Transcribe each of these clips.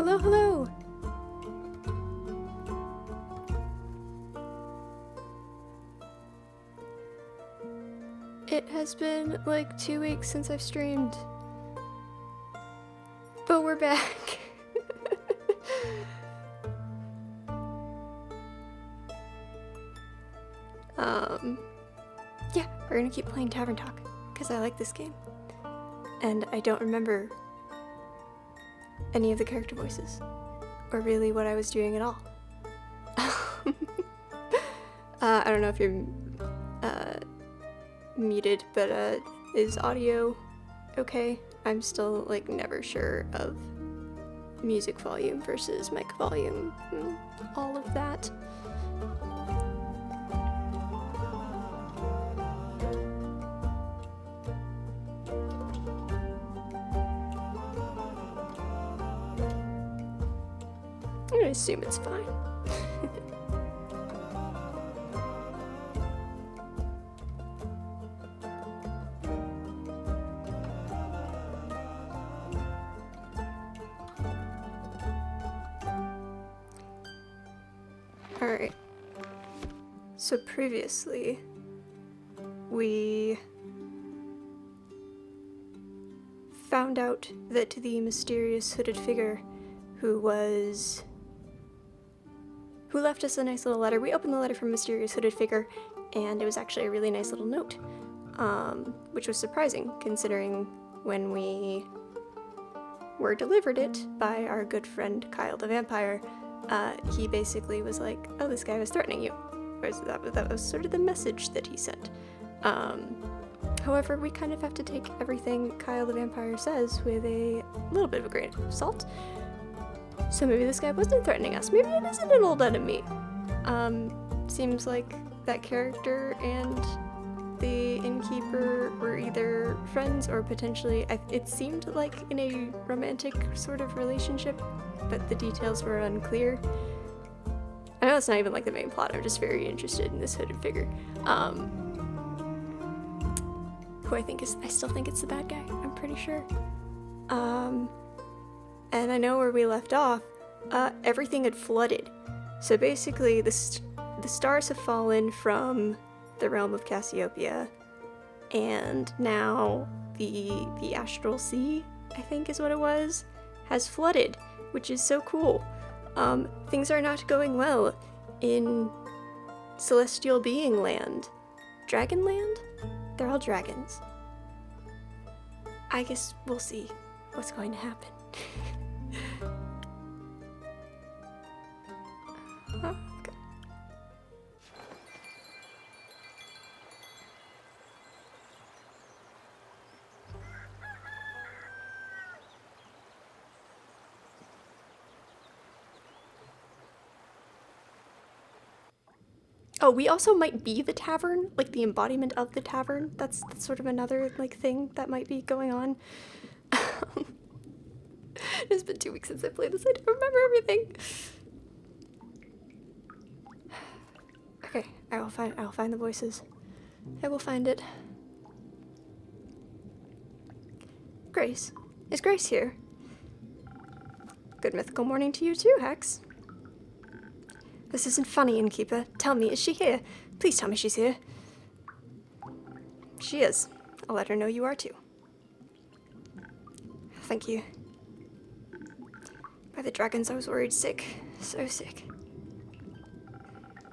Hello, hello! It has been like 2 weeks since I've streamed. But we're back. Yeah, we're gonna keep playing Tavern Talk, because I like this game. And I don't remember any of the character voices, or really what I was doing at all. I don't know if you're muted, but is audio okay? I'm still like never sure of music volume versus mic volume, all of that. I'm gonna assume it's fine. Alright. So previously, we found out that the mysterious hooded figure who left us a nice little letter. We opened the letter from Mysterious Hooded Figure, and it was actually a really nice little note, which was surprising, considering when we were delivered it by our good friend Kyle the Vampire, he basically was like, oh, this guy was threatening you. Whereas that was sort of the message that he sent. However, we kind of have to take everything Kyle the Vampire says with a little bit of a grain of salt. So maybe this guy wasn't threatening us. Maybe it isn't an old enemy. Seems like that character and the innkeeper were either friends or potentially, it seemed like in a romantic sort of relationship, but the details were unclear. I know it's not even like the main plot, I'm just very interested in this hooded figure. Who I still think it's the bad guy, I'm pretty sure. And I know where we left off, everything had flooded. So basically, the stars have fallen from the realm of Cassiopeia, and now the astral sea, I think is what it was, has flooded, which is so cool. Things are not going well in Celestial Being Land. Dragon Land? They're all dragons. I guess we'll see what's going to happen. Okay. Oh, we also might be the tavern, like the embodiment of the tavern. That's sort of another like thing that might be going on. It's been 2 weeks since I played this. I don't remember everything. Okay, I will find the voices. I will find it. Grace. Is Grace here? Good mythical morning to you too, Hex. This isn't funny, innkeeper. Tell me, is she here? Please tell me she's here. She is. I'll let her know you are too. Thank you. By the dragons, I was worried sick. So sick.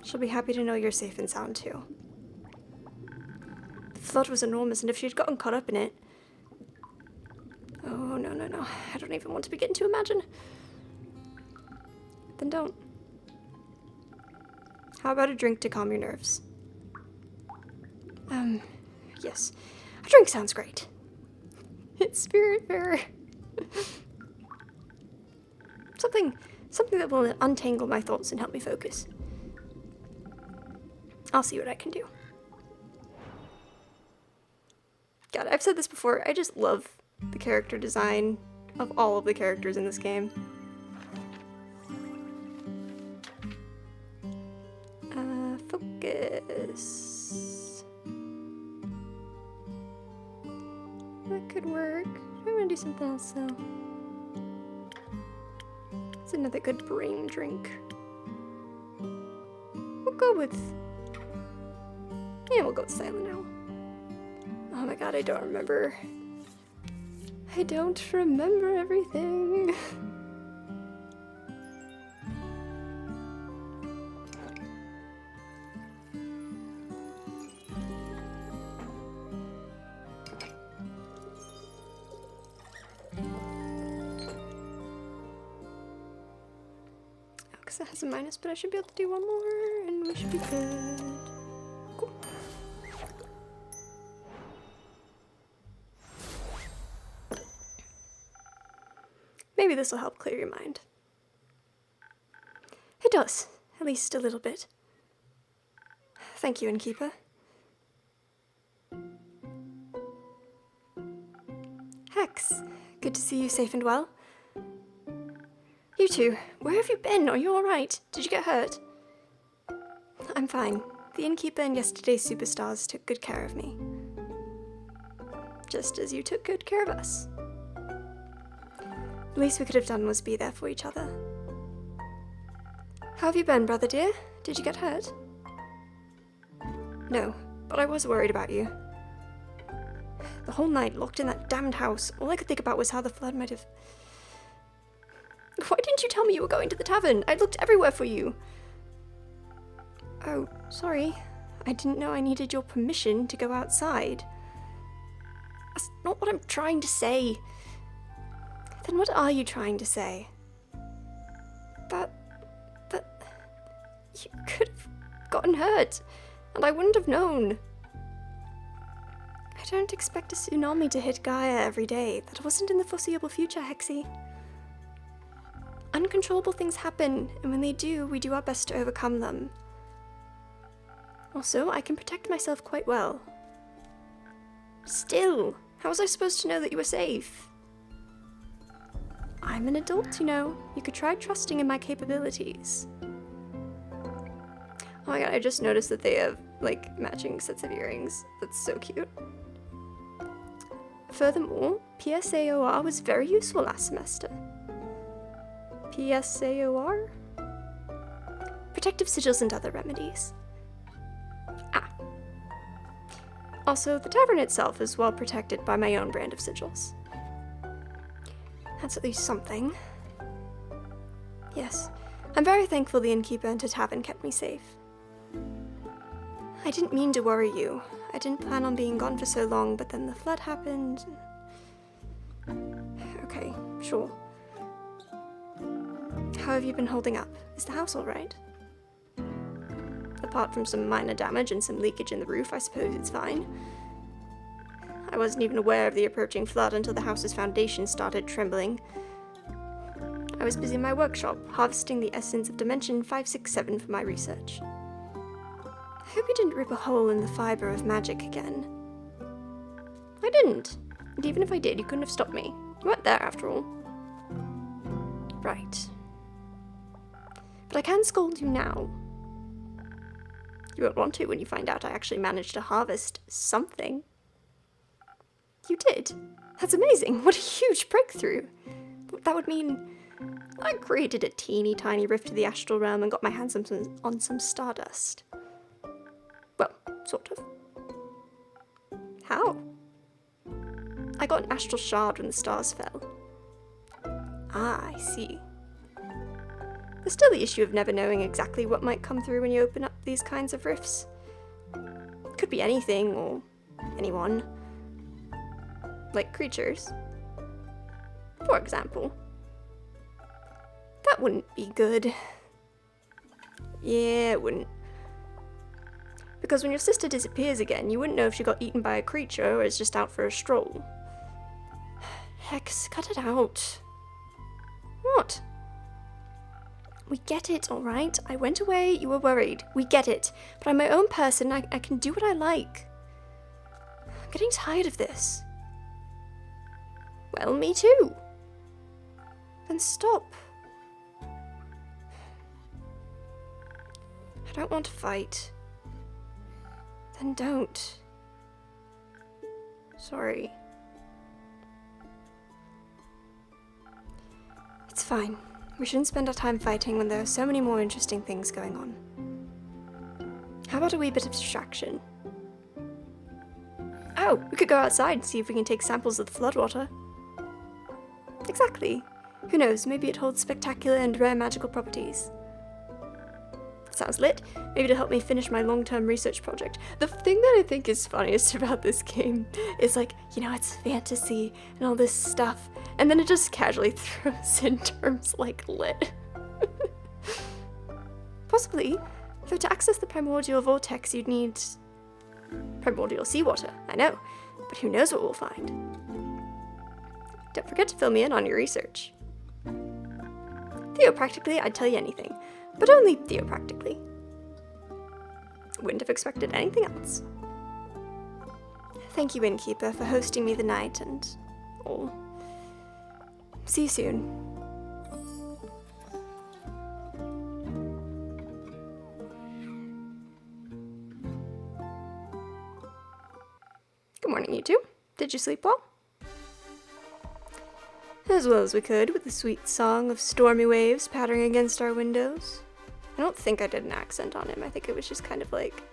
She'll be happy to know you're safe and sound too. The flood was enormous, and if she'd gotten caught up in it... Oh, no. I don't even want to begin to imagine. Then don't. How about a drink to calm your nerves? Yes. A drink sounds great. It's Spiritfarer. Something that will untangle my thoughts and help me focus. I'll see what I can do. God, I've said this before, I just love the character design of all of the characters in this game. Focus. That could work. I'm gonna do something else though. It's another good brain drink. We'll go with Silent Owl. Oh my god, I don't remember. I don't remember everything. Because it has a minus, but I should be able to do one more, and we should be good. Cool. Maybe this will help clear your mind. It does, at least a little bit. Thank you, Innkeeper. Hex, good to see you safe and well. You two, where have you been? Are you alright? Did you get hurt? I'm fine. The Innkeeper and yesterday's superstars took good care of me. Just as you took good care of us. The least we could have done was be there for each other. How have you been, brother dear? Did you get hurt? No, but I was worried about you. The whole night, locked in that damned house, all I could think about was how the flood might have... Why didn't you tell me you were going to the tavern? I looked everywhere for you. Oh, sorry. I didn't know I needed your permission to go outside. That's not what I'm trying to say. Then what are you trying to say? That you could have gotten hurt, and I wouldn't have known. I don't expect a tsunami to hit Gaia every day. That wasn't in the foreseeable future, Hexy. Uncontrollable things happen, and when they do, we do our best to overcome them. Also, I can protect myself quite well. Still, how was I supposed to know that you were safe? I'm an adult, you know. You could try trusting in my capabilities. Oh my god, I just noticed that they have, like, matching sets of earrings. That's so cute. Furthermore, PSAOR was very useful last semester. PSAOR? Protective sigils and other remedies. Ah. Also, the tavern itself is well protected by my own brand of sigils. That's at least something. Yes, I'm very thankful the Innkeeper and her tavern kept me safe. I didn't mean to worry you. I didn't plan on being gone for so long, but then the flood happened. Okay, sure. How have you been holding up? Is the house all right? Apart from some minor damage and some leakage in the roof, I suppose it's fine. I wasn't even aware of the approaching flood until the house's foundation started trembling. I was busy in my workshop, harvesting the essence of Dimension 567 for my research. I hope you didn't rip a hole in the fiber of magic again. I didn't. And even if I did, you couldn't have stopped me. You weren't there, after all. Right. But I can scold you now. You won't want to when you find out I actually managed to harvest something. You did? That's amazing. What a huge breakthrough. That would mean I created a teeny tiny rift to the astral realm and got my hands on some stardust. Well, sort of. How? I got an astral shard when the stars fell. Ah, I see. There's still the issue of never knowing exactly what might come through when you open up these kinds of rifts. It could be anything, or anyone. Like creatures. For example. That wouldn't be good. Yeah, it wouldn't. Because when your sister disappears again, you wouldn't know if she got eaten by a creature or is just out for a stroll. Hex, cut it out. What? We get it, alright? I went away, you were worried. We get it. But I'm my own person, I can do what I like. I'm getting tired of this. Well, me too. Then stop. I don't want to fight. Then don't. Sorry. It's fine. We shouldn't spend our time fighting when there are so many more interesting things going on. How about a wee bit of distraction? Oh, we could go outside and see if we can take samples of the floodwater. Exactly. Who knows, maybe it holds spectacular and rare magical properties. Sounds lit. Maybe to help me finish my long-term research project. The thing that I think is funniest about this game is like, you know, it's fantasy and all this stuff, and then it just casually throws in terms like lit. Possibly, though to access the primordial vortex you'd need primordial seawater, I know, but who knows what we'll find. Don't forget to fill me in on your research. Theopractically, I'd tell you anything, but only theopractically. Wouldn't have expected anything else. Thank you, innkeeper, for hosting me the night, and all. See you soon. Good morning, you two. Did you sleep well? As well as we could, with the sweet song of stormy waves pattering against our windows. I don't think I did an accent on him. I think it was just kind of like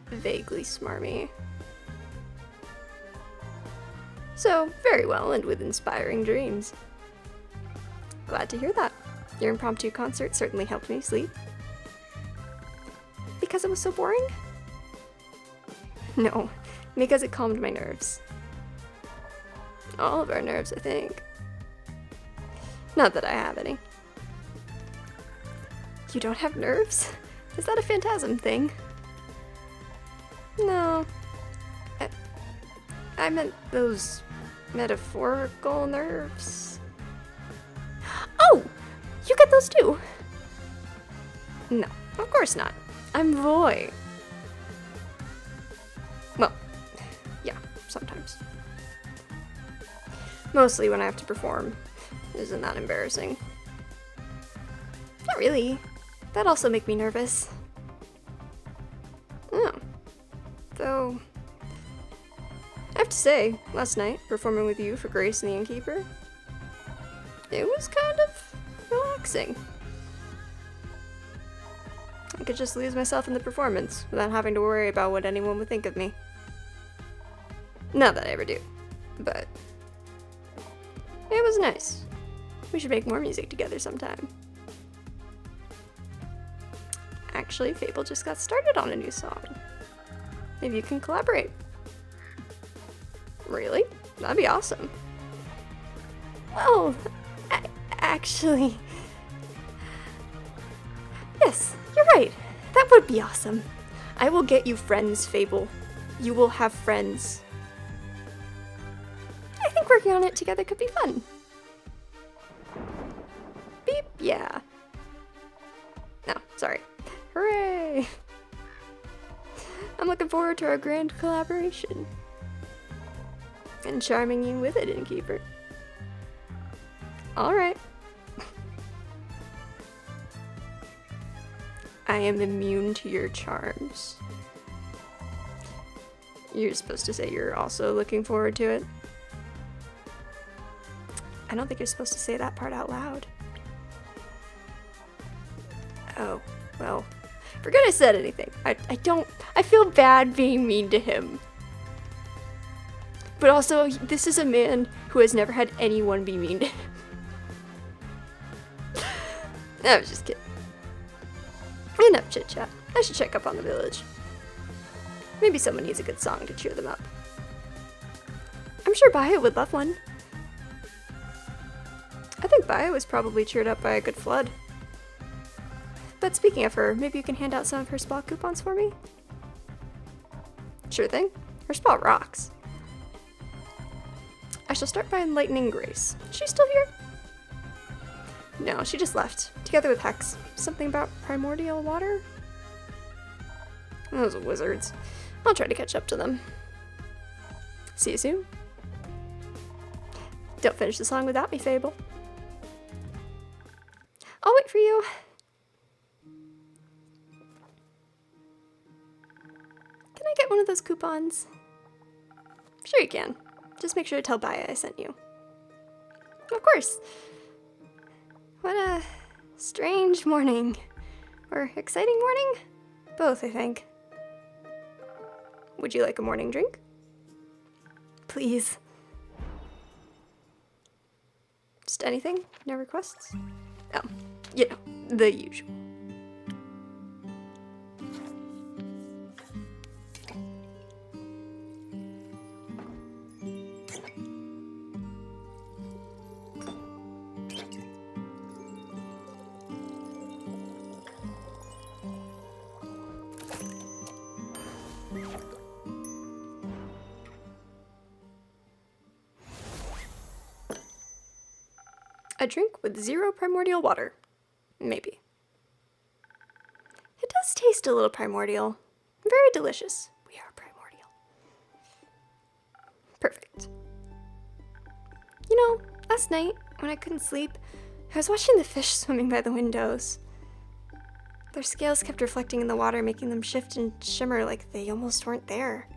vaguely smarmy. So, very well, and with inspiring dreams. Glad to hear that. Your impromptu concert certainly helped me sleep. Because it was so boring? No, because it calmed my nerves. All of our nerves, I think. Not that I have any. You don't have nerves? Is that a phantasm thing? No. I meant those metaphorical nerves. Oh! You get those too? No, of course not. I'm Voy. Well, yeah, sometimes. Mostly when I have to perform. Isn't that embarrassing? Not really. That'd also make me nervous. Oh. Though, I have to say, last night, performing with you for Grace and the Innkeeper, it was kind of relaxing. I could just lose myself in the performance without having to worry about what anyone would think of me. Not that I ever do, but it was nice. We should make more music together sometime. Actually, Fable just got started on a new song. Maybe you can collaborate. Really? That'd be awesome. Well, actually... Yes, you're right. That would be awesome. I will get you friends, Fable. You will have friends. I think working on it together could be fun. Beep, yeah. No, sorry. Hooray! I'm looking forward to our grand collaboration. And charming you with it, Innkeeper. Alright. I am immune to your charms. You're supposed to say you're also looking forward to it. I don't think you're supposed to say that part out loud. Oh, well, forget I said anything. I feel bad being mean to him. But also, this is a man who has never had anyone be mean to him. I was just kidding. Enough chit chat. I should check up on the village. Maybe someone needs a good song to cheer them up. I'm sure Baya would love one. I think Baya was probably cheered up by a good flood. But speaking of her, maybe you can hand out some of her spa coupons for me? Sure thing. Her spa rocks. I shall start by enlightening Grace. Is she still here? No, she just left, together with Hex. Something about primordial water? Those wizards. I'll try to catch up to them. See you soon. Don't finish the song without me, Fable. I'll wait for you. Can I get one of those coupons? Sure you can. Just make sure to tell Baya I sent you. Of course. Strange morning. Or exciting morning? Both, I think. Would you like a morning drink? Please. Just anything? No requests? Oh, you know, the usual. A drink with 0 primordial water. Maybe. It does taste a little primordial. Very delicious. We are primordial. Perfect. You know, last night, when I couldn't sleep, I was watching the fish swimming by the windows. Their scales kept reflecting in the water, making them shift and shimmer like they almost weren't there.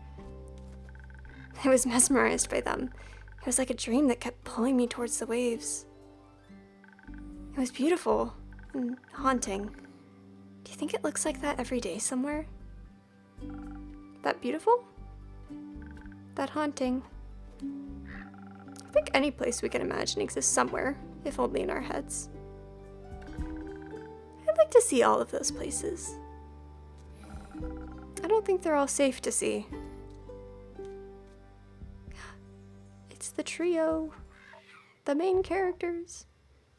I was mesmerized by them. It was like a dream that kept pulling me towards the waves. It was beautiful and haunting. Do you think it looks like that every day somewhere? That beautiful? That haunting? I think any place we can imagine exists somewhere, if only in our heads. I'd like to see all of those places. I don't think they're all safe to see. It's the trio. The main characters.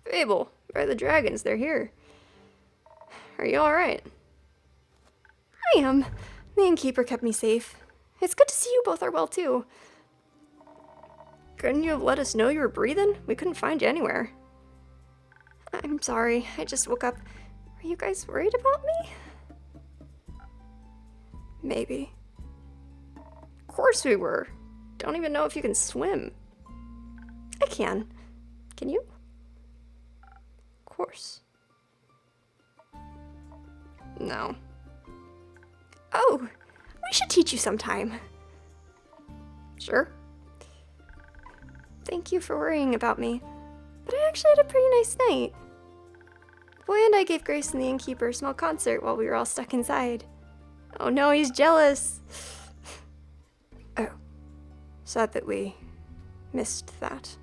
Fable, where are the dragons? They're here. Are you alright? I am. The innkeeper kept me safe. It's good to see you both are well too. Couldn't you have let us know you were breathing? We couldn't find you anywhere. I'm sorry, I just woke up. Were you guys worried about me? Maybe. Of course we were. Don't even know if you can swim. I can. Can you? Of course. No. Oh, we should teach you sometime. Sure. Thank you for worrying about me, but I actually had a pretty nice night. The boy and I gave Grace and the innkeeper a small concert while we were all stuck inside. Oh no, he's jealous. Oh, sad that we missed that.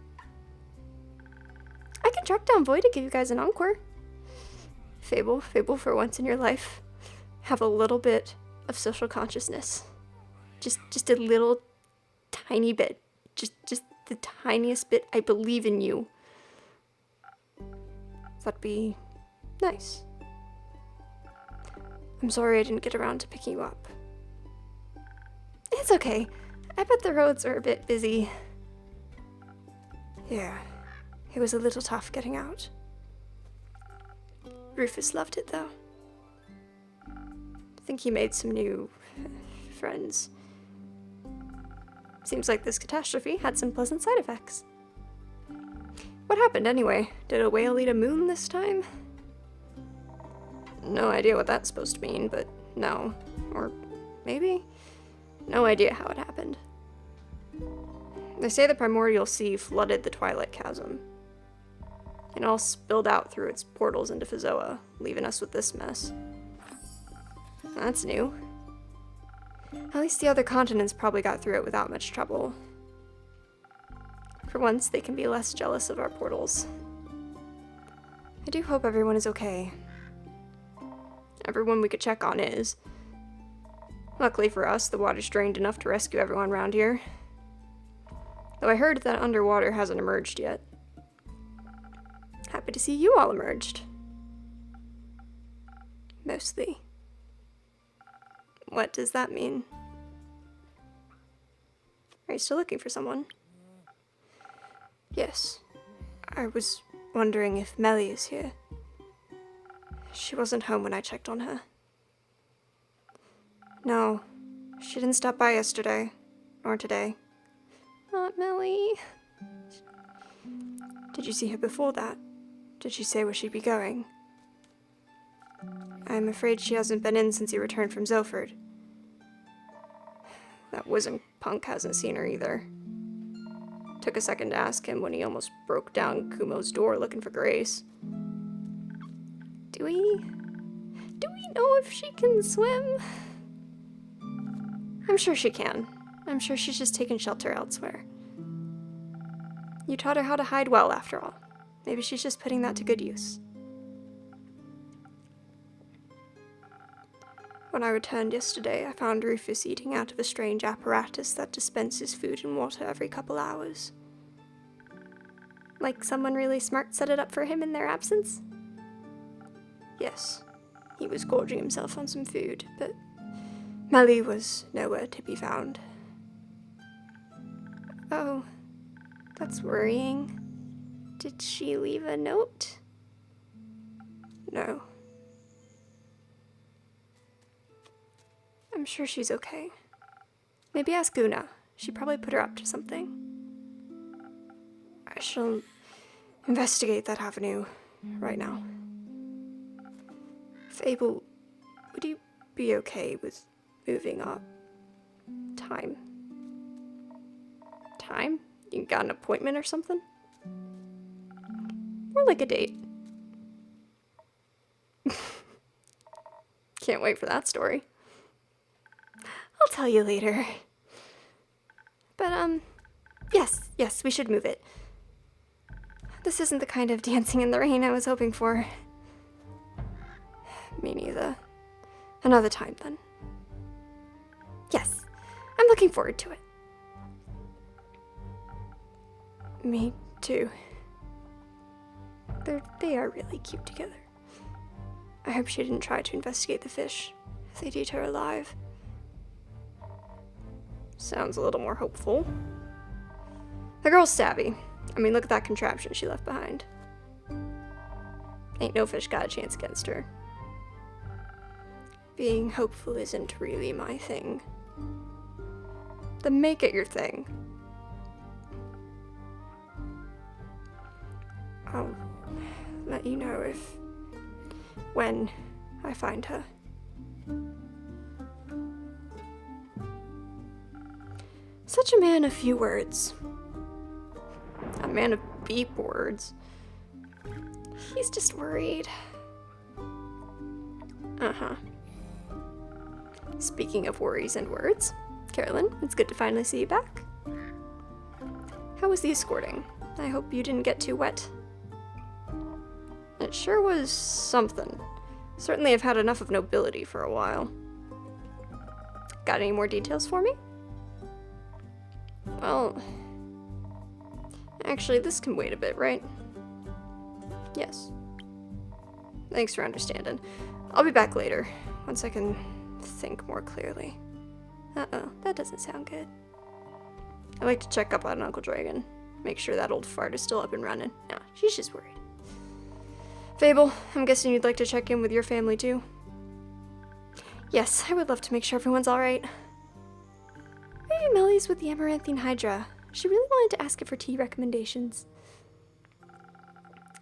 I can track down Void to give you guys an encore. Fable for once in your life. Have a little bit of social consciousness. Just a little tiny bit. Just the tiniest bit. I believe in you. That'd be nice. I'm sorry I didn't get around to picking you up. It's okay. I bet the roads are a bit busy. Yeah, it was a little tough getting out. Rufus loved it though. I think he made some new friends. Seems like this catastrophe had some pleasant side effects. What happened anyway? Did a whale eat a moon this time? No idea what that's supposed to mean, but no. Or maybe? No idea how it happened. They say the primordial sea flooded the Twilight Chasm. It all spilled out through its portals into Fizoa, leaving us with this mess. That's new. At least the other continents probably got through it without much trouble. For once, they can be less jealous of our portals. I do hope everyone is okay. Everyone we could check on is. Luckily for us, the water's drained enough to rescue everyone around here. Though I heard that underwater hasn't emerged yet. Happy to see you all emerged. Mostly. What does that mean? Are you still looking for someone? Yes. I was wondering if Melly is here. She wasn't home when I checked on her. No, she didn't stop by yesterday, or today. Not Melly. Did you see her before that? Did she say where she'd be going? I'm afraid she hasn't been in since you returned from Zilford. That wizened punk hasn't seen her either. Took a second to ask him when he almost broke down Kumo's door looking for Grace. Do we know if she can swim? I'm sure she can. I'm sure she's just taken shelter elsewhere. You taught her how to hide well, after all. Maybe she's just putting that to good use. When I returned yesterday, I found Rufus eating out of a strange apparatus that dispenses food and water every couple hours. Like someone really smart set it up for him in their absence? Yes, he was gorging himself on some food, but Melly was nowhere to be found. Oh, that's worrying. Did she leave a note? No. I'm sure she's okay. Maybe ask Una. She probably put her up to something. I shall investigate that avenue right now. Fable, would you be okay with moving up? Time? You got an appointment or something? More like a date. Can't wait for that story. I'll tell you later. But, yes, we should move it. This isn't the kind of dancing in the rain I was hoping for. Me neither. Another time, then. Yes, I'm looking forward to it. Me too. They are really cute together. I hope she didn't try to investigate the fish. They'd eat her alive. Sounds a little more hopeful. The girl's savvy. I mean, look at that contraption she left behind. Ain't no fish got a chance against her. Being hopeful isn't really my thing. Then make it your thing. I'll let you know when I find her. Such a man of few words. A man of beep words. He's just worried. Uh-huh. Speaking of worries and words, Carolyn, it's good to finally see you back. How was the escorting? I hope you didn't get too wet. It sure was something. Certainly I've had enough of nobility for a while. Got any more details for me? Well, actually, this can wait a bit, right? Yes. Thanks for understanding. I'll be back later, once I can think more clearly. Uh-oh, that doesn't sound good. I like to check up on Uncle Dragon. Make sure that old fart is still up and running. No, she's just worried. Fable, I'm guessing you'd like to check in with your family too? Yes, I would love to make sure everyone's alright. Maybe Melly's with the Amaranthine Hydra. She really wanted to ask it for tea recommendations.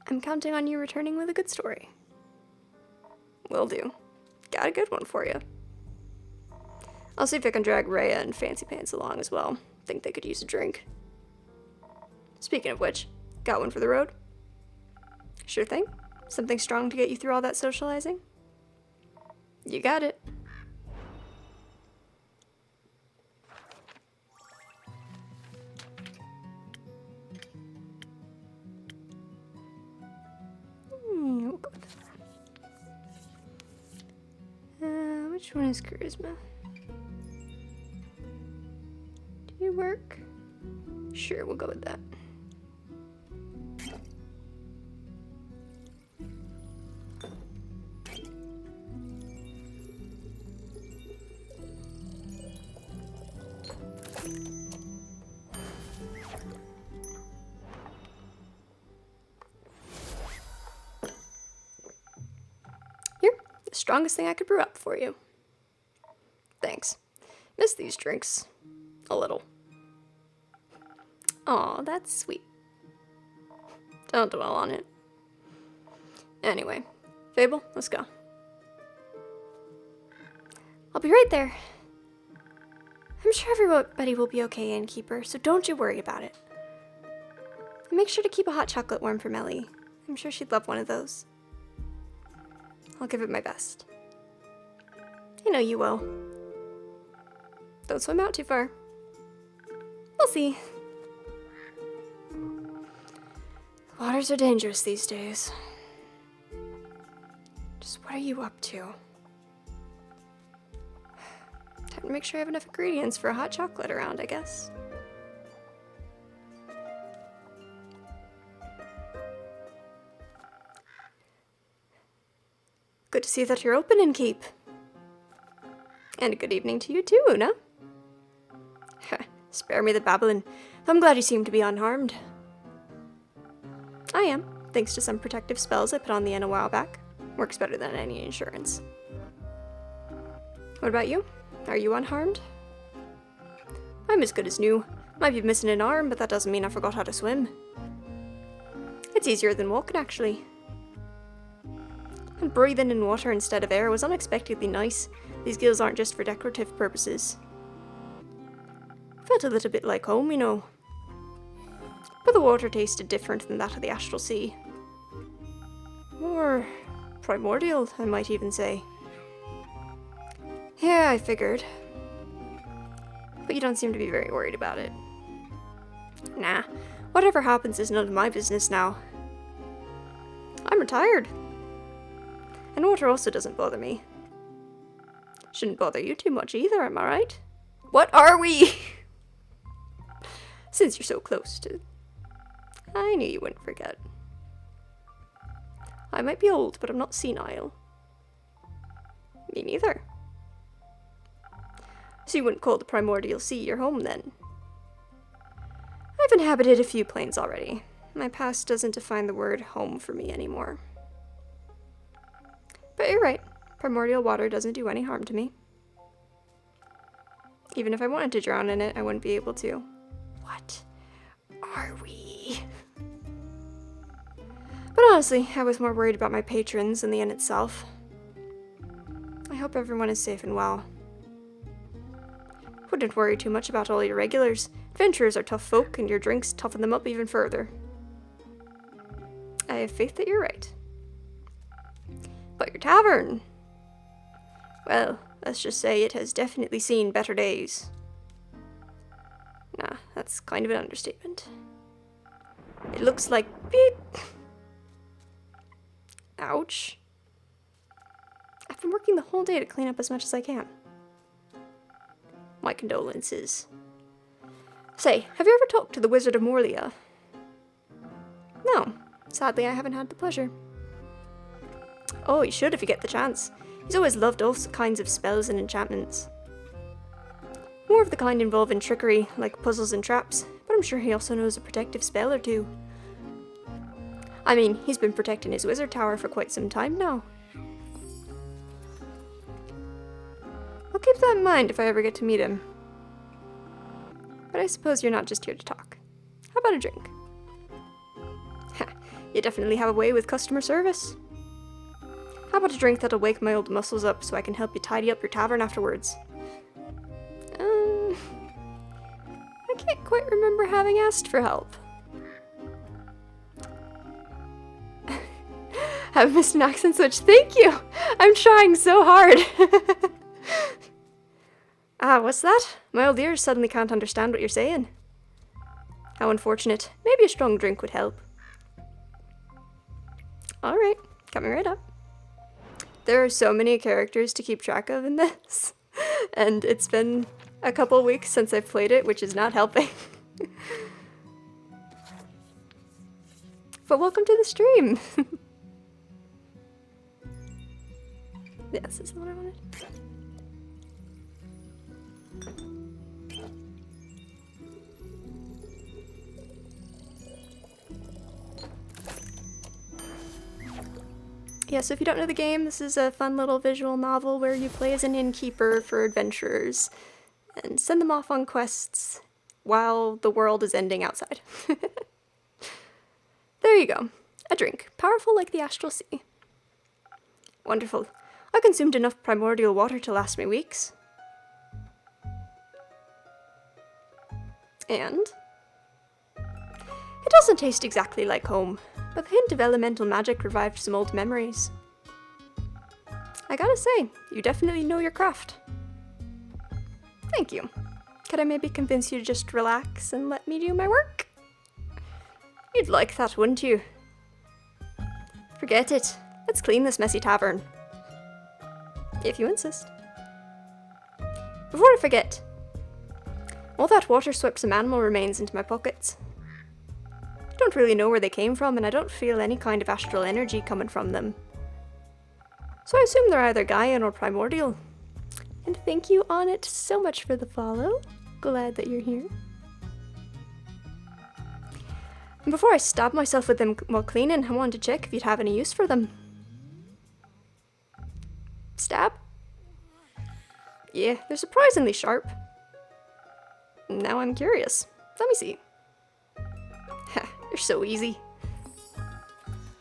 I'm counting on you returning with a good story. Will do. Got a good one for you. I'll see if I can drag Rhea and Fancy Pants along as well. Think they could use a drink. Speaking of which, got one for the road? Sure thing. Something strong to get you through all that socializing? You got it. We'll go with that. Which one is charisma? Do you work? Sure, we'll go with that. Here, the strongest thing I could brew up for you. Thanks. Miss these drinks. A little. Aw, that's sweet. Don't dwell on it. Anyway, Fable, let's go. I'll be right there. I'm sure everybody will be okay, Innkeeper, so don't you worry about it. And make sure to keep a hot chocolate warm for Melly. I'm sure she'd love one of those. I'll give it my best. I know you will. Don't swim out too far. We'll see. Waters are dangerous these days. Just what are you up to? Time to make sure I have enough ingredients for a hot chocolate around, I guess. Good to see that you're open and keep. And a good evening to you too, Una. Spare me the babbling, though I'm glad you seem to be unharmed. I am, thanks to some protective spells I put on the inn a while back. Works better than any insurance. What about you? Are you unharmed? I'm as good as new. Might be missing an arm, but that doesn't mean I forgot how to swim. It's easier than walking, actually. And breathing in water instead of air was unexpectedly nice. These gills aren't just for decorative purposes. Felt a little bit like home, you know. But the water tasted different than that of the Astral Sea. More primordial, I might even say. Yeah, I figured. But you don't seem to be very worried about it. Nah, whatever happens is none of my business now. I'm retired. And water also doesn't bother me. Shouldn't bother you too much either, am I right? What are we? Since you're so close to... I knew you wouldn't forget. I might be old, but I'm not senile. Me neither. So you wouldn't call the Primordial Sea your home, then? I've inhabited a few planes already. My past doesn't define the word home for me anymore. But you're right. Primordial water doesn't do any harm to me. Even if I wanted to drown in it, I wouldn't be able to. What are we? But honestly, I was more worried about my patrons than the inn itself. I hope everyone is safe and well. Wouldn't worry too much about all your regulars. Adventurers are tough folk, and your drinks toughen them up even further. I have faith that you're right. But your tavern... well, let's just say it has definitely seen better days. Nah, that's kind of an understatement. It looks like beep. Ouch. I've been working the whole day to clean up as much as I can. My condolences. Say, have you ever talked to the Wizard of Morlia? No, sadly I haven't had the pleasure. Oh, you should if you get the chance. He's always loved all kinds of spells and enchantments. More of the kind involving trickery, like puzzles and traps, but I'm sure he also knows a protective spell or two. I mean, he's been protecting his wizard tower for quite some time now. I'll keep that in mind if I ever get to meet him. But I suppose you're not just here to talk. How about a drink? Ha, you definitely have a way with customer service. How about a drink that'll wake my old muscles up so I can help you tidy up your tavern afterwards? I can't quite remember having asked for help. Have missed an accent switch. Thank you! I'm trying so hard! What's that? My old ears suddenly can't understand what you're saying. How unfortunate. Maybe a strong drink would help. Alright, coming right up. There are so many characters to keep track of in this, and it's been a couple weeks since I've played it, which is not helping. But welcome to the stream! Yes, this is what I wanted. Yeah, so if you don't know the game, this is a fun little visual novel where you play as an innkeeper for adventurers and send them off on quests while the world is ending outside. There you go. A drink. Powerful like the Astral Sea. Wonderful. I consumed enough primordial water to last me weeks. And it doesn't taste exactly like home, but the hint of elemental magic revived some old memories. I gotta say, you definitely know your craft. Thank you. Could I maybe convince you to just relax and let me do my work? You'd like that, wouldn't you? Forget it. Let's clean this messy tavern. If you insist. Before I forget, all that water swept some animal remains into my pockets. Don't really know where they came from, and I don't feel any kind of astral energy coming from them. So I assume they're either Gaian or primordial. And thank you, Onnit, so much for the follow. Glad that you're here. And before I stab myself with them while cleaning, I wanted to check if you'd have any use for them. Stab? Yeah, they're surprisingly sharp. Now I'm curious. Let me see. Ha, they're so easy.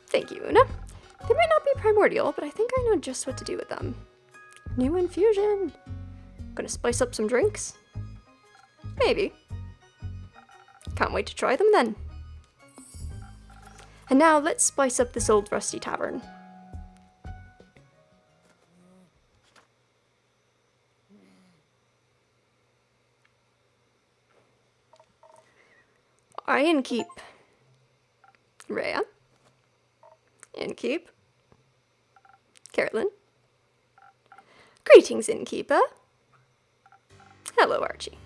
Thank you, Una. They might not be primordial, but I think I know just what to do with them. New infusion. Gonna spice up some drinks? Maybe. Can't wait to try them then. And now let's spice up this old rusty tavern. I innkeep. Rhea. Innkeep. Carolyn. Greetings, innkeeper. Hello, Archie.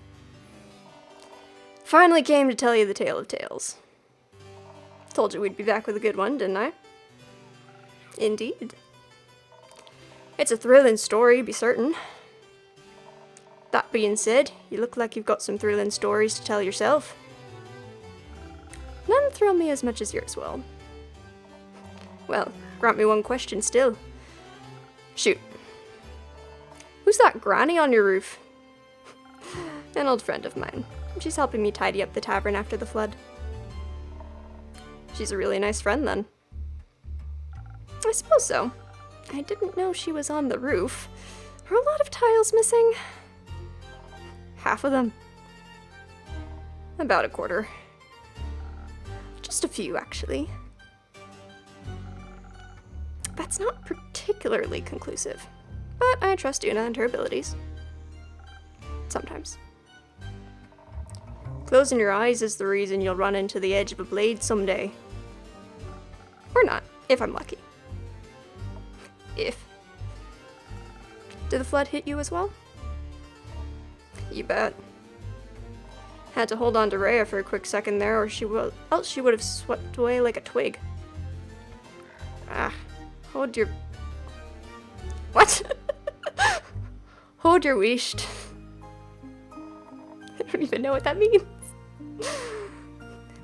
Finally came to tell you the tale of tales. Told you we'd be back with a good one, didn't I? Indeed. It's a thrilling story, be certain. That being said, you look like you've got some thrilling stories to tell yourself. None thrill me as much as yours will. Well, grant me one question still. Shoot. Who's that granny on your roof? An old friend of mine. She's helping me tidy up the tavern after the flood. She's a really nice friend, then. I suppose so. I didn't know she was on the roof. Are a lot of tiles missing? Half of them. About a quarter. Just a few, actually. That's not particularly conclusive, but I trust Una and her abilities. Sometimes. Closing your eyes is the reason you'll run into the edge of a blade someday. Or not, if I'm lucky. If. Did the flood hit you as well? You bet. Had to hold on to Rhea for a quick second there, or else she would have swept away like a twig. Hold your... What? Hold your wisht. I don't even know what that means.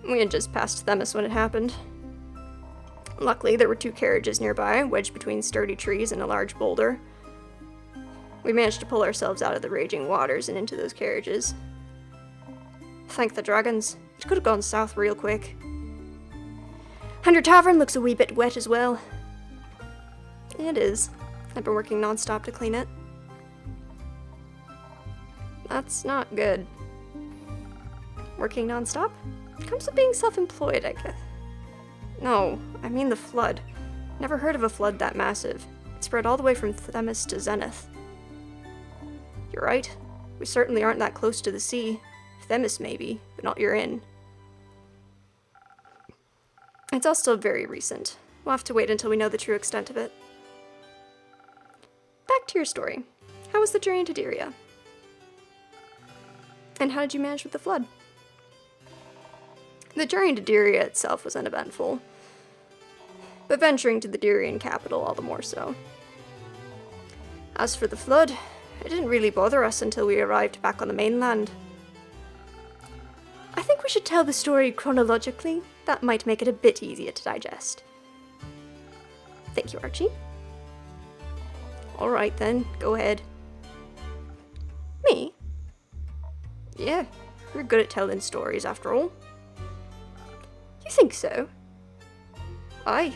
We had just passed Themis when it happened. Luckily, there were 2 carriages nearby, wedged between sturdy trees and a large boulder. We managed to pull ourselves out of the raging waters and into those carriages. Thank the dragons. It could have gone south real quick. And your tavern looks a wee bit wet as well. It is. I've been working non-stop to clean it. That's not good. Working non-stop? Comes with being self-employed, I guess. No, I mean the flood. Never heard of a flood that massive. It spread all the way from Themis to Zenith. You're right. We certainly aren't that close to the sea. Themis maybe, but not your inn. It's all still very recent. We'll have to wait until we know the true extent of it. Back to your story. How was the journey to Diria? And how did you manage with the flood? The journey to Diria itself was uneventful, but venturing to the Dirian capital all the more so. As for the flood, it didn't really bother us until we arrived back on the mainland. I think we should tell the story chronologically. That might make it a bit easier to digest. Thank you, Archie. Alright then, go ahead. Me? Yeah, you're good at telling stories after all. You think so? Aye.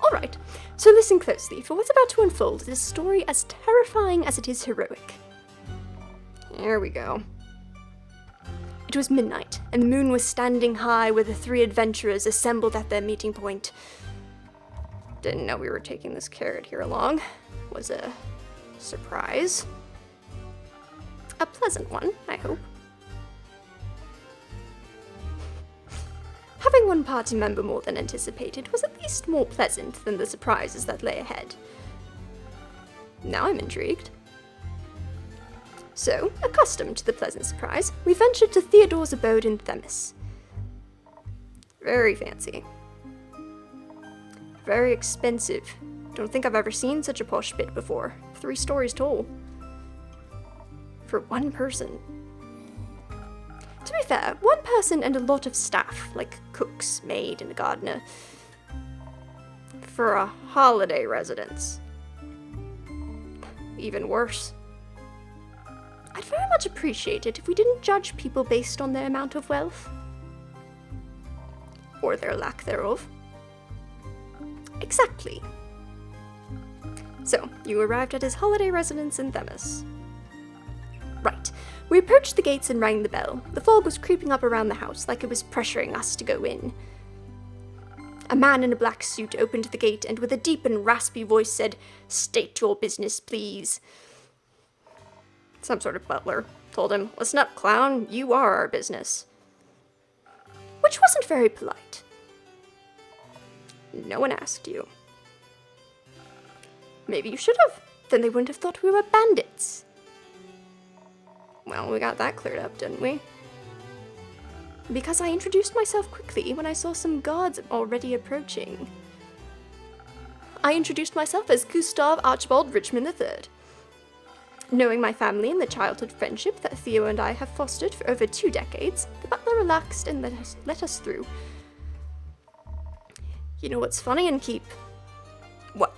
Alright, so listen closely, for what's about to unfold is a story as terrifying as it is heroic. Here we go. It was midnight, and the moon was standing high where the 3 adventurers assembled at their meeting point. Didn't know we were taking this carrot here along. Was a surprise. A pleasant one, I hope. Having one party member more than anticipated was at least more pleasant than the surprises that lay ahead. Now I'm intrigued. So, accustomed to the pleasant surprise, we ventured to Theodore's abode in Themis. Very fancy. Very expensive. Don't think I've ever seen such a posh bit before. 3 stories tall. For one person. To be fair, one person and a lot of staff, like cooks, maid, and a gardener. For a holiday residence. Even worse. I'd very much appreciate it if we didn't judge people based on their amount of wealth. Or their lack thereof. Exactly. So, you arrived at his holiday residence in Themis. Right. We approached the gates and rang the bell. The fog was creeping up around the house like it was pressuring us to go in. A man in a black suit opened the gate and with a deep and raspy voice said, "State your business, please." Some sort of butler told him, "Listen up, clown, you are our business." Which wasn't very polite. No one asked you. Maybe you should have. Then they wouldn't have thought we were bandits. Well, we got that cleared up, didn't we? Because I introduced myself quickly when I saw some guards already approaching. I introduced myself as Gustav Archibald Richmond III. Knowing my family and the childhood friendship that Theo and I have fostered for over 2 decades, the butler relaxed and let us through. You know what's funny in Keep? What?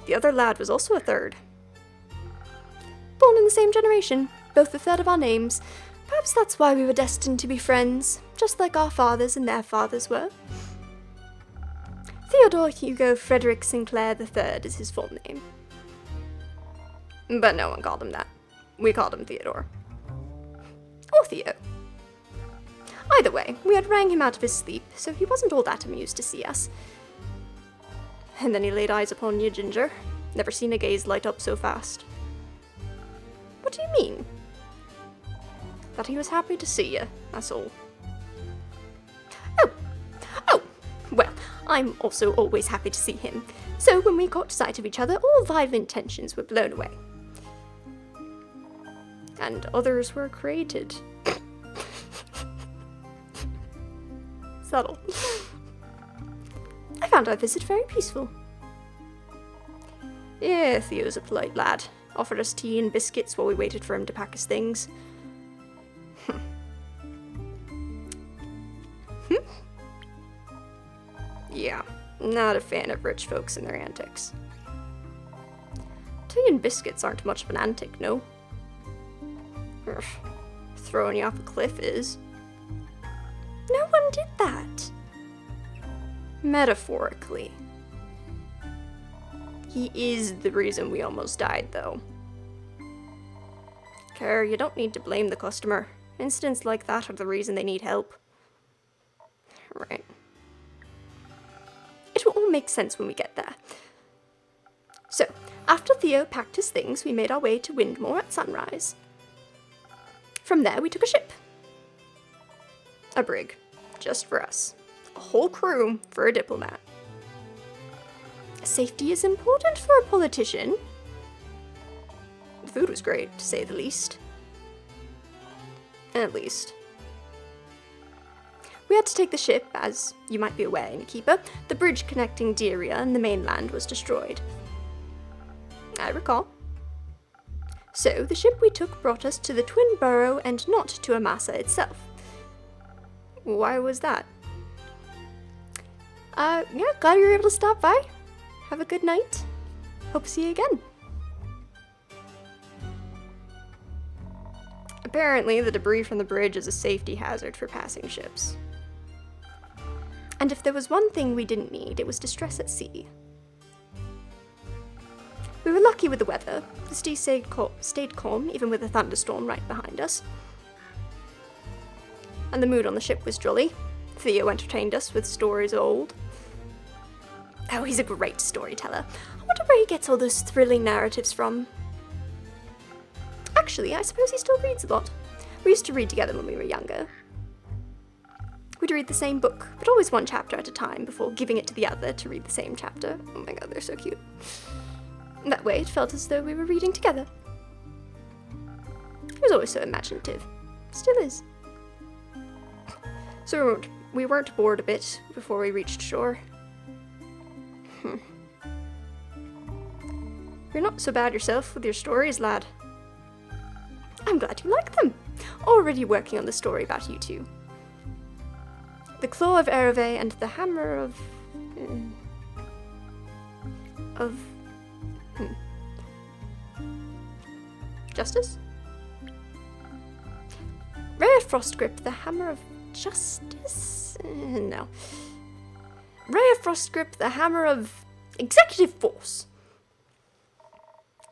The other lad was also a third. Born in the same generation, both a third of our names. Perhaps that's why we were destined to be friends, just like our fathers and their fathers were. Theodore Hugo Frederick Sinclair III is his full name. But no one called him that. We called him Theodore. Or Theo. Either way, we had rang him out of his sleep, so he wasn't all that amused to see us. And then he laid eyes upon you, Ginger. Never seen a gaze light up so fast. What do you mean? That he was happy to see you, that's all. Oh, well, I'm also always happy to see him. So when we caught sight of each other, all violent tensions were blown away. And others were created. Subtle. I found our visit very peaceful. Yeah, Theo's a polite lad. Offered us tea and biscuits while we waited for him to pack his things. Yeah, not a fan of rich folks and their antics. Tea and biscuits aren't much of an antic, no? Ugh, throwing you off a cliff is. No one did that. Metaphorically. He is the reason we almost died, though. Care, you don't need to blame the customer. Incidents like that are the reason they need help. Right. It will all make sense when we get there. So, after Theo packed his things, we made our way to Windmore at sunrise. From there, we took a ship. A brig. Just for us. A whole crew for a diplomat. Safety is important for a politician. The food was great, to say the least. At least. We had to take the ship, as you might be aware, innkeeper. The bridge connecting Diria and the mainland was destroyed. I recall. So, the ship we took brought us to the Twin Borough and not to Amasa itself. Why was that? Yeah, glad you were able to stop by. Have a good night. Hope to see you again. Apparently, the debris from the bridge is a safety hazard for passing ships. And if there was one thing we didn't need, it was distress at sea. We were lucky with the weather. The sea stayed calm, even with a thunderstorm right behind us. And the mood on the ship was jolly. Theo entertained us with stories old. Oh, he's a great storyteller. I wonder where he gets all those thrilling narratives from. Actually, I suppose he still reads a lot. We used to read together when we were younger. We'd read the same book, but always one chapter at a time before giving it to the other to read the same chapter. Oh my god, they're so cute. That way, it felt as though we were reading together. He was always so imaginative. Still is. So we weren't bored a bit before we reached shore. You're not so bad yourself with your stories, lad. I'm glad you like them. Already working on the story about you two. The Claw of Ereve and the Hammer of... Justice? Rare Frostgrip, the Hammer of Justice? No. Rare Frostgrip, the Hammer of Executive Force.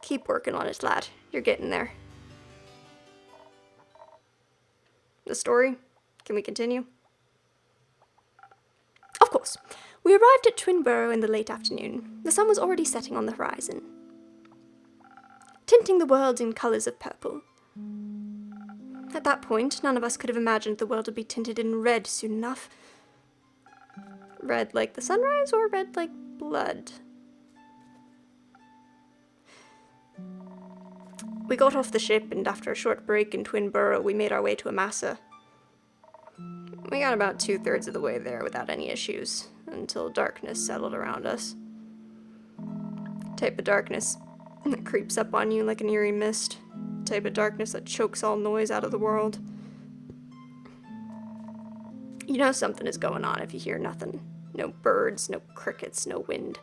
Keep working on it, lad. You're getting there. The story? Can we continue? Of course. We arrived at Twinborough in the late afternoon. The sun was already setting on the horizon, tinting the world in colours of purple. At that point, none of us could have imagined the world would be tinted in red soon enough. Red like the sunrise, or red like blood? We got off the ship, and after a short break in Twinborough, we made our way to Amasa. We got about 2/3 of the way there without any issues, until darkness settled around us. Type of darkness that creeps up on you like an eerie mist. Type of darkness that chokes all noise out of the world. You know something is going on if you hear nothing. No birds, no crickets, no wind.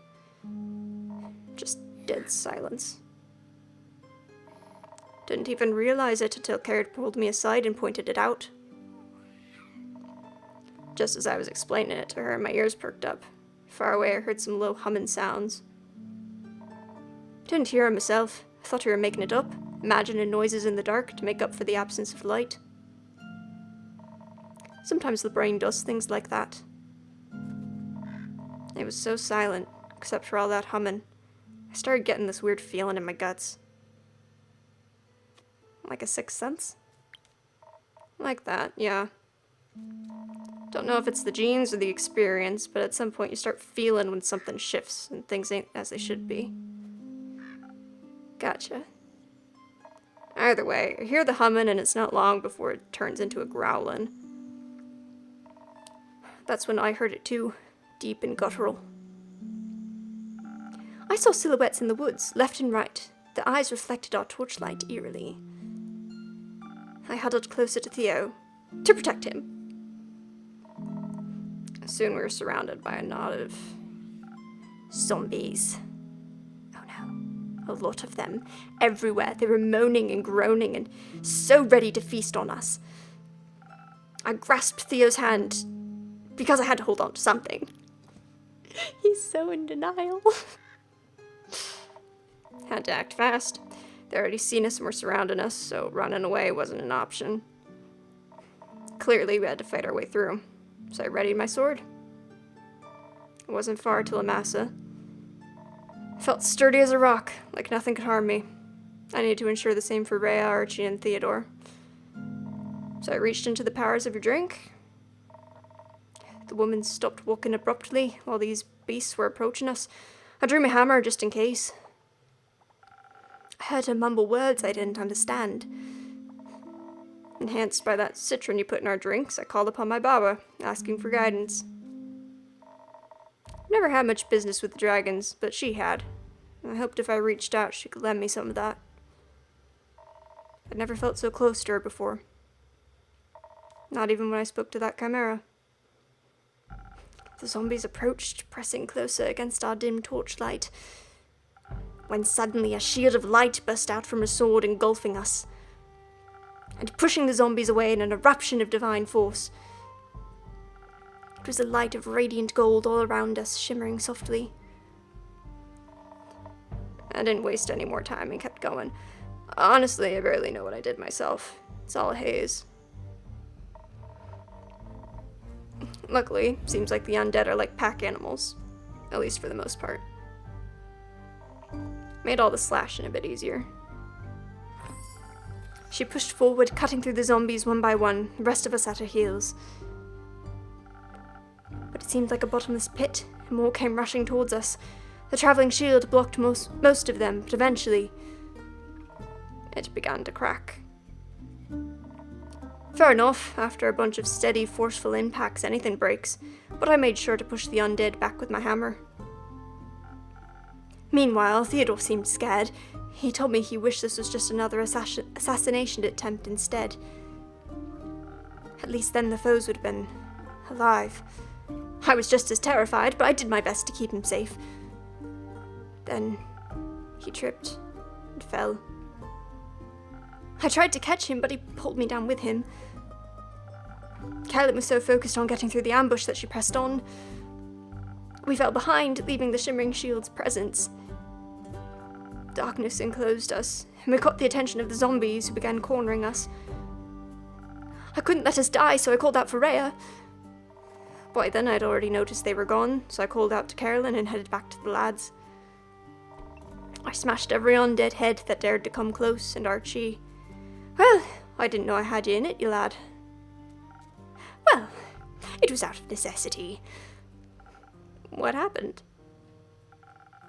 Just dead silence. Didn't even realize it until Carrot pulled me aside and pointed it out. Just as I was explaining it to her, my ears perked up. Far away, I heard some low humming sounds. Didn't hear it myself. I thought we were making it up, imagining noises in the dark to make up for the absence of light. Sometimes the brain does things like that. It was so silent, except for all that humming. I started getting this weird feeling in my guts. Like a sixth sense? Like that, yeah. Don't know if it's the genes or the experience, but at some point you start feeling when something shifts and things ain't as they should be. Gotcha. Either way, I hear the humming and it's not long before it turns into a growling. That's when I heard it too, deep and guttural. I saw silhouettes in the woods, left and right. The eyes reflected our torchlight eerily. I huddled closer to Theo, to protect him. Soon we were surrounded by a knot of zombies. Oh no, a lot of them, everywhere. They were moaning and groaning and so ready to feast on us. I grasped Theo's hand because I had to hold on to something. He's so in denial. Had to act fast. They'd already seen us and were surrounding us, so running away wasn't an option. Clearly, we had to fight our way through, so I readied my sword. It wasn't far till Amasa. I felt sturdy as a rock, like nothing could harm me. I needed to ensure the same for Rhea, Archie, and Theodore. So I reached into the powers of your drink. The woman stopped walking abruptly while these beasts were approaching us. I drew my hammer just in case. I heard her mumble words I didn't understand. Enhanced by that citron you put in our drinks, I called upon my Baba, asking for guidance. Never had much business with the dragons, but she had. I hoped if I reached out, she could lend me some of that. I'd never felt so close to her before. Not even when I spoke to that chimera. The zombies approached, pressing closer against our dim torchlight, when suddenly a shield of light burst out from her sword, engulfing us, and pushing the zombies away in an eruption of divine force. It was a light of radiant gold all around us, shimmering softly. I didn't waste any more time and kept going. Honestly, I barely know what I did myself. It's all a haze. Luckily, seems like the undead are like pack animals. At least for the most part. Made all the slashing a bit easier. She pushed forward, cutting through the zombies one by one, the rest of us at her heels. But it seemed like a bottomless pit, and more came rushing towards us. The traveling shield blocked most of them, but eventually it began to crack. Fair enough, after a bunch of steady, forceful impacts, anything breaks, but I made sure to push the undead back with my hammer. Meanwhile, Theodore seemed scared. He told me he wished this was just another assassination attempt instead. At least then the foes would have been alive. I was just as terrified, but I did my best to keep him safe. Then he tripped and fell. I tried to catch him, but he pulled me down with him. Carolyn was so focused on getting through the ambush that she pressed on. We fell behind, leaving the shimmering shield's presence. Darkness enclosed us, and we caught the attention of the zombies who began cornering us. I couldn't let us die, so I called out for Rhea. By then I'd already noticed they were gone, so I called out to Carolyn and headed back to the lads. I smashed every undead head that dared to come close, and Archie... Well, I didn't know I had you in it, you lad. Well, it was out of necessity. What happened?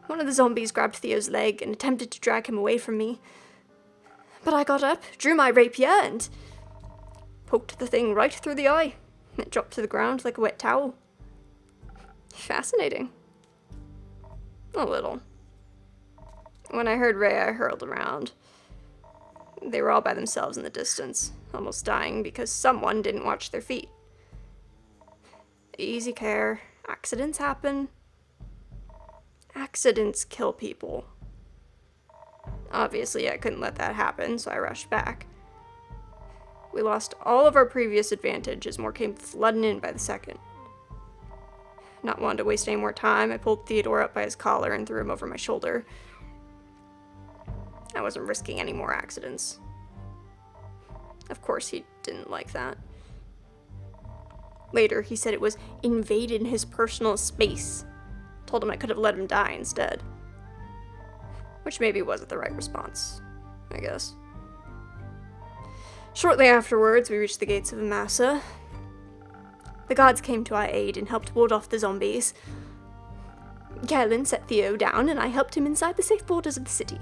One of the zombies grabbed Theo's leg and attempted to drag him away from me. But I got up, drew my rapier, and poked the thing right through the eye. It dropped to the ground like a wet towel. Fascinating. A little. When I heard Rhea hurled around, they were all by themselves in the distance, almost dying because someone didn't watch their feet. Easy care. Accidents happen. Accidents kill people. Obviously, I couldn't let that happen, so I rushed back. We lost all of our previous advantage as more came flooding in by the second. Not wanting to waste any more time, I pulled Theodore up by his collar and threw him over my shoulder. I wasn't risking any more accidents. Of course, he didn't like that. Later, he said it was invading his personal space. Told him I could have let him die instead. Which maybe wasn't the right response, I guess. Shortly afterwards, we reached the gates of Amasa. The guards came to our aid and helped ward off the zombies. Carolyn set Theo down, and I helped him inside the safe borders of the city.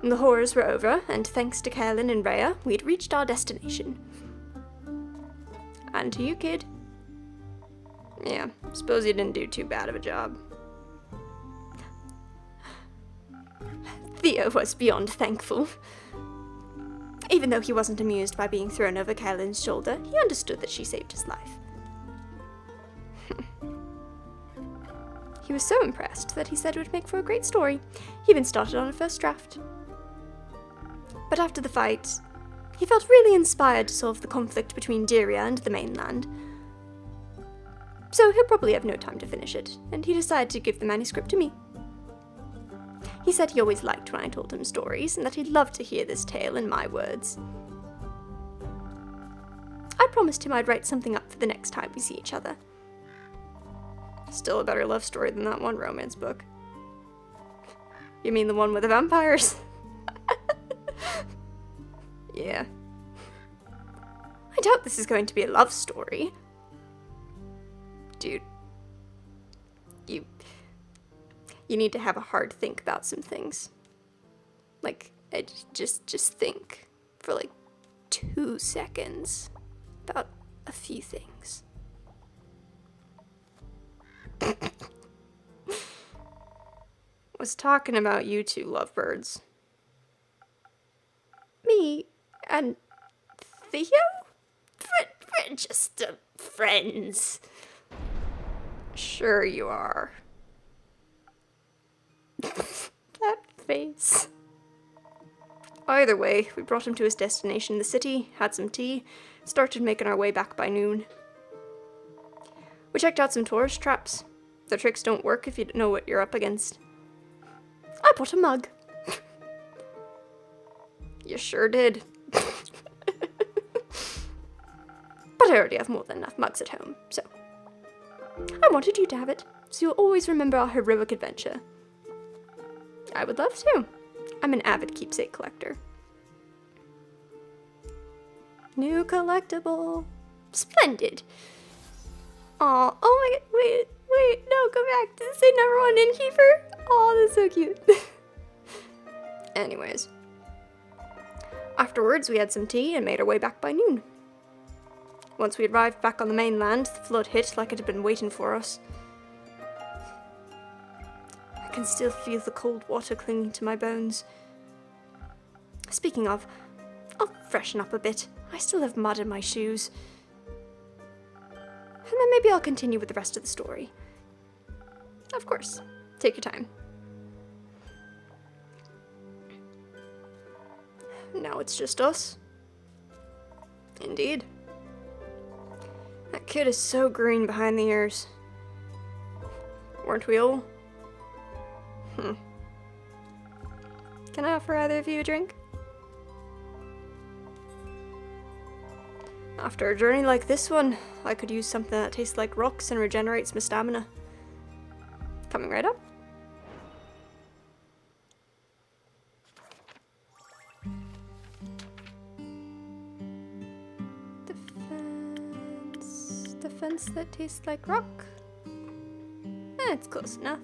The horrors were over, and thanks to Carolyn and Rhea, we'd reached our destination. And to you, kid. Yeah, suppose you didn't do too bad of a job. Theo was beyond thankful. Even though he wasn't amused by being thrown over Carolyn's shoulder, he understood that she saved his life. He was so impressed that he said it would make for a great story. He even started on a first draft. But after the fight, he felt really inspired to solve the conflict between Dyria and the mainland. So he'll probably have no time to finish it, and he decided to give the manuscript to me. He said he always liked when I told him stories, and that he'd love to hear this tale in my words. I promised him I'd write something up for the next time we see each other. Still a better love story than that one romance book. You mean the one with the vampires? Yeah. I doubt this is going to be a love story. Dude. You need to have a hard think about some things. Like, just think for like 2 seconds about a few things. Was talking about you two lovebirds. Me and Theo? We're just friends. Sure you are. That face. Either way, we brought him to his destination in the city, had some tea, started making our way back by noon. We checked out some tourist traps. The tricks don't work if you don't know what you're up against. I bought a mug. You sure did. But I already have more than enough mugs at home, so I wanted you to have it. so you'll always remember our heroic adventure. I would love to. I'm an avid keepsake collector. New collectible. Splendid. Aw, oh my god, wait, no, go back. Did it say number 1 innkeeper? Aw, that's so cute. Anyways. Afterwards, we had some tea and made our way back by noon. Once we arrived back on the mainland, the flood hit like it had been waiting for us. I can still feel the cold water clinging to my bones. Speaking of, I'll freshen up a bit. I still have mud in my shoes. And then maybe I'll continue with the rest of the story. Of course. Take your time. Now it's just us. Indeed. That kid is so green behind the ears. Weren't we all? Can I offer either of you a drink? After a journey like this one, I could use something that tastes like rocks and regenerates my stamina. Coming right up. Defense that tastes like rock? It's close enough.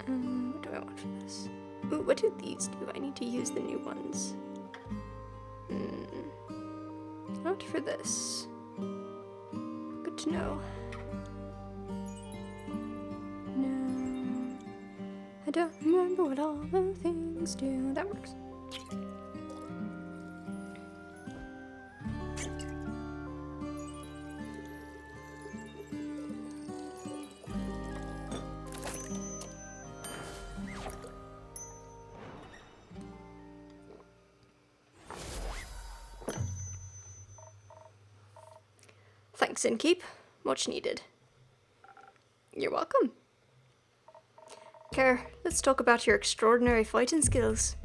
What do I want for this? Ooh, what do these do? I need to use the new ones. Not for this. Good to know. No. I don't remember what all the things do. That works. Thanks, Innkeep. Much needed. You're welcome. Care, let's talk about your extraordinary fighting skills.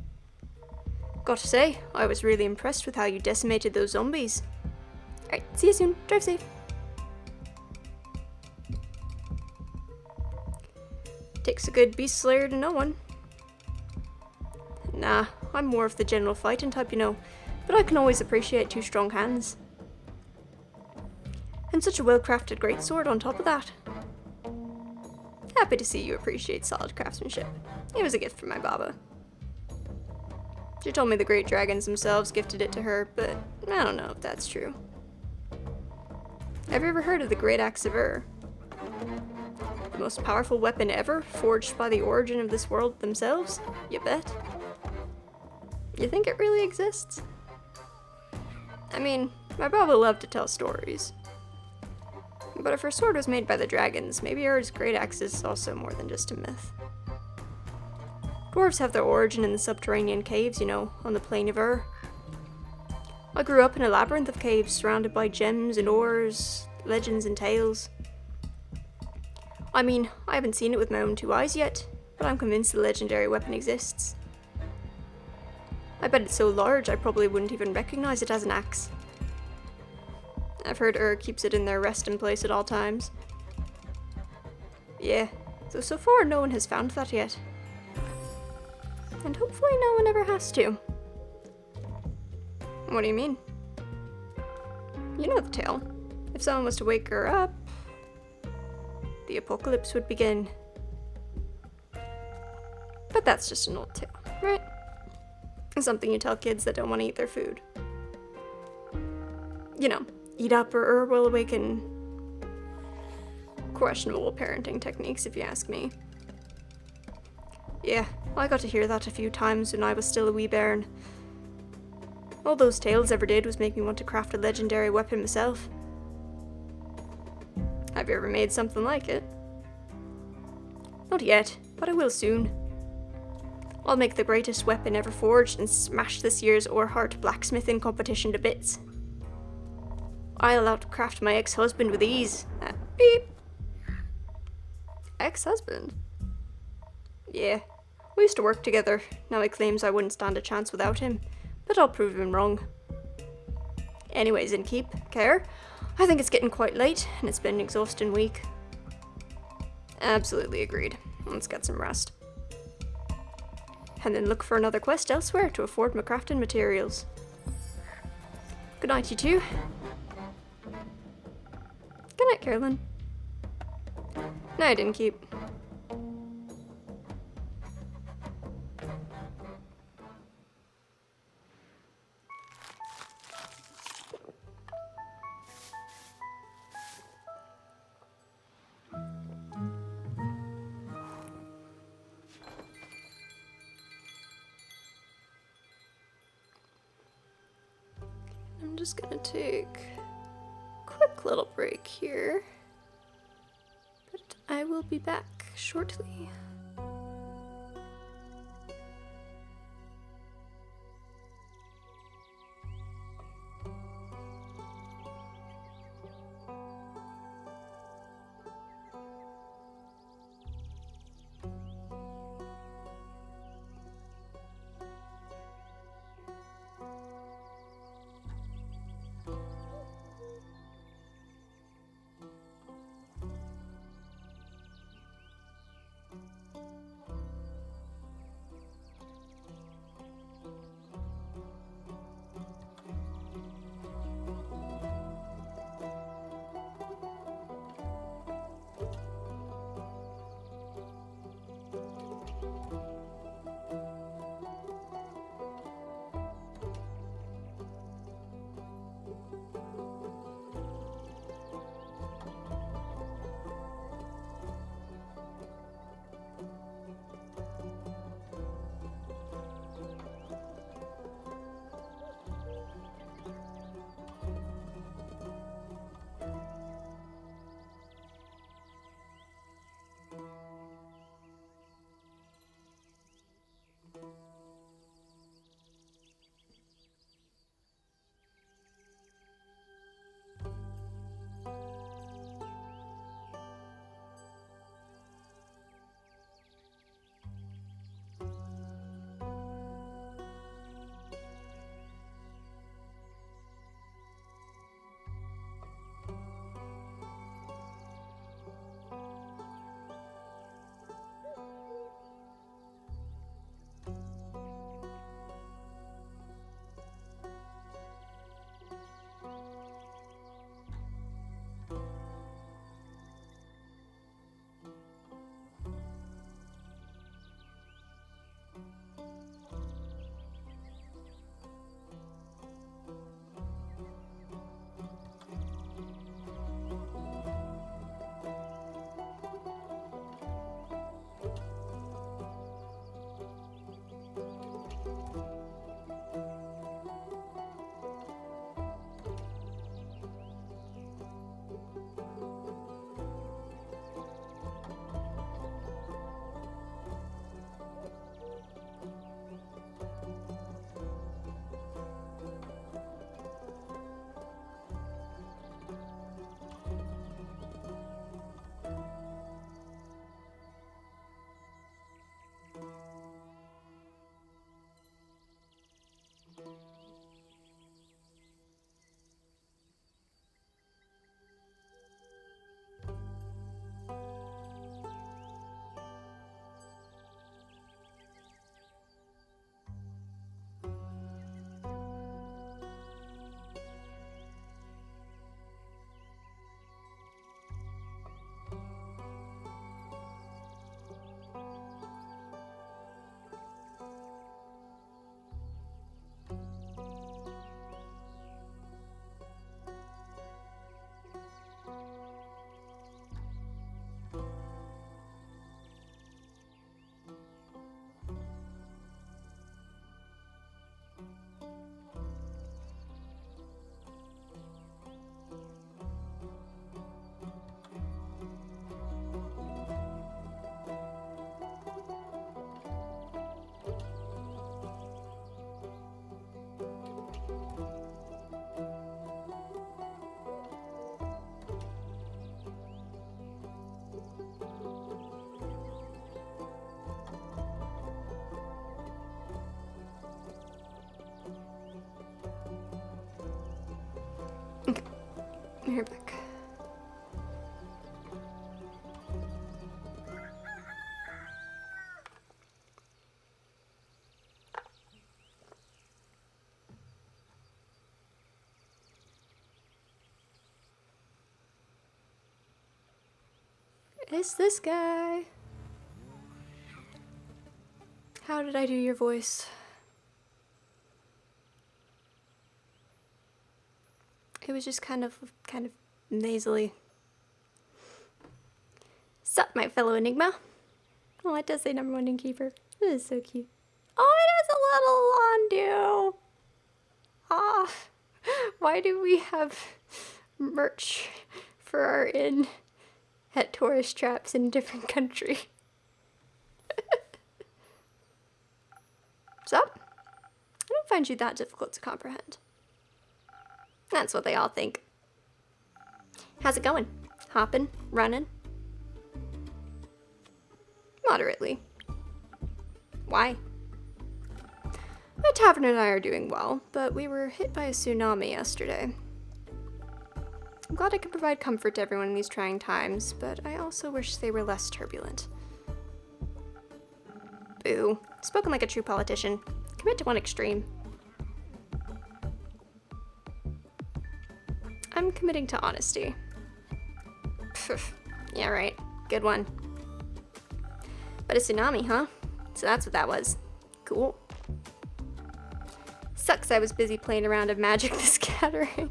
Got to say, I was really impressed with how you decimated those zombies. Alright, see you soon. Drive safe. Takes a good beast slayer to know one. Nah, I'm more of the general fighting type, you know, but I can always appreciate 2 strong hands. And such a well-crafted greatsword on top of that. Happy to see you appreciate solid craftsmanship. It was a gift from my Baba. She told me the great dragons themselves gifted it to her, but I don't know if that's true. Have you ever heard of the Great Axe of Ur? The most powerful weapon ever, forged by the origin of this world themselves? You bet. You think it really exists? I mean, my Baba loved to tell stories. But if her sword was made by the dragons, maybe Ur's great axe is also more than just a myth. Dwarves have their origin in the subterranean caves, you know, on the plain of Ur. I grew up in a labyrinth of caves surrounded by gems and ores, legends and tales. I mean, I haven't seen it with my own 2 eyes yet, but I'm convinced the legendary weapon exists. I bet it's so large I probably wouldn't even recognize it as an axe. I've heard Ur keeps it in their resting place at all times. Yeah, so far no one has found that yet. And hopefully no one ever has to. What do you mean? You know the tale. If someone was to wake her up, the apocalypse would begin. But that's just an old tale, right? Something you tell kids that don't want to eat their food. You know, eat up or Ur will awaken. Questionable parenting techniques, if you ask me. Yeah, I got to hear that a few times when I was still a wee bairn. All those tales ever did was make me want to craft a legendary weapon myself. Have you ever made something like it? Not yet, but I will soon. I'll make the greatest weapon ever forged and smash this year's Orhart blacksmithing competition to bits. I'll outcraft my ex-husband with ease. Beep. Ex-husband? Yeah, we used to work together. Now he claims I wouldn't stand a chance without him, but I'll prove him wrong. Anyways, Innkeep, Care, I think it's getting quite late, and it's been an exhausting week. Absolutely agreed. Let's get some rest. And then look for another quest elsewhere to afford my crafting materials. Good night, you two. Good night, Carolyn. No, I didn't keep. I'm just gonna take a quick little break here, but I will be back shortly. Here, back. It's this guy. How did I do your voice? It was just kind of nasally. Sup, my fellow Enigma? Oh, it does say number 1 innkeeper. This is so cute. Oh, it has a little Londu. Ah, why do we have merch for our inn at tourist traps in a different country? Sup? I don't find you that difficult to comprehend. That's what they all think. How's it going? Hopping? Running? Moderately. Why? My tavern and I are doing well, but we were hit by a tsunami yesterday. I'm glad I can provide comfort to everyone in these trying times, but I also wish they were less turbulent. Boo. Spoken like a true politician. Commit to one extreme. I'm committing to honesty. Yeah, right. Good one. But a tsunami, huh? So that's what that was. Cool. Sucks I was busy playing around of Magic the Gathering.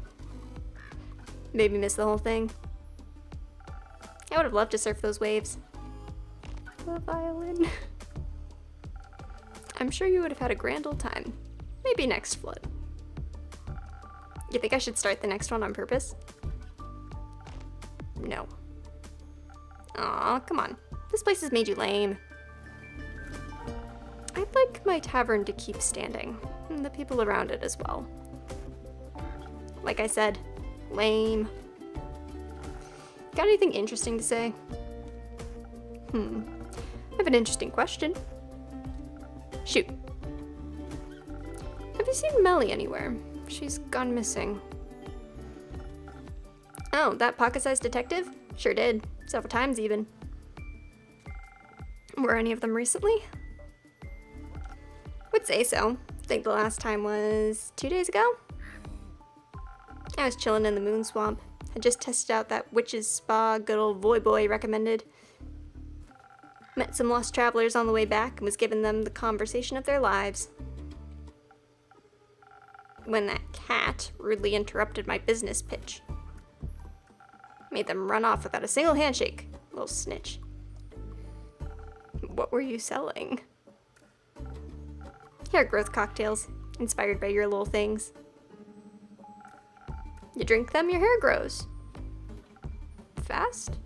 Made me miss the whole thing. I would have loved to surf those waves. The violin. I'm sure you would have had a grand old time. Maybe next flood. You think I should start the next one on purpose? No. Aw, come on. This place has made you lame. I'd like my tavern to keep standing, and the people around it as well. Like I said, lame. Got anything interesting to say? I have an interesting question. Shoot. Have you seen Melly anywhere? She's gone missing. Oh, that pocket-sized detective? Sure did. Several times even. Were any of them recently? Would say so. Think the last time was 2 days ago? I was chilling in the moon swamp. I just tested out that witch's spa good old Voy Boy recommended. Met some lost travelers on the way back and was giving them the conversation of their lives. When that cat rudely interrupted my business pitch. Made them run off without a single handshake. Little snitch. What were you selling? Hair growth cocktails, inspired by your little things. You drink them, your hair grows. Fast?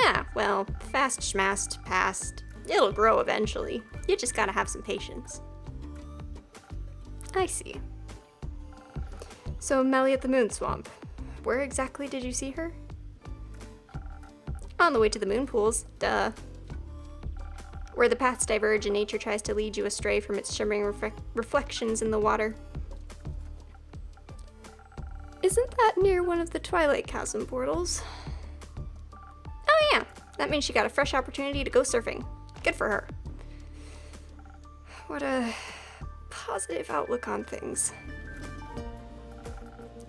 Ah, well, fast schmast, past. It'll grow eventually. You just gotta have some patience. I see. So, Melly at the Moon Swamp. Where exactly did you see her? On the way to the moon pools, duh. Where the paths diverge and nature tries to lead you astray from its shimmering reflections in the water. Isn't that near one of the Twilight Chasm portals? Oh yeah, that means she got a fresh opportunity to go surfing. Good for her. What a positive outlook on things.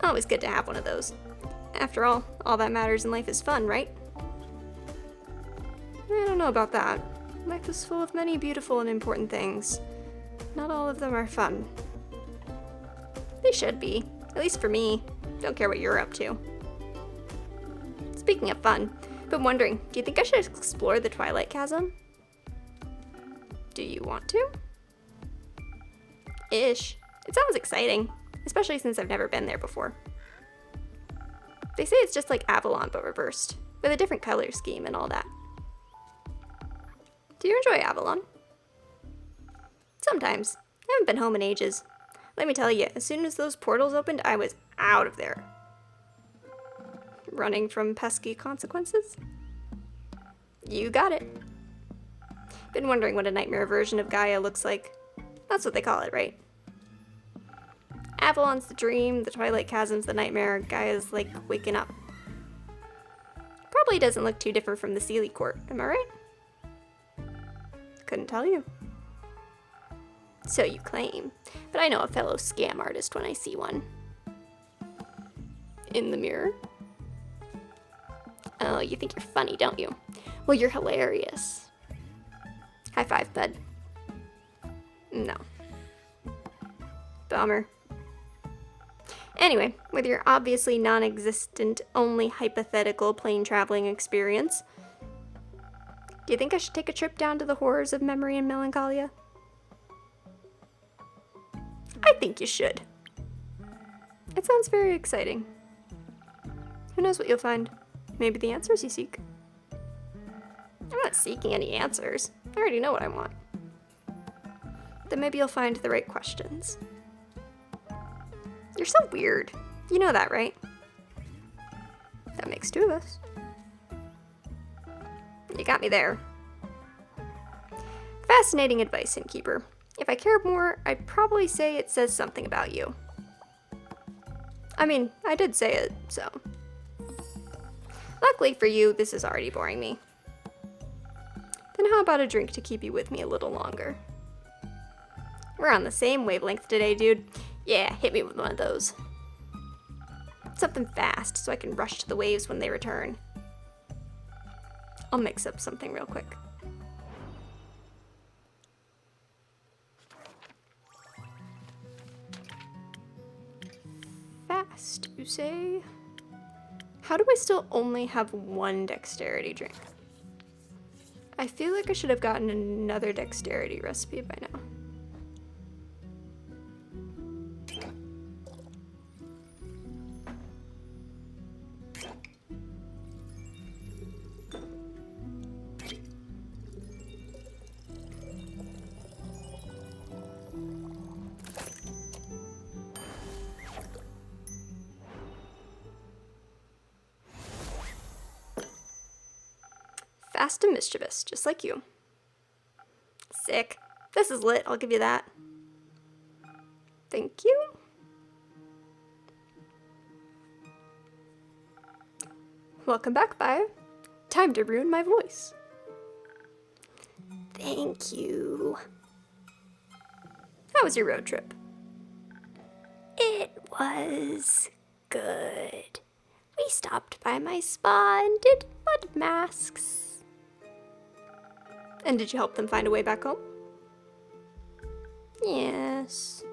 Always good to have one of those. After all that matters in life is fun, right? I don't know about that. Life is full of many beautiful and important things. Not all of them are fun. They should be, at least for me. Don't care what you're up to. Speaking of fun, I've been wondering, do you think I should explore the Twilight Chasm? Do you want to? Ish. It sounds exciting, especially since I've never been there before. They say it's just like Avalon but reversed, with a different color scheme and all that. Do you enjoy Avalon? Sometimes. I haven't been home in ages. Let me tell you, as soon as those portals opened, I was out of there. Running from pesky consequences? You got it. Been wondering what a nightmare version of Gaia looks like. That's what they call it, right? Avalon's the dream, the Twilight Chasm's the nightmare, Gaia's like waking up. Probably doesn't look too different from the Sealy Court, am I right? Couldn't tell you. So you claim, but I know a fellow scam artist when I see one. In the mirror? Oh, you think you're funny, don't you? Well, you're hilarious. High five, bud. No. Bummer. Anyway, with your obviously non-existent, only hypothetical plane traveling experience, do you think I should take a trip down to the horrors of memory and melancholia? I think you should. It sounds very exciting. Who knows what you'll find? Maybe the answers you seek. I'm not seeking any answers. I already know what I want. Then maybe you'll find the right questions. You're so weird. You know that, right? That makes two of us. You got me there. Fascinating advice, Innkeeper. If I cared more, I'd probably say it says something about you. I mean, I did say it, so. Luckily for you, this is already boring me. Then how about a drink to keep you with me a little longer? We're on the same wavelength today, dude. Yeah, hit me with one of those. Something fast, so I can rush to the waves when they return. I'll mix up something real quick. Fast, you say? How do I still only have one dexterity drink? I feel like I should have gotten another dexterity recipe by now. Fast and mischievous, just like you. Sick. This is lit, I'll give you that. Thank you. Welcome back, Bio. Time to ruin my voice. Thank you. How was your road trip? It was good. We stopped by my spa and did mud masks. And did you help them find a way back home? Yes.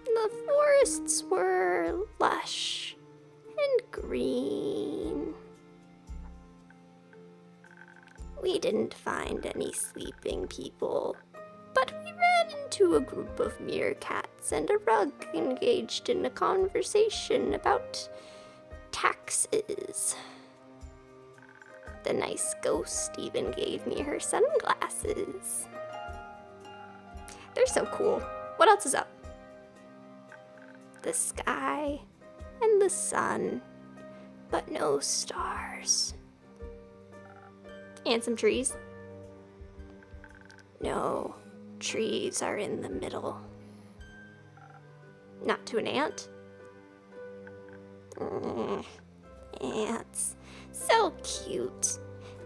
The forests were lush and green. We didn't find any sleeping people, but we ran into a group of meerkats and a rug engaged in a conversation about taxes. The nice ghost even gave me her sunglasses. They're so cool. What else is up? The sky and the sun, but no stars. And some trees. No, trees are in the middle. Not to an ant? Ants. So cute.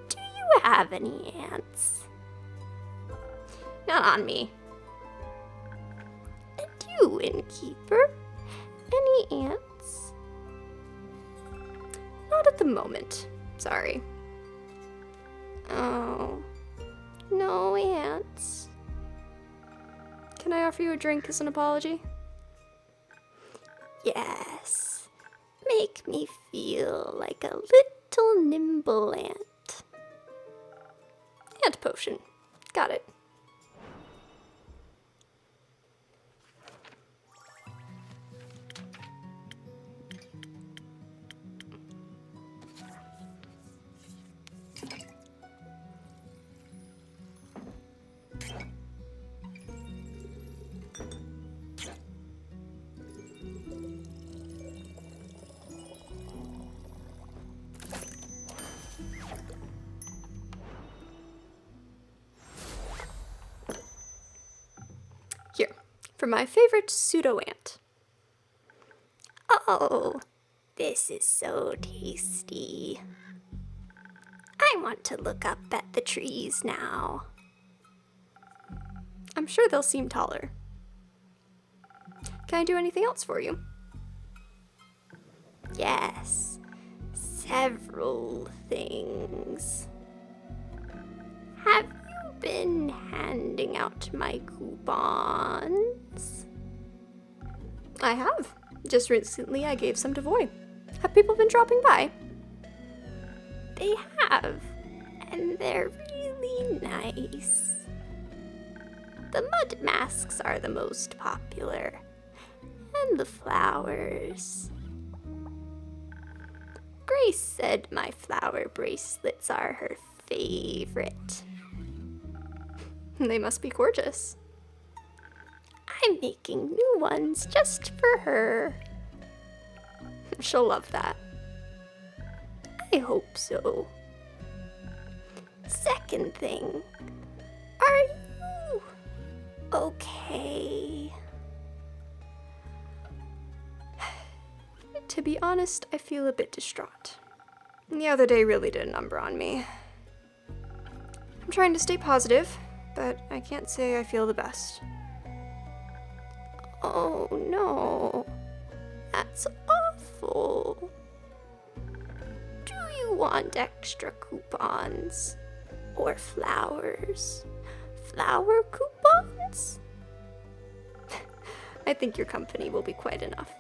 Do you have any ants? Not on me. And you, Innkeeper? Any ants? Not at the moment. Sorry. Oh. No ants. Can I offer you a drink as an apology? Yes. Make me feel like a little nimble ant. Ant potion. Got it. for my favorite pseudo-ant. Oh, this is so tasty. I want to look up at the trees now. I'm sure they'll seem taller. Can I do anything else for you? Yes, several things. Have you been handing out my coupons? I have. Just recently I gave some to Voy. Have people been dropping by? They have, and they're really nice. The mud masks are the most popular, and the flowers. Grace said my flower bracelets are her favorite. They must be gorgeous. I'm making new ones just for her. She'll love that. I hope so. Second thing, are you okay? To be honest, I feel a bit distraught. The other day really did a number on me. I'm trying to stay positive, but I can't say I feel the best. Oh no, that's awful. Do you want extra coupons? Or flowers? Flower coupons? I think your company will be quite enough.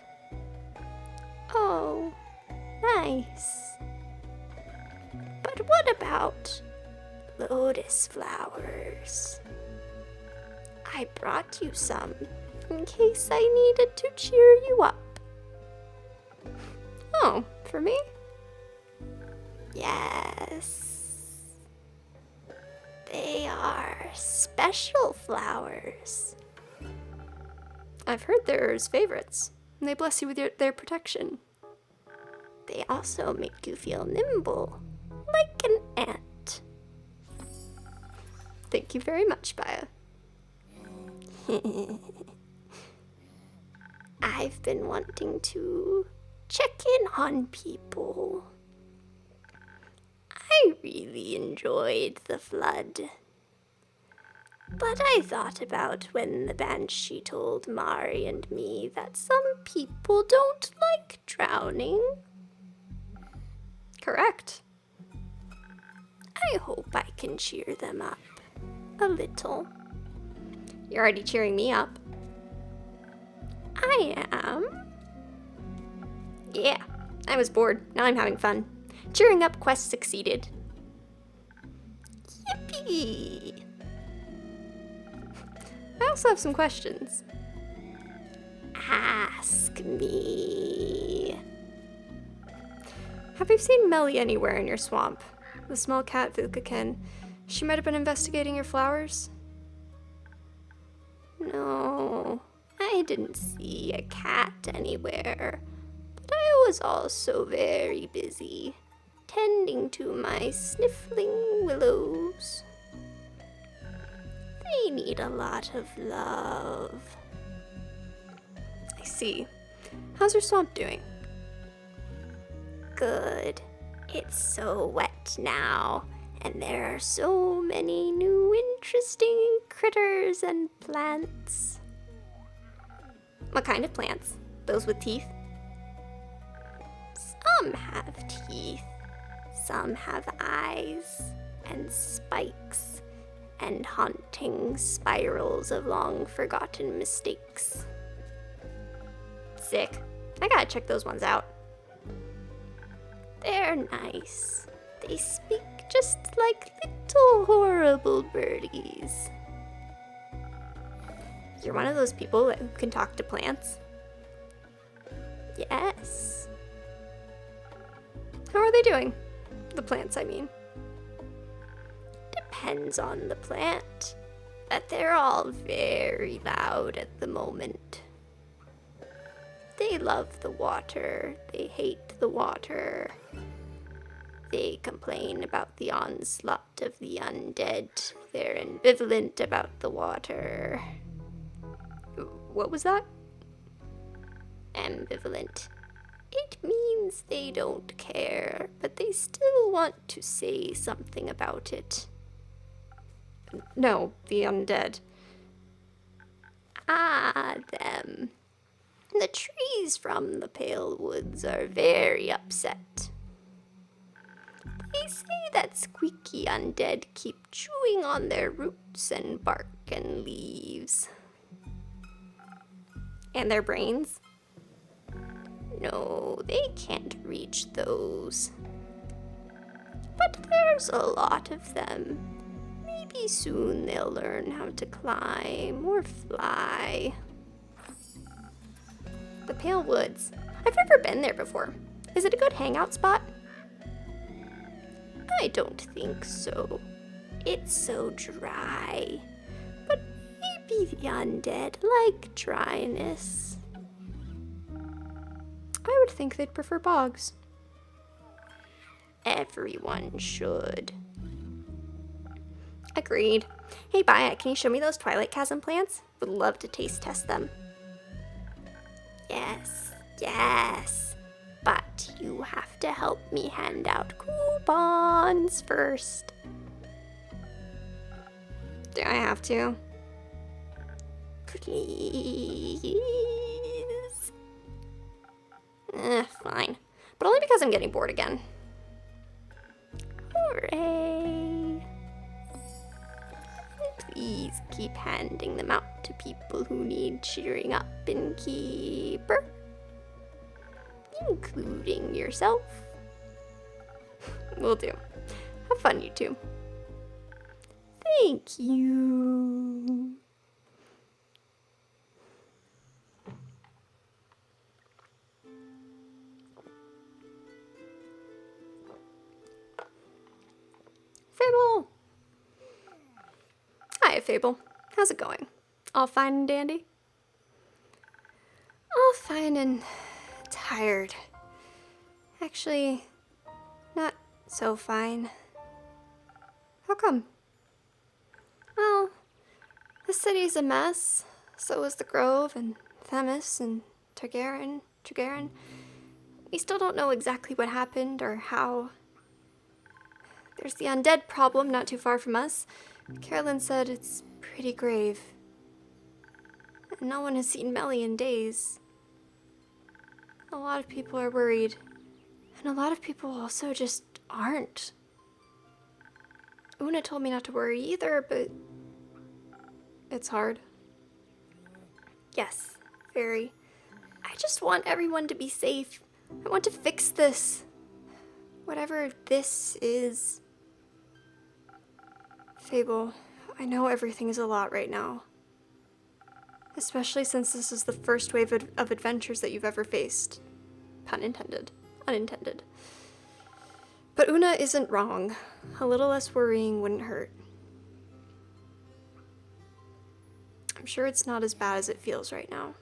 Oh, nice. But what about lotus flowers? I brought you some in case I needed to cheer you up. Oh, for me? Yes. They are special flowers. I've heard there's favorites. And they bless you with their protection. They also make you feel nimble, like an ant. Thank you very much, Baya. I've been wanting to check in on people. I really enjoyed the flood. But I thought about when the Banshee told Mari and me that some people don't like drowning. Correct. I hope I can cheer them up a little. You're already cheering me up. I am. Yeah, I was bored. Now I'm having fun. Cheering up quest succeeded. Yippee! I also have some questions. Ask me. Have you seen Melly anywhere in your swamp? The small cat Vukaken. She might have been investigating your flowers. No, I didn't see a cat anywhere. But I was also very busy tending to my sniffling willows. They need a lot of love. I see. How's your swamp doing? Good. It's so wet now, and there are so many new interesting critters and plants. What kind of plants? Those with teeth? Some have teeth, some have eyes and spikes and haunting spirals of long-forgotten mistakes. Sick. I gotta check those ones out. They're nice. They speak just like little horrible birdies. You're one of those people who can talk to plants? Yes. How are they doing? The plants, I mean. Depends on the plant, but they're all very loud at the moment. They love the water, they hate the water. They complain about the onslaught of the undead. They're ambivalent about the water. What was that? Ambivalent. It means they don't care, but they still want to say something about it. No, the undead. Ah, them. The trees from the Pale Woods are very upset. They say that squeaky undead keep chewing on their roots and bark and leaves. And their brains? No, they can't reach those. But there's a lot of them. Maybe soon they'll learn how to climb or fly. The Pale Woods. I've never been there before. Is it a good hangout spot? I don't think so. It's so dry. But maybe the undead like dryness. I would think they'd prefer bogs. Everyone should. Agreed. Hey, Baya, can you show me those Twilight Chasm plants? Would love to taste test them. Yes. But you have to help me hand out coupons first. Do I have to? Please. Fine. But only because I'm getting bored again. Hooray. Please keep handing them out to people who need cheering up in Keeper. Including yourself. Will do. Have fun, you two. Thank you. Fable! Hi, Fable. How's it going? All fine and dandy? All fine and tired. Actually, not so fine. How come? Well, the city's a mess. So is the Grove and Themis and Targaryen. We still don't know exactly what happened or how. There's the undead problem not too far from us. Carolyn said it's pretty grave. And no one has seen Melly in days. A lot of people are worried. And a lot of people also just aren't. Una told me not to worry either, but it's hard. Yes, very. I just want everyone to be safe. I want to fix this. Whatever this is. Fable, I know everything is a lot right now. Especially since this is the first wave of adventures that you've ever faced. Pun intended. Unintended. But Una isn't wrong. A little less worrying wouldn't hurt. I'm sure it's not as bad as it feels right now.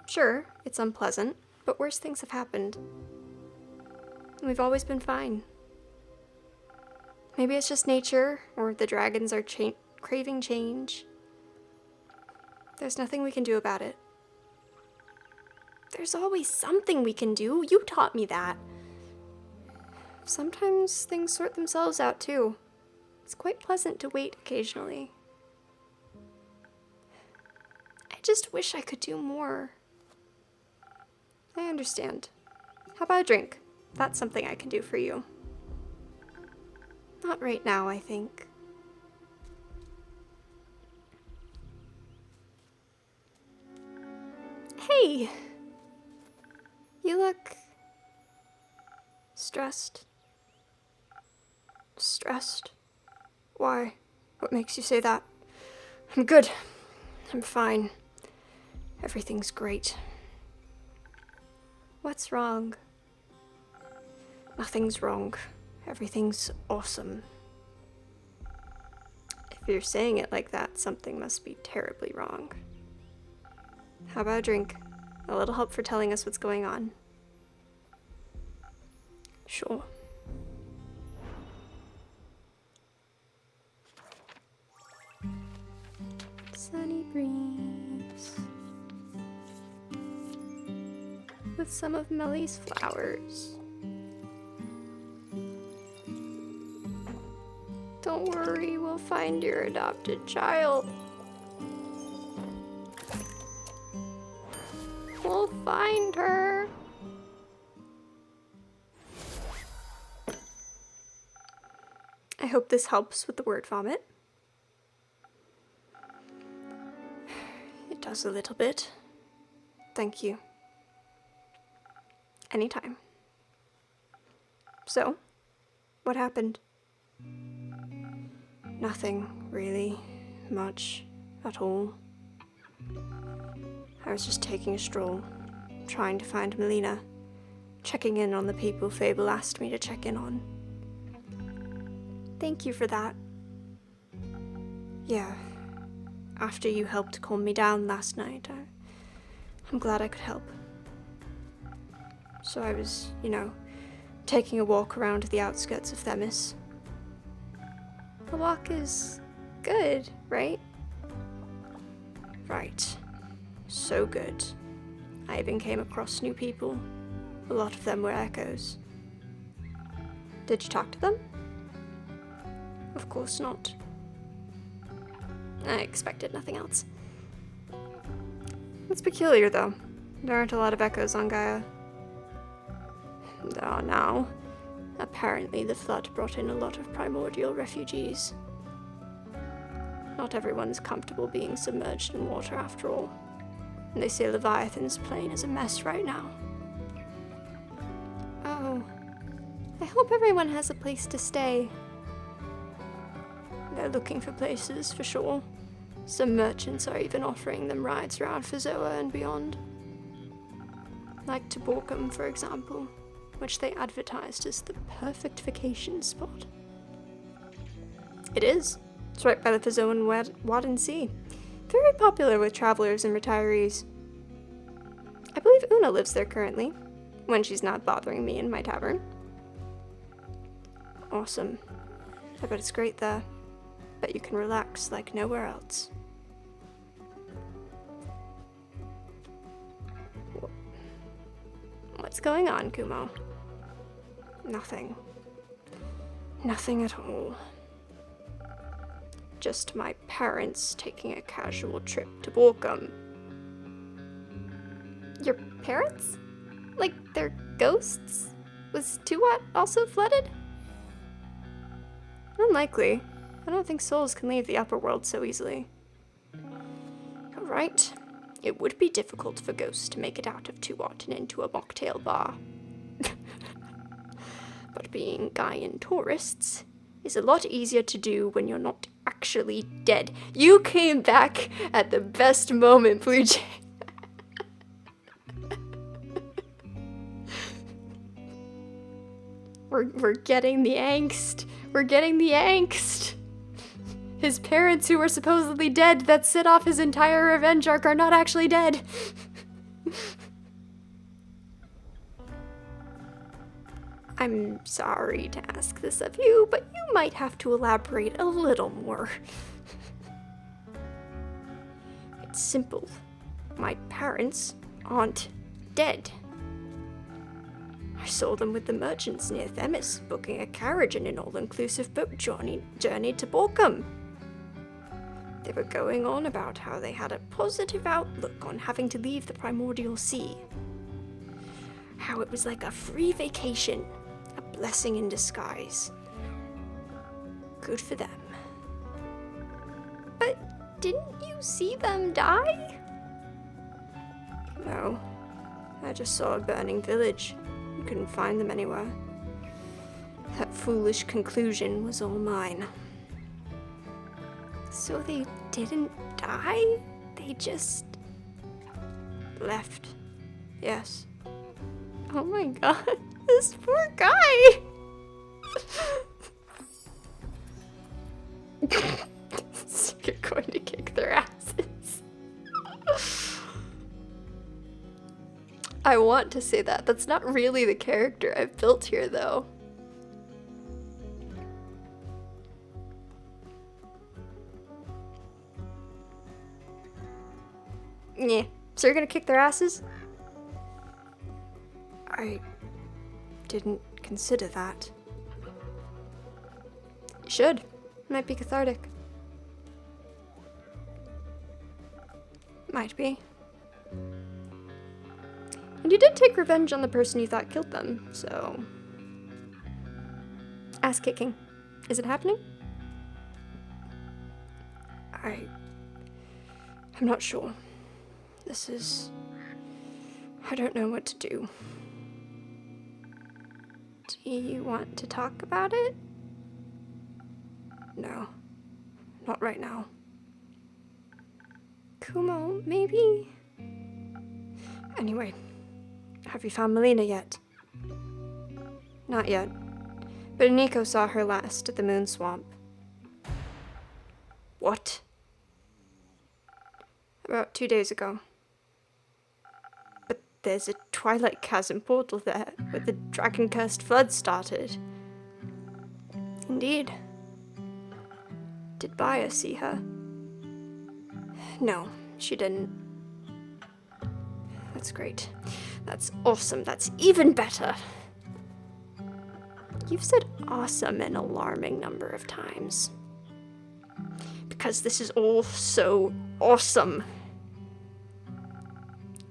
Sure, it's unpleasant, but worse things have happened. And we've always been fine. Maybe it's just nature, or the dragons are craving change. There's nothing we can do about it. There's always something we can do. You taught me that. Sometimes things sort themselves out too. It's quite pleasant to wait occasionally. I just wish I could do more. I understand. How about a drink? That's something I can do for you. Not right now, I think. Hey! You look stressed. Stressed? Why? What makes you say that? I'm good. I'm fine. Everything's great. What's wrong? Nothing's wrong. Everything's awesome. If you're saying it like that, something must be terribly wrong. How about a drink? A little help for telling us what's going on. Sure. Sunny breeze. with some of Mellie's flowers. Don't worry, we'll find your adopted child. We'll find her. I hope this helps with the word vomit. It does a little bit. Thank you. Anytime. So, what happened? Nothing really much at all. I was just taking a stroll, trying to find Melina, checking in on the people Fable asked me to check in on. Thank you for that. Yeah, after you helped calm me down last night, I'm glad I could help. So I was, taking a walk around the outskirts of Themis. The walk is good, right? Right. So good. I even came across new people. A lot of them were echoes. Did you talk to them? Of course not. I expected nothing else. It's peculiar, though. There aren't a lot of echoes on Gaia. There are now. Apparently, the flood brought in a lot of primordial refugees. Not everyone's comfortable being submerged in water, after all. And they say Leviathan's plane is a mess right now. Oh. I hope everyone has a place to stay. They're looking for places, for sure. Some merchants are even offering them rides around Fizoa and beyond. Like to Borkum, for example, which they advertised as the perfect vacation spot. It is. It's right by the Fizoan Wadden Sea. Very popular with travelers and retirees. I believe Una lives there currently, when she's not bothering me in my tavern. Awesome. I bet it's great there. Bet you can relax like nowhere else. What's going on, Kumo? Nothing. Nothing at all. Just my parents taking a casual trip to Borkum. Your parents? Like, they're ghosts? Was Tuat also flooded? Unlikely. I don't think souls can leave the upper world so easily. You're right. It would be difficult for ghosts to make it out of Tuat and into a mocktail bar. But being Gaian tourists is a lot easier to do when you're not actually dead. You came back at the best moment, Blue Jay. We're getting the angst. We're getting the angst. His parents, who were supposedly dead, that set off his entire revenge arc, are not actually dead. I'm sorry to ask this of you, but you might have to elaborate a little more. It's simple. My parents aren't dead. I saw them with the merchants near Themis, booking a carriage and an all-inclusive boat journey to Borkum. They were going on about how they had a positive outlook on having to leave the primordial sea. How it was like a free vacation, a blessing in disguise. Good for them. But didn't you see them die? No. I just saw a burning village. Couldn't find them anywhere. That foolish conclusion was all mine. So they didn't die? They just left. Yes. Oh my god, this poor guy! You're going to kick their asses. I want to say that. That's not really the character I've built here, though. Yeah. So you're gonna kick their asses? I didn't consider that. You should. It might be cathartic. Might be. And you did take revenge on the person you thought killed them, so... Ass kicking. Is it happening? I'm not sure. I don't know what to do. Do you want to talk about it? No. Not right now. Kumo, maybe? Anyway, have you found Melina yet? Not yet. But Nico saw her last at the Moon Swamp. What? About 2 days ago. But there's a Twilight Chasm portal there, where the dragon-cursed flood started. Indeed. Did Baya see her? No, she didn't. That's great. That's awesome. That's even better. You've said awesome an alarming number of times. Because this is all so awesome.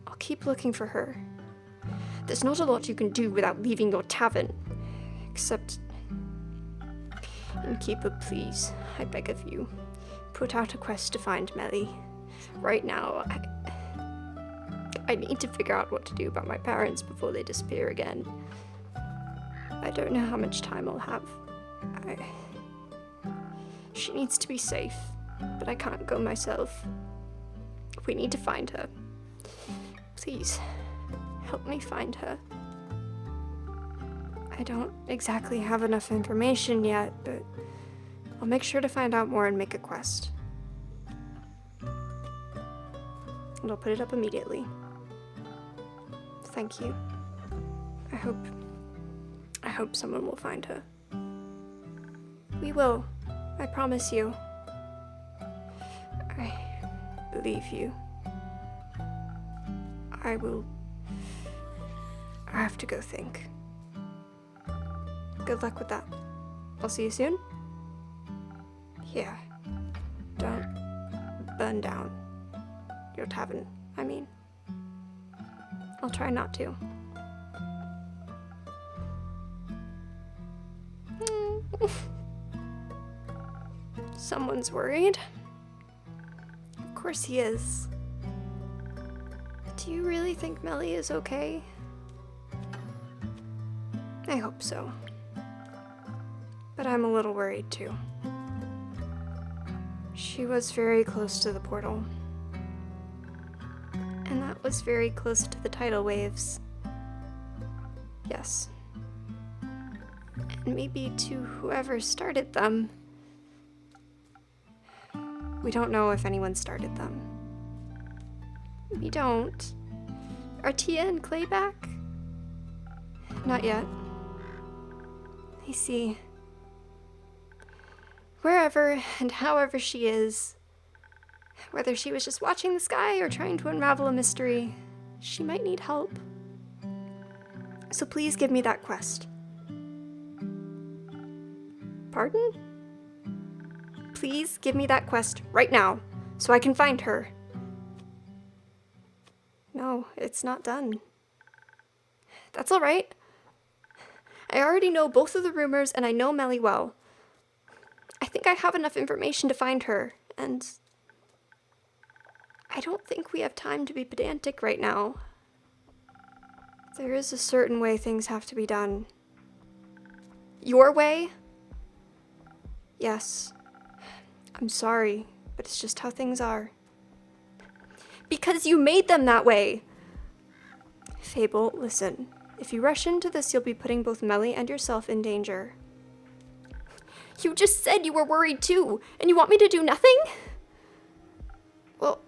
I'll keep looking for her. There's not a lot you can do without leaving your tavern. Except... Innkeeper, please, I beg of you, put out a quest to find Melly. Right now, I need to figure out what to do about my parents before they disappear again. I don't know how much time I'll have. She needs to be safe, but I can't go myself. We need to find her. Please, help me find her. I don't exactly have enough information yet, but I'll make sure to find out more and make a quest. And I'll put it up immediately. Thank you. I hope someone will find her. We will. I promise you. I believe you. I have to go think. Good luck with that. I'll see you soon? Yeah. Don't burn down your tavern, I mean. I'll try not to. Someone's worried. Of course he is. Do you really think Melly is okay? I hope so. But I'm a little worried too. She was very close to the portal. And that was very close to the tidal waves. Yes. And maybe to whoever started them. We don't know if anyone started them. We don't. Are Tia and Clay back? Not yet. I see. Wherever and however she is, whether she was just watching the sky or trying to unravel a mystery, she might need help. So please give me that quest. Pardon? Please give me that quest right now, so I can find her. No, it's not done. That's all right. I already know both of the rumors, and I know Melly well. I think I have enough information to find her, and I don't think we have time to be pedantic right now. There is a certain way things have to be done. Your way? Yes. I'm sorry, but it's just how things are. Because you made them that way! Fable, listen. If you rush into this, you'll be putting both Melly and yourself in danger. You just said you were worried too, and you want me to do nothing? Well,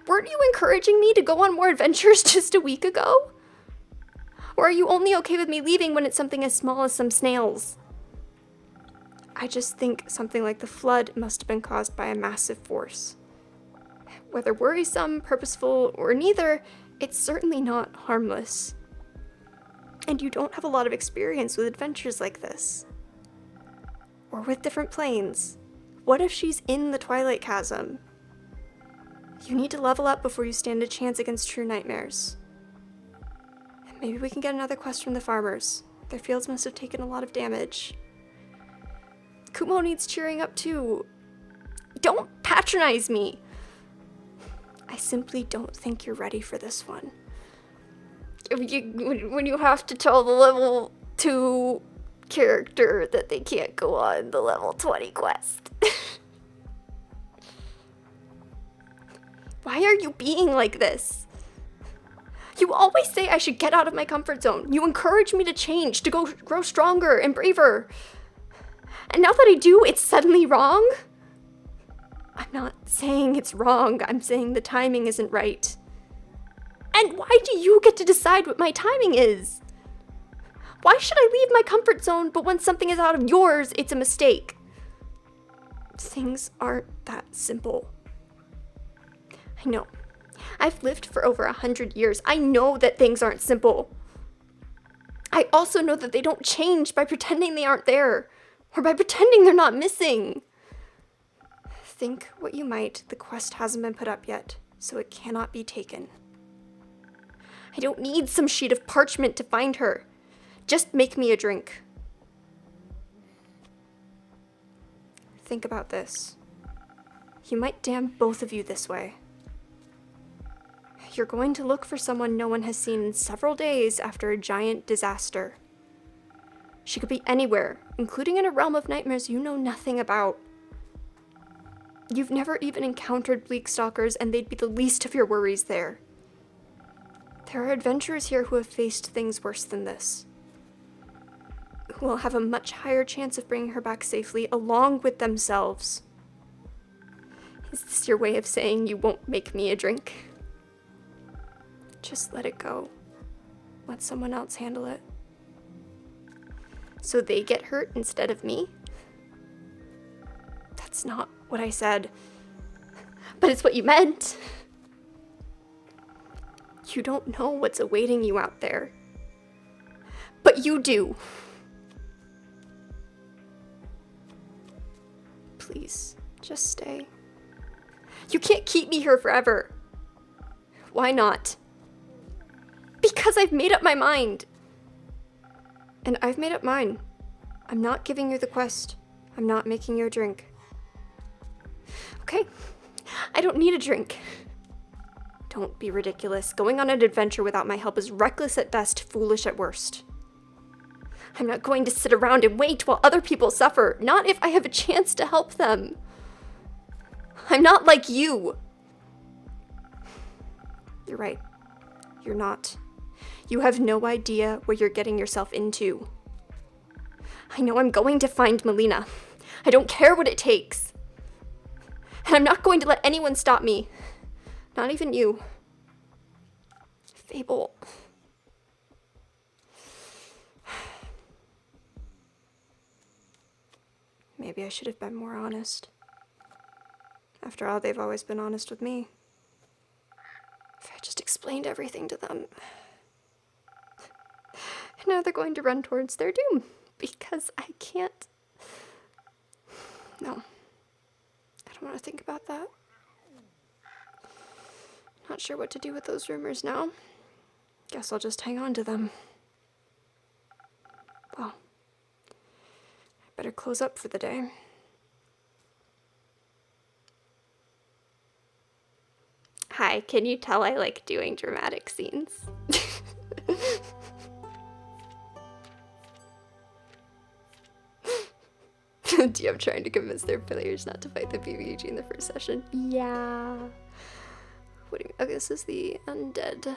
weren't you encouraging me to go on more adventures just a week ago? Or are you only okay with me leaving when it's something as small as some snails? I just think something like the flood must have been caused by a massive force. Whether worrisome, purposeful, or neither, it's certainly not harmless. And you don't have a lot of experience with adventures like this. Or with different planes. What if she's in the Twilight Chasm? You need to level up before you stand a chance against true nightmares. And maybe we can get another quest from the farmers. Their fields must have taken a lot of damage. Kumo needs cheering up too. Don't patronize me! I simply don't think you're ready for this one. When you have to tell the level 2 character that they can't go on the level 20 quest. Why are you being like this? You always say I should get out of my comfort zone. You encourage me to change, to grow stronger and braver. And now that I do, it's suddenly wrong? I'm not saying it's wrong. I'm saying the timing isn't right. And why do you get to decide what my timing is? Why should I leave my comfort zone, but when something is out of yours, it's a mistake? Things aren't that simple. I know. I've lived for over 100 years. I know that things aren't simple. I also know that they don't change by pretending they aren't there, or by pretending they're not missing. Think what you might, the quest hasn't been put up yet, so it cannot be taken. I don't need some sheet of parchment to find her. Just make me a drink. Think about this. You might damn both of you this way. You're going to look for someone no one has seen in several days after a giant disaster. She could be anywhere, including in a realm of nightmares you know nothing about. You've never even encountered bleak stalkers, and they'd be the least of your worries there. There are adventurers here who have faced things worse than this, who will have a much higher chance of bringing her back safely along with themselves. Is this your way of saying you won't make me a drink? Just let it go. Let someone else handle it. So they get hurt instead of me? That's not what I said. But it's what you meant. You don't know what's awaiting you out there. But you do. Please, just stay. You can't keep me here forever. Why not? Because I've made up my mind. And I've made up mine. I'm not giving you the quest. I'm not making you a drink. Okay, I don't need a drink. Don't be ridiculous. Going on an adventure without my help is reckless at best, foolish at worst. I'm not going to sit around and wait while other people suffer, not if I have a chance to help them. I'm not like you. You're right. You're not. You have no idea what you're getting yourself into. I know I'm going to find Melina. I don't care what it takes. And I'm not going to let anyone stop me. Not even you. Fable. Maybe I should have been more honest. After all, they've always been honest with me. If I just explained everything to them. And now they're going to run towards their doom. Because I can't. No. I don't want to think about that. Not sure what to do with those rumors now. Guess I'll just hang on to them. Well, I better close up for the day. Hi, can you tell I like doing dramatic scenes? DM trying to convince their players not to fight the PvEG in the first session. Yeah. What do you mean? Okay, this is the undead.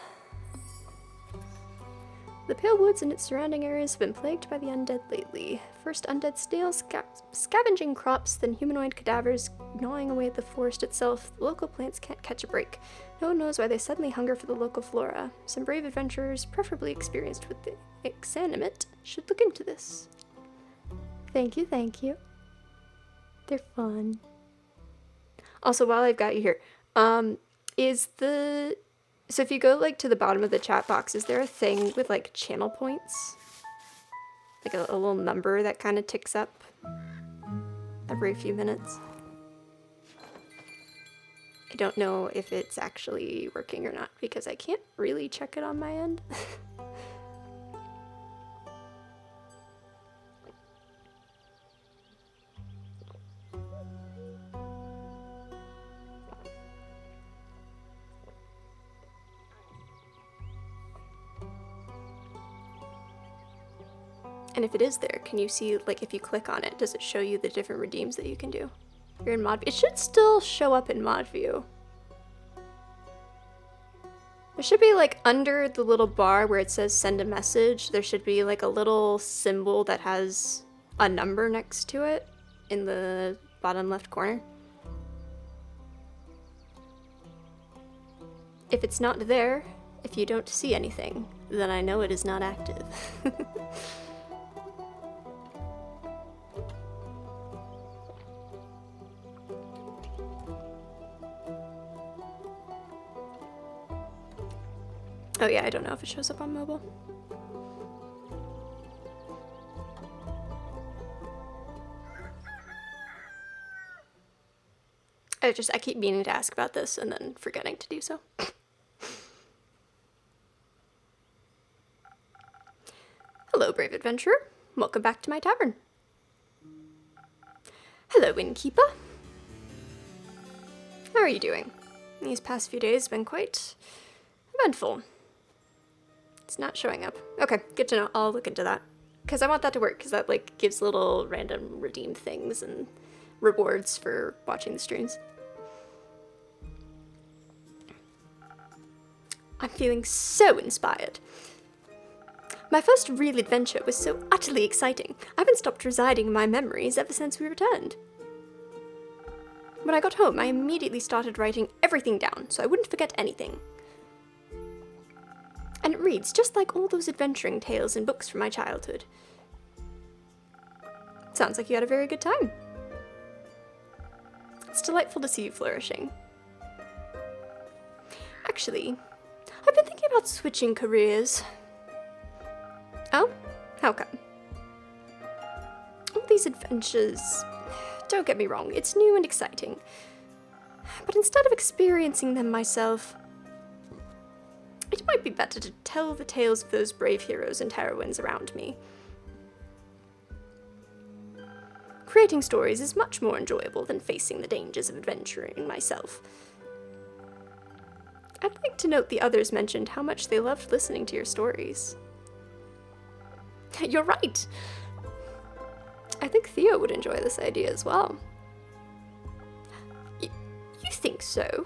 The Pale Woods and its surrounding areas have been plagued by the undead lately. First undead snails scavenging crops, then humanoid cadavers gnawing away at the forest itself. The local plants can't catch a break. No one knows why they suddenly hunger for the local flora. Some brave adventurers, preferably experienced with the exanimate, should look into this. Thank you, thank you. They're fun. Also, while I've got you here, is the So if you go like to the bottom of the chat box, is there a thing with like channel points? Like a little number that kind of ticks up every few minutes? I don't know if it's actually working or not because I can't really check it on my end. And if it is there, can you see, like, if you click on it, does it show you the different redeems that you can do? You're in mod view. It should still show up in mod view. There should be, like, under the little bar where it says send a message, there should be, like, a little symbol that has a number next to it in the bottom left corner. If it's not there, if you don't see anything, then I know it is not active. Oh yeah, I don't know if it shows up on mobile. I keep meaning to ask about this and then forgetting to do so. Hello, brave adventurer. Welcome back to my tavern. Hello, innkeeper. How are you doing? These past few days have been quite eventful. It's not showing up. Okay, good to know. I'll look into that. Because I want that to work, because that, like, gives little random redeemed things and rewards for watching the streams. I'm feeling so inspired. My first real adventure was so utterly exciting. I haven't stopped residing in my memories ever since we returned. When I got home, I immediately started writing everything down, so I wouldn't forget anything. And it reads just like all those adventuring tales and books from my childhood. Sounds like you had a very good time. It's delightful to see you flourishing. Actually, I've been thinking about switching careers. Oh? How come? All these adventures, don't get me wrong, it's new and exciting. But instead of experiencing them myself, it might be better to tell the tales of those brave heroes and heroines around me. Creating stories is much more enjoyable than facing the dangers of adventuring myself. I'd like to note the others mentioned how much they loved listening to your stories. You're right! I think Theo would enjoy this idea as well. You think so?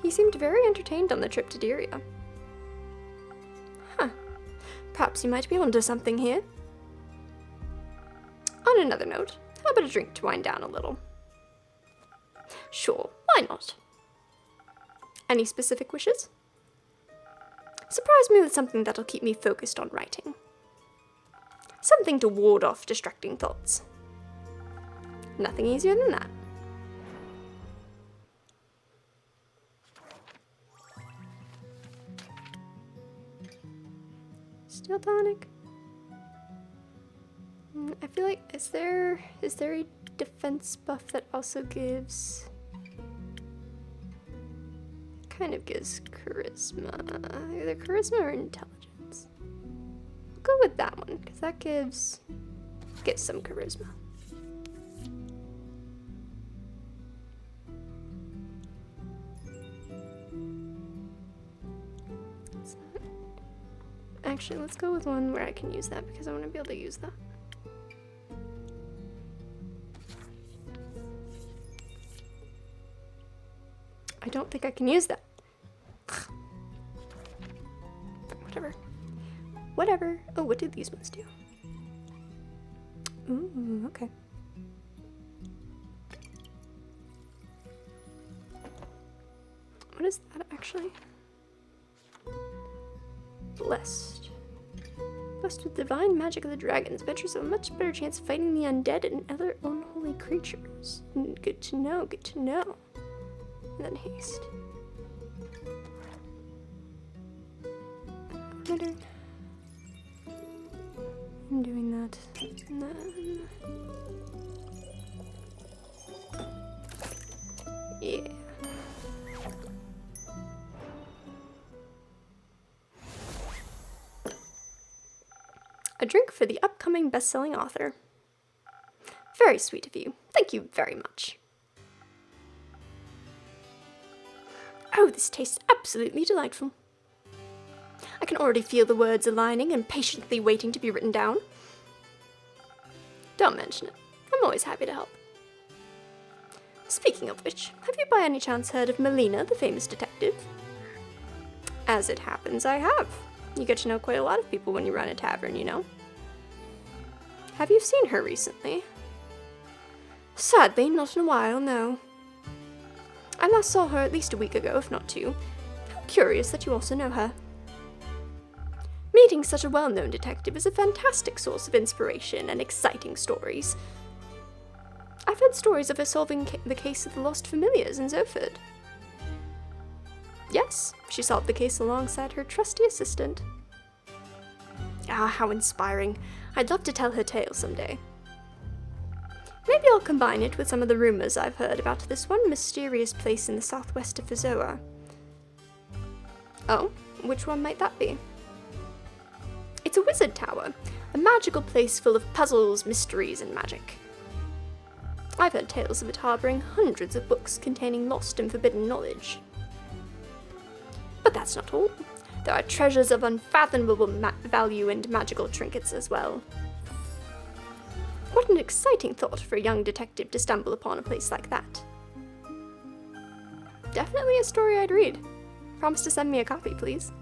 He seemed very entertained on the trip to Diria. Huh. Perhaps you might be onto something here. On another note, how about a drink to wind down a little? Sure, why not? Any specific wishes? Surprise me with something that'll keep me focused on writing. Something to ward off distracting thoughts. Nothing easier than that. Steel tonic. I feel like, is there a defense buff that also gives, kind of gives charisma, either charisma or intelligence? I'll go with that one, because that gives some charisma. Actually, let's go with one where I can use that, because I want to be able to use that. I don't think I can use that. Whatever. Whatever. Oh, what did these ones do? Ooh, okay. What is that actually? Blessed. Blessed with divine magic of the dragons, adventurers have a much better chance of fighting the undead and other unholy creatures. Good to know, good to know. And then haste. I'm doing that. No. Yeah. A drink for the upcoming best-selling author. Very sweet of you. Thank you very much. Oh, this tastes absolutely delightful. I can already feel the words aligning and patiently waiting to be written down. Don't mention it. I'm always happy to help. Speaking of which, have you by any chance heard of Melina, the famous detective? As it happens, I have. You get to know quite a lot of people when you run a tavern, you know. Have you seen her recently? Sadly, not in a while, no. I last saw her at least a week ago, if not two. How curious that you also know her. Meeting such a well-known detective is a fantastic source of inspiration and exciting stories. I've heard stories of her solving the case of the lost familiars in Zoford. Yes, she solved the case alongside her trusty assistant. Ah, how inspiring. I'd love to tell her tale someday. Maybe I'll combine it with some of the rumors I've heard about this one mysterious place in the southwest of Fizoa. Oh, which one might that be? It's a wizard tower, a magical place full of puzzles, mysteries, and magic. I've heard tales of it harboring hundreds of books containing lost and forbidden knowledge. But that's not all. There are treasures of unfathomable value and magical trinkets as well. What an exciting thought for a young detective to stumble upon a place like that. Definitely a story I'd read. Promise to send me a copy, please.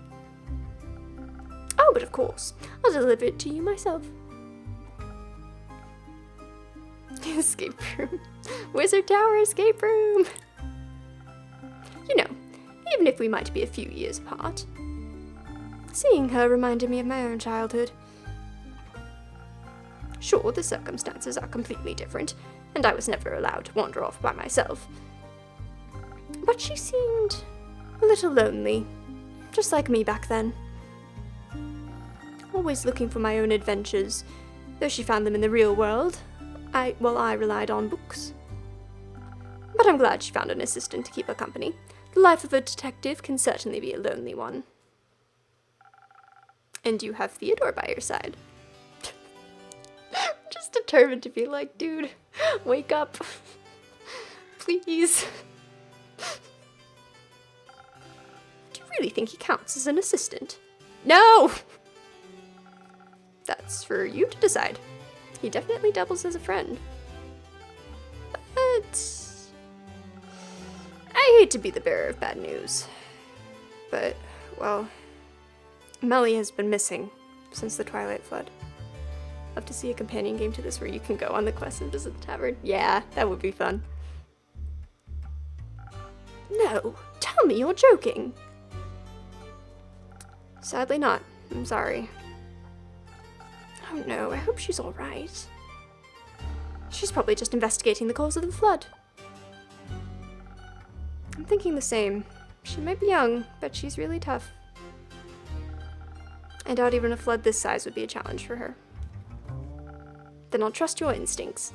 Oh, but of course, I'll deliver it to you myself. Escape room. Wizard Tower escape room. You know, even if we might be a few years apart, seeing her reminded me of my own childhood. Sure, the circumstances are completely different, and I was never allowed to wander off by myself. But she seemed a little lonely, just like me back then. Always looking for my own adventures, though she found them in the real world. I relied on books. But I'm glad she found an assistant to keep her company. The life of a detective can certainly be a lonely one. And you have Theodore by your side. Just determined to be like, dude, wake up. Please. Do you really think he counts as an assistant? No! That's for you to decide. He definitely doubles as a friend. But I hate to be the bearer of bad news. But, well, Melly has been missing since the Twilight Flood. Love to see a companion game to this where you can go on the quest and visit the tavern. Yeah, that would be fun. No, tell me you're joking. Sadly not. I'm sorry. Oh no, I hope she's alright. She's probably just investigating the cause of the flood. I'm thinking the same. She might be young, but she's really tough. I doubt even a flood this size would be a challenge for her. Then I'll trust your instincts.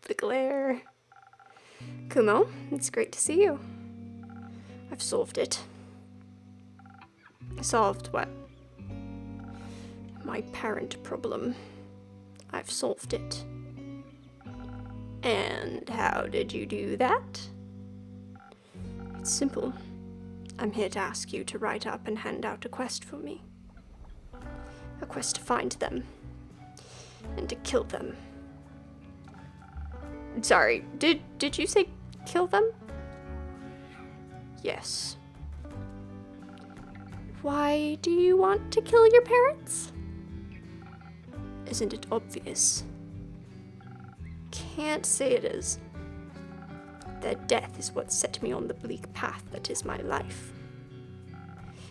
The glare. Kumo, it's great to see you. I've solved it. Solved what? My parent problem. I've solved it. And how did you do that? It's simple. I'm here to ask you to write up and hand out a quest for me. A quest to find them. And to kill them. Sorry, did you say kill them? Yes. Why do you want to kill your parents? Isn't it obvious? Can't say it is. Their death is what set me on the bleak path that is my life.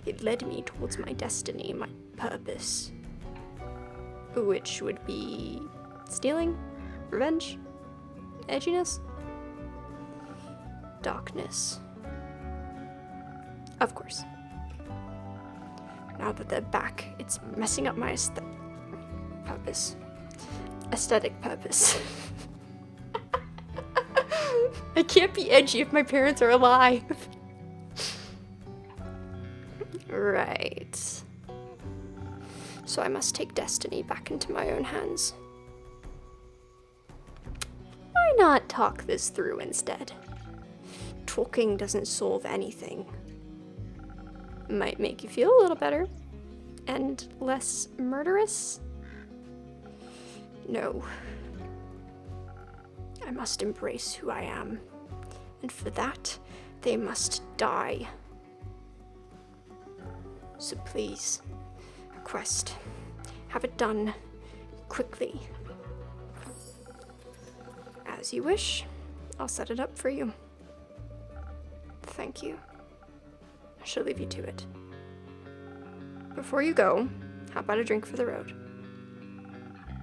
It led me towards my destiny, my purpose. Which would be stealing, revenge, edginess. darkness. Of course. Now that they're back, it's messing up my aesthetic purpose. I can't be edgy if my parents are alive. Right. So I must take destiny back into my own hands. Why not talk this through instead? Talking doesn't solve anything. Might make you feel a little better. And less murderous? No. I must embrace who I am. And for that, they must die. So please, Quest, have it done quickly. As you wish, I'll set it up for you. Thank you. I shall leave you to it. Before you go, how about a drink for the road?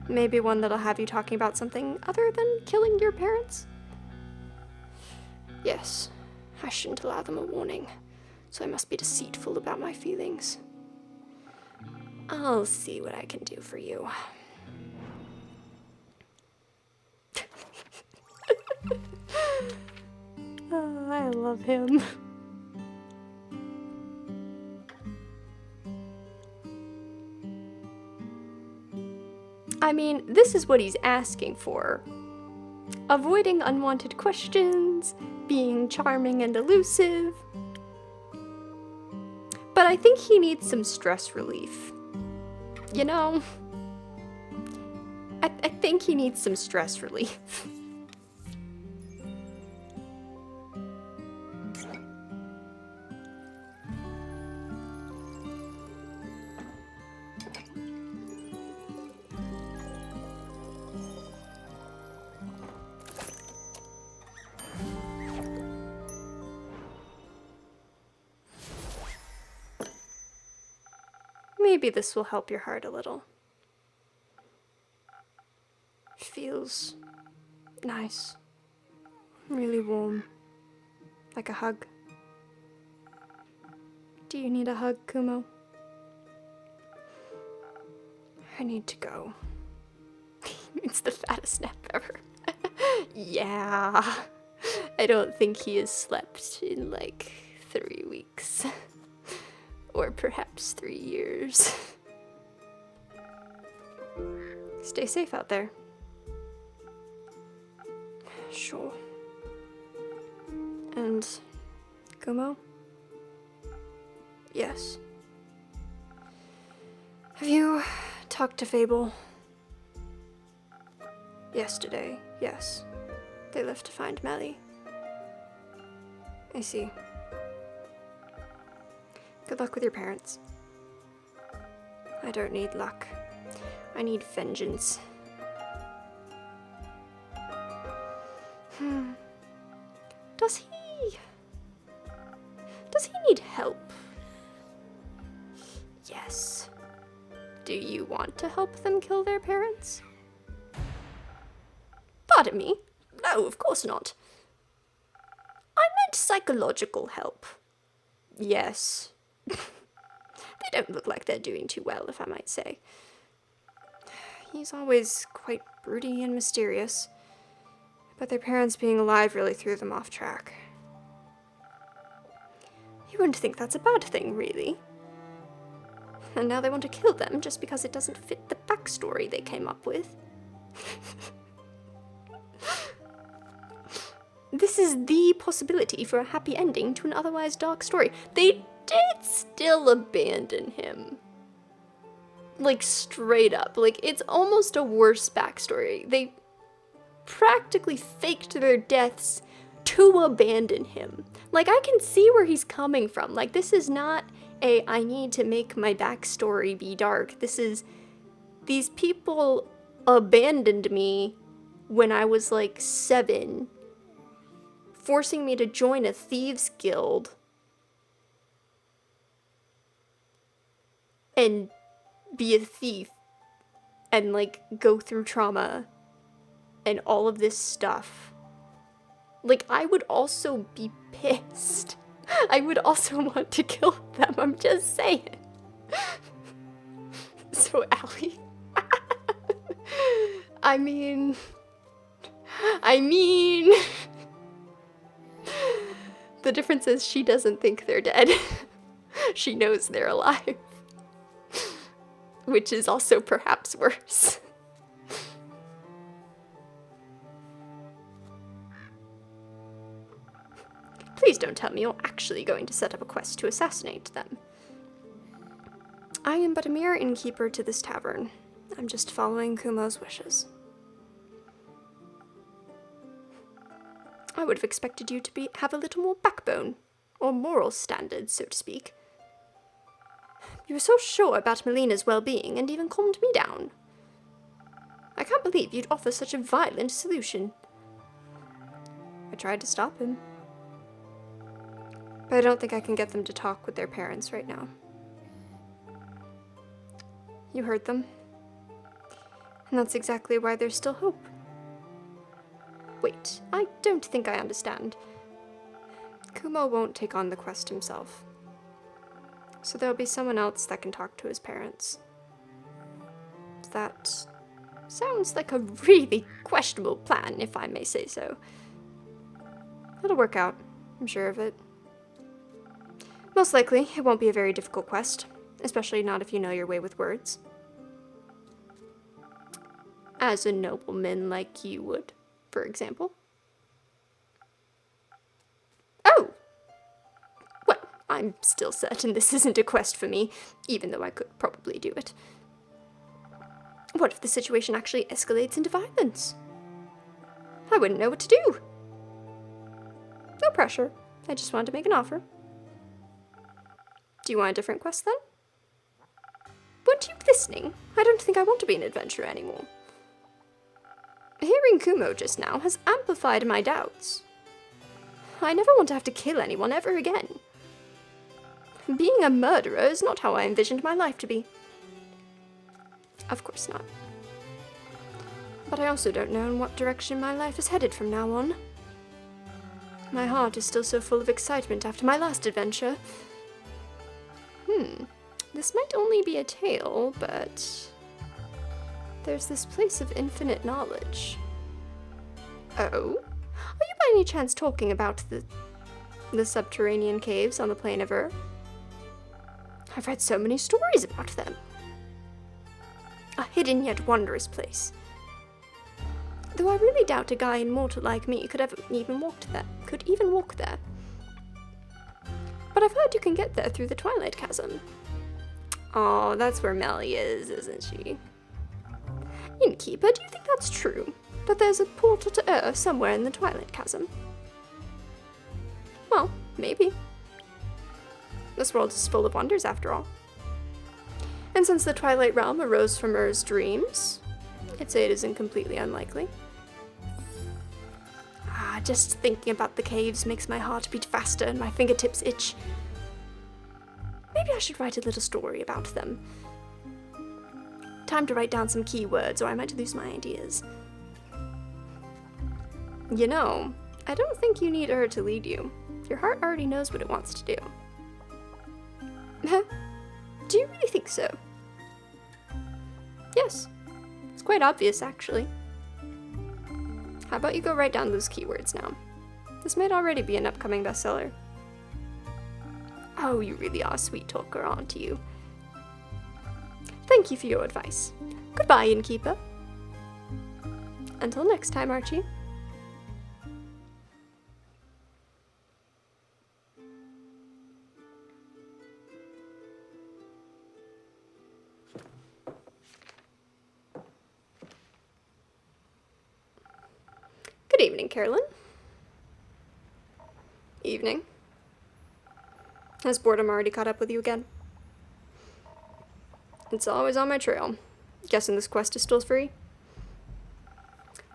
Maybe one that'll have you talking about something other than killing your parents? Yes, I shouldn't allow them a warning, so I must be deceitful about my feelings. I'll see what I can do for you. Oh, I love him. I mean, this is what he's asking for. Avoiding unwanted questions, being charming and elusive. But I think he needs some stress relief. You know? I think he needs some stress relief. Maybe this will help your heart a little. Feels nice. Really warm. Like a hug. Do you need a hug, Kumo? I need to go. It's the fattest nap ever. Yeah. I don't think he has slept in like 3 weeks. Or perhaps 3 years. Stay safe out there. Sure. And Kumo? Yes. Have you talked to Fable? Yesterday, yes. They left to find Melly. I see. Good luck with your parents. I don't need luck. I need vengeance. Does he need help? Yes. Do you want to help them kill their parents? Pardon me? No, of course not. I meant psychological help. Yes. They don't look like they're doing too well, if I might say. He's always quite broody and mysterious. But their parents being alive really threw them off track. You wouldn't think that's a bad thing, really. And now they want to kill them just because it doesn't fit the backstory they came up with. This is the possibility for a happy ending to an otherwise dark story. They did still abandon him. Like, straight up. Like, it's almost a worse backstory. They practically faked their deaths to abandon him. Like, I can see where he's coming from. Like, this is not a, I need to make my backstory be dark. This is, these people abandoned me when I was like 7, forcing me to join a thieves guild and be a thief and like go through trauma and all of this stuff. Like, I would also be pissed. I would also want to kill them, I'm just saying. So, Allie. I mean... The difference is she doesn't think they're dead. She knows they're alive. Which is also perhaps worse. Please don't tell me you're actually going to set up a quest to assassinate them. I am but a mere innkeeper to this tavern. I'm just following Kumo's wishes. I would have expected you to have a little more backbone, or moral standards, so to speak. You were so sure about Melina's well-being and even calmed me down. I can't believe you'd offer such a violent solution. I tried to stop him. But I don't think I can get them to talk with their parents right now. You heard them. And that's exactly why there's still hope. Wait, I don't think I understand. Kumo won't take on the quest himself. So there'll be someone else that can talk to his parents. That sounds like a really questionable plan, if I may say so. It'll work out, I'm sure of it. Most likely, it won't be a very difficult quest, especially not if you know your way with words. As a nobleman like you would, for example. Oh! Well, I'm still certain this isn't a quest for me, even though I could probably do it. What if the situation actually escalates into violence? I wouldn't know what to do. No pressure. I just wanted to make an offer. Do you want a different quest then? Weren't you listening? I don't think I want to be an adventurer anymore. Hearing Kumo just now has amplified my doubts. I never want to have to kill anyone ever again. Being a murderer is not how I envisioned my life to be. Of course not. But I also don't know in what direction my life is headed from now on. My heart is still so full of excitement after my last adventure. This might only be a tale, but there's this place of infinite knowledge. Oh? Are you by any chance talking about the subterranean caves on the plane of Ur? I've read so many stories about them. A hidden yet wondrous place. Though I really doubt a guy immortal like me could even walk there. But I've heard you can get there through the Twilight Chasm. Oh, that's where Melly is, isn't she? Innkeeper, do you think that's true? That there's a portal to Ur somewhere in the Twilight Chasm? Well, maybe. This world is full of wonders, after all. And since the Twilight Realm arose from Ur's dreams, I'd say it isn't completely unlikely. Just thinking about the caves makes my heart beat faster and my fingertips itch. Maybe I should write a little story about them. Time to write down some keywords or I might lose my ideas. You know, I don't think you need her to lead you. Your heart already knows what it wants to do. Huh? Do you really think so? Yes. It's quite obvious, actually. How about you go write down those keywords now? This might already be an upcoming bestseller. Oh, you really are a sweet talker, aren't you? Thank you for your advice. Goodbye, innkeeper. Until next time, Archie. Good evening, Carolyn. Evening. Has boredom already caught up with you again? It's always on my trail. Guessing this quest is still free?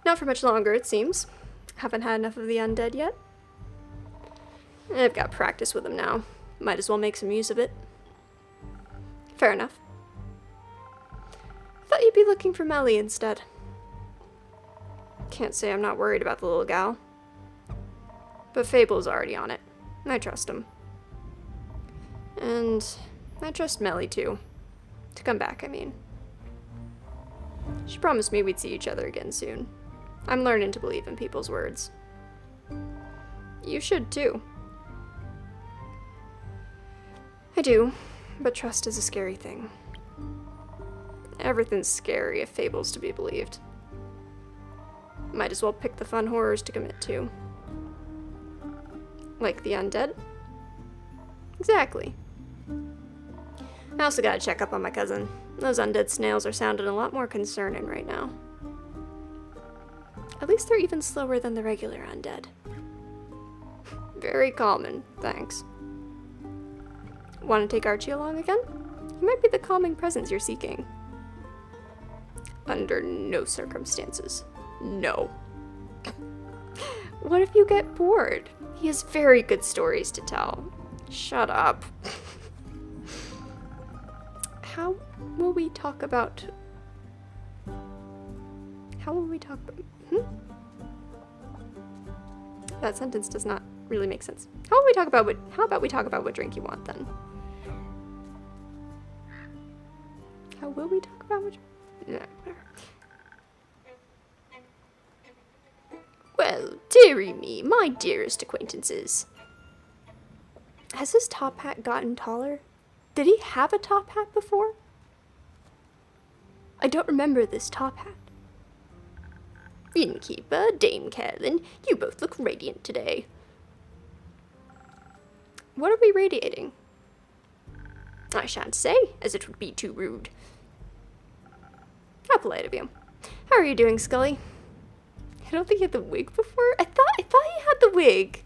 Not for much longer, it seems. Haven't had enough of the undead yet. I've got practice with them now. Might as well make some use of it. Fair enough. Thought you'd be looking for Melly instead. Can't say I'm not worried about the little gal. But Fable's already on it. I trust him. And I trust Melly too. To come back, I mean. She promised me we'd see each other again soon. I'm learning to believe in people's words. You should too. I do, but trust is a scary thing. Everything's scary if Fable's to be believed. Might as well pick the fun horrors to commit to. Like the undead? Exactly. I also gotta check up on my cousin. Those undead snails are sounding a lot more concerning right now. At least they're even slower than the regular undead. Very common, thanks. Want to take Archie along again? He might be the calming presence you're seeking. Under no circumstances. No. What if you get bored? He has very good stories to tell. Shut up. How will we talk about... That sentence does not really make sense. How about we talk about what drink you want then? How will we talk about what drink? No, whatever. Well, dearie me, my dearest acquaintances. Has his top hat gotten taller? Did he have a top hat before? I don't remember this top hat. Innkeeper, Dame Carolyn, you both look radiant today. What are we radiating? I shan't say, as it would be too rude. How polite of you. How are you doing, Scully? I don't think he had the wig before. I thought he had the wig.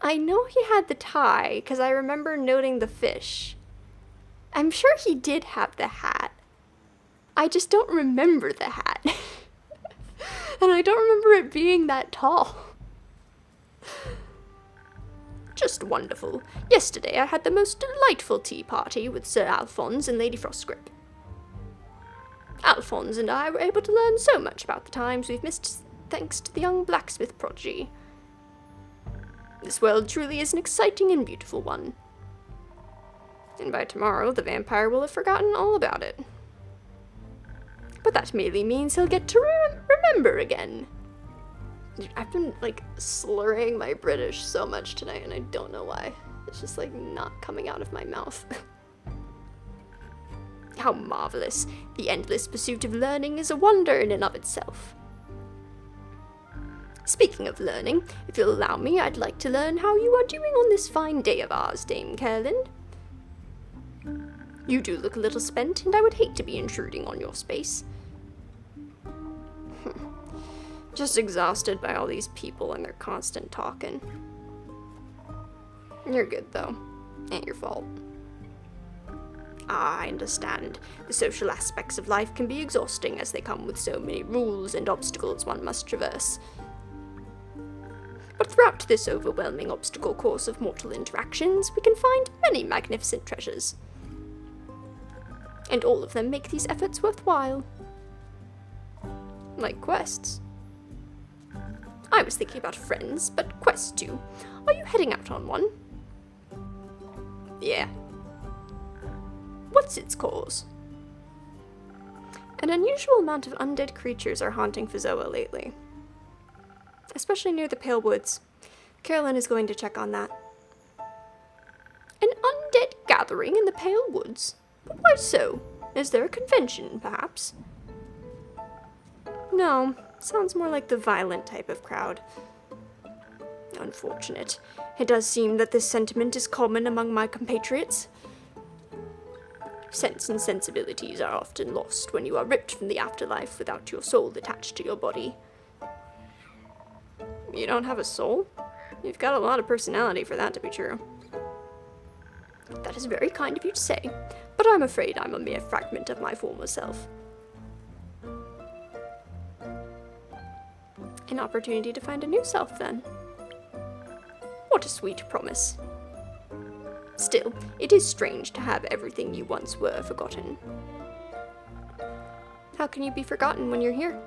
I know he had the tie, because I remember noting the fish. I'm sure he did have the hat. I just don't remember the hat. And I don't remember it being that tall. Just wonderful. Yesterday I had the most delightful tea party with Sir Alphonse and Lady Frostgrip. Alphonse and I were able to learn so much about the times we've missed thanks to the young blacksmith prodigy. This world truly is an exciting and beautiful one. And by tomorrow, the vampire will have forgotten all about it. But that merely means he'll get to remember again. Dude, I've been, slurring my British so much tonight, and I don't know why. It's just, not coming out of my mouth. How marvelous. The endless pursuit of learning is a wonder in and of itself. Speaking of learning, if you'll allow me, I'd like to learn how you are doing on this fine day of ours, Dame Carolyn. You do look a little spent, and I would hate to be intruding on your space. Just exhausted by all these people and their constant talking. You're good, though. Ain't your fault. I understand. The social aspects of life can be exhausting as they come with so many rules and obstacles one must traverse. But throughout this overwhelming obstacle course of mortal interactions, we can find many magnificent treasures. And all of them make these efforts worthwhile. Like quests. I was thinking about friends, but quests too. Are you heading out on one? Yeah. What's its cause? An unusual amount of undead creatures are haunting Fizoa lately. Especially near the Pale Woods. Carolyn is going to check on that. An undead gathering in the Pale Woods? But why so? Is there a convention, perhaps? No, sounds more like the violent type of crowd. Unfortunate. It does seem that this sentiment is common among my compatriots. Sense and sensibilities are often lost when you are ripped from the afterlife without your soul attached to your body. You don't have a soul? You've got a lot of personality for that to be true. That is very kind of you to say, but I'm afraid I'm a mere fragment of my former self. An opportunity to find a new self, then. What a sweet promise. Still, it is strange to have everything you once were forgotten. How can you be forgotten when you're here?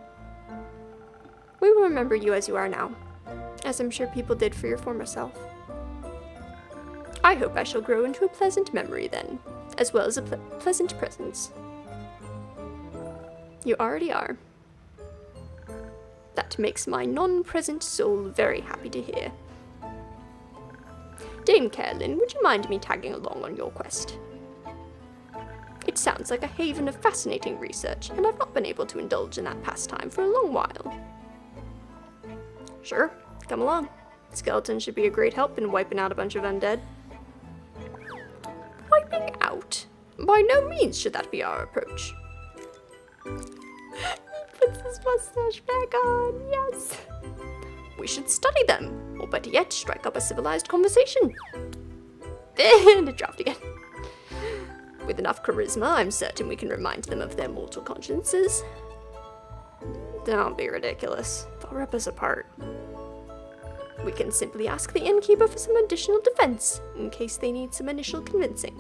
We will remember you as you are now, as I'm sure people did for your former self. I hope I shall grow into a pleasant memory then, as well as a pleasant presence. You already are. That makes my non-present soul very happy to hear. Dame Carolyn, would you mind me tagging along on your quest? It sounds like a haven of fascinating research, and I've not been able to indulge in that pastime for a long while. Sure, come along. Skeletons should be a great help in wiping out a bunch of undead. Wiping out? By no means should that be our approach. He puts his mustache back on, yes. We should study them, or better yet, strike up a civilized conversation. And it dropped again. With enough charisma, I'm certain we can remind them of their mortal consciences. Don't be ridiculous. They'll rip us apart. We can simply ask the innkeeper for some additional defense, in case they need some initial convincing.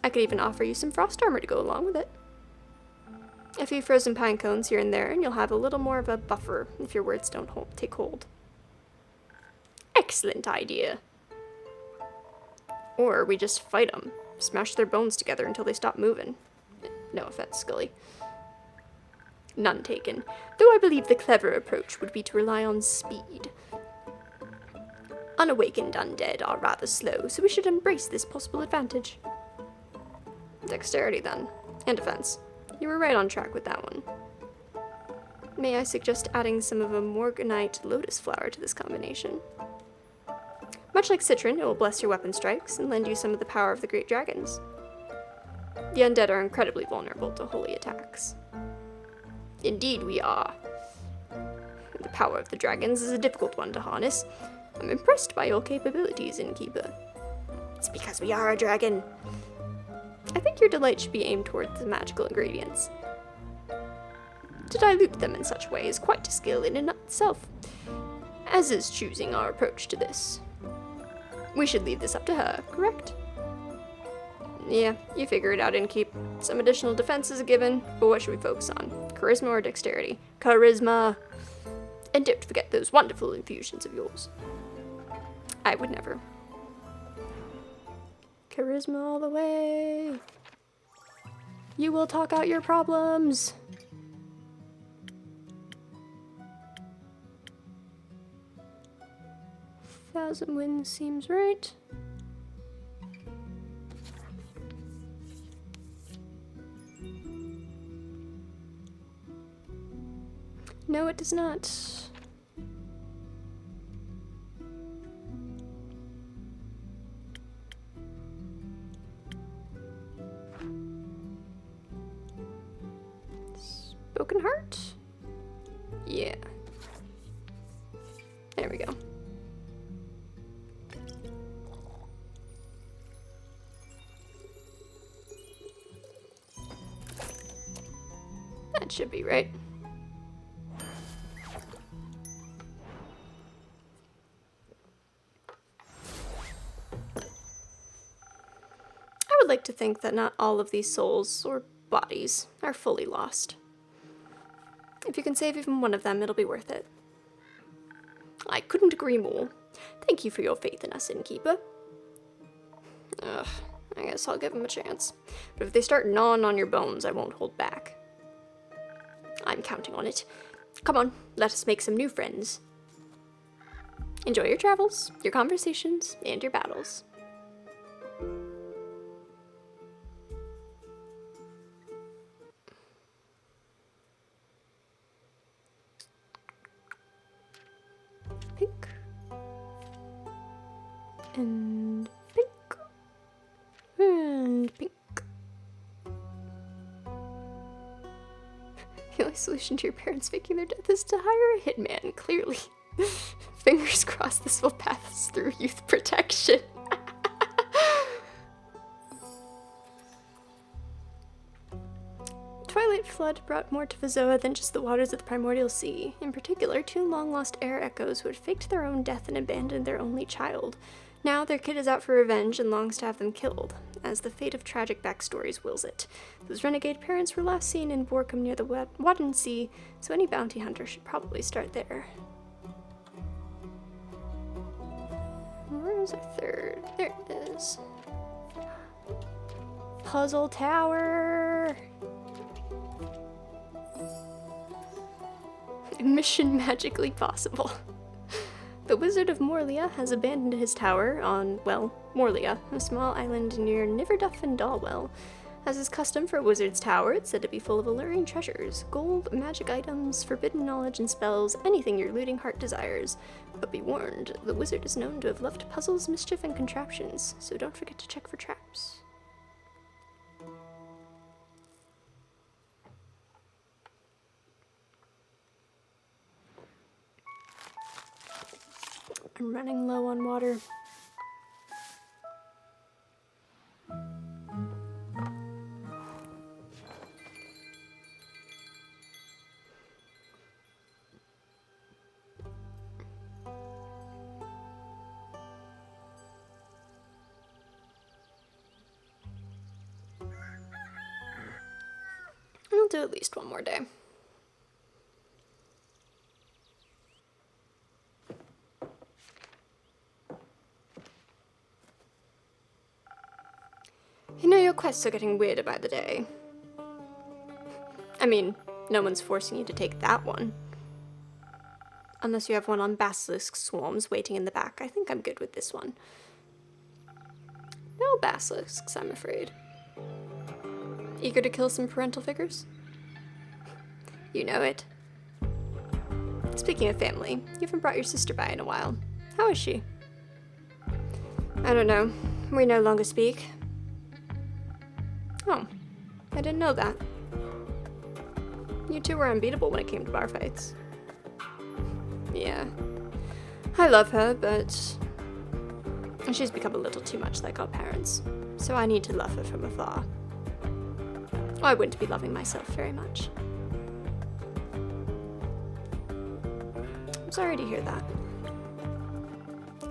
I could even offer you some frost armor to go along with it. A few frozen pine cones here and there, and you'll have a little more of a buffer if your words don't take hold. Excellent idea. Or we just fight them, smash their bones together until they stop moving. No offense, Scully. None taken, though I believe the clever approach would be to rely on speed. Unawakened undead are rather slow, so we should embrace this possible advantage. Dexterity, then, and defense. You were right on track with that one. May I suggest adding some of a Morganite lotus flower to this combination? Much like Citron, it will bless your weapon strikes and lend you some of the power of the great dragons. The undead are incredibly vulnerable to holy attacks. Indeed we are. The power of the dragons is a difficult one to harness. I'm impressed by your capabilities, Innkeeper. It's because we are a dragon. I think your delight should be aimed towards the magical ingredients. To dilute them in such a way is quite a skill in and of itself, as is choosing our approach to this. We should leave this up to her, correct? Yeah, you figure it out, Innkeep. Some additional defense is a given, but what should we focus on? Charisma or dexterity? Charisma! And don't forget those wonderful infusions of yours. I would never. Charisma all the way. You will talk out your problems. Thousand Winds seems right. No, it does not. Broken Heart? Yeah. There we go. That should be right. I would like to think that not all of these souls, or bodies, are fully lost. If you can save even one of them, it'll be worth it. I couldn't agree more. Thank you for your faith in us, Innkeeper. Ugh, I guess I'll give them a chance. But if they start gnawing on your bones, I won't hold back. I'm counting on it. Come on, let us make some new friends. Enjoy your travels, your conversations, and your battles. Pink. And pink. And pink. The only solution to your parents faking their death is to hire a hitman, clearly. Fingers crossed this will pass through youth protection. Twilight Flood brought more to Vizoa than just the waters of the primordial sea. In particular, two long-lost air echoes who had faked their own death and abandoned their only child. Now their kid is out for revenge and longs to have them killed, as the fate of tragic backstories wills it. Those renegade parents were last seen in Borkum near the Wadden Sea, so any bounty hunter should probably start there. Where's our third? There it is. Puzzle Tower! Mission magically possible. The Wizard of Morlia has abandoned his tower on, well, Morlia, a small island near Niverduff and Dalwell. As is custom for a wizard's tower, it's said to be full of alluring treasures, gold, magic items, forbidden knowledge and spells, anything your looting heart desires. But be warned, the wizard is known to have loved puzzles, mischief, and contraptions, so don't forget to check for traps. I'm running low on water. I'll do at least one more day. You know, your quests are getting weirder by the day. I mean, no one's forcing you to take that one. Unless you have one on basilisk swarms waiting in the back. I think I'm good with this one. No basilisks, I'm afraid. Eager to kill some parental figures? You know it. Speaking of family, you haven't brought your sister by in a while. How is she? I don't know. We no longer speak. Oh, I didn't know that. You two were unbeatable when it came to bar fights. Yeah. I love her, but she's become a little too much like our parents, so I need to love her from afar. I wouldn't be loving myself very much. I'm sorry to hear that.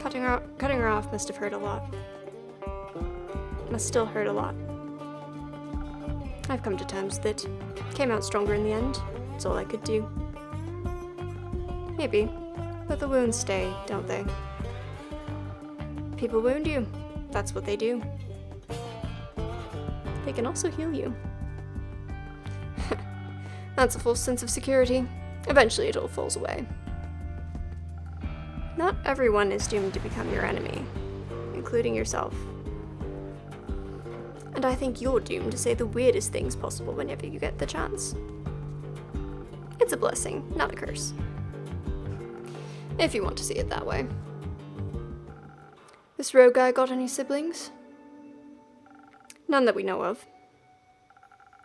Cutting her off must have hurt a lot. Must still hurt a lot. I've come to terms with it. Came out stronger in the end. It's all I could do. Maybe. But the wounds stay, don't they? People wound you. That's what they do. They can also heal you. That's a false sense of security. Eventually it all falls away. Not everyone is doomed to become your enemy, including yourself. And I think you're doomed to say the weirdest things possible whenever you get the chance. It's a blessing, not a curse. If you want to see it that way. This rogue guy got any siblings? None that we know of.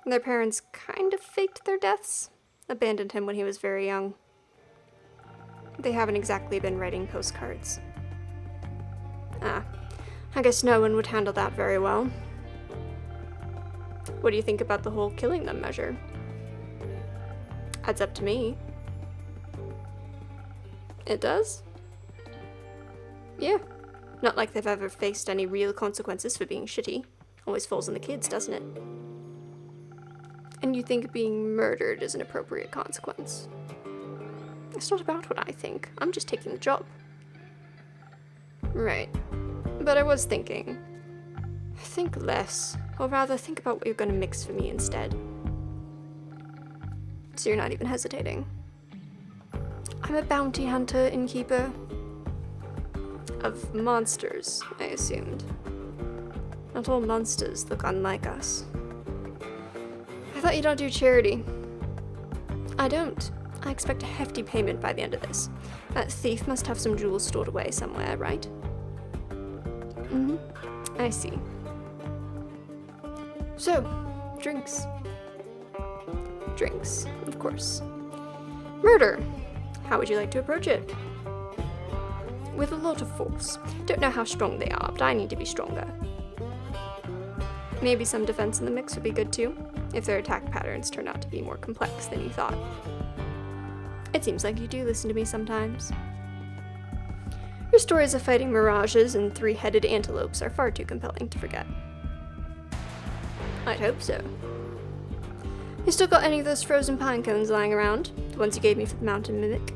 Their parents kind of faked their deaths, abandoned him when he was very young. They haven't exactly been writing postcards. I guess no one would handle that very well. What do you think about the whole killing them measure? Adds up to me. It does? Yeah. Not like they've ever faced any real consequences for being shitty. Always falls on the kids, doesn't it? And you think being murdered is an appropriate consequence. It's not about what I think. I'm just taking the job. Right. But I was thinking. Think less. Or rather, think about what you're going to mix for me instead. So you're not even hesitating. I'm a bounty hunter, innkeeper. Of monsters, I assumed. Not all monsters look unlike us. I thought you don't do charity. I don't. I expect a hefty payment by the end of this. That thief must have some jewels stored away somewhere, right? Mm-hmm. I see. So, drinks. Drinks, of course. Murder. How would you like to approach it? With a lot of force. Don't know how strong they are, but I need to be stronger. Maybe some defense in the mix would be good too, if their attack patterns turn out to be more complex than you thought. It seems like you do listen to me sometimes. Your stories of fighting mirages and three-headed antelopes are far too compelling to forget. I'd hope so. You still got any of those frozen pine cones lying around? The ones you gave me for the mountain mimic?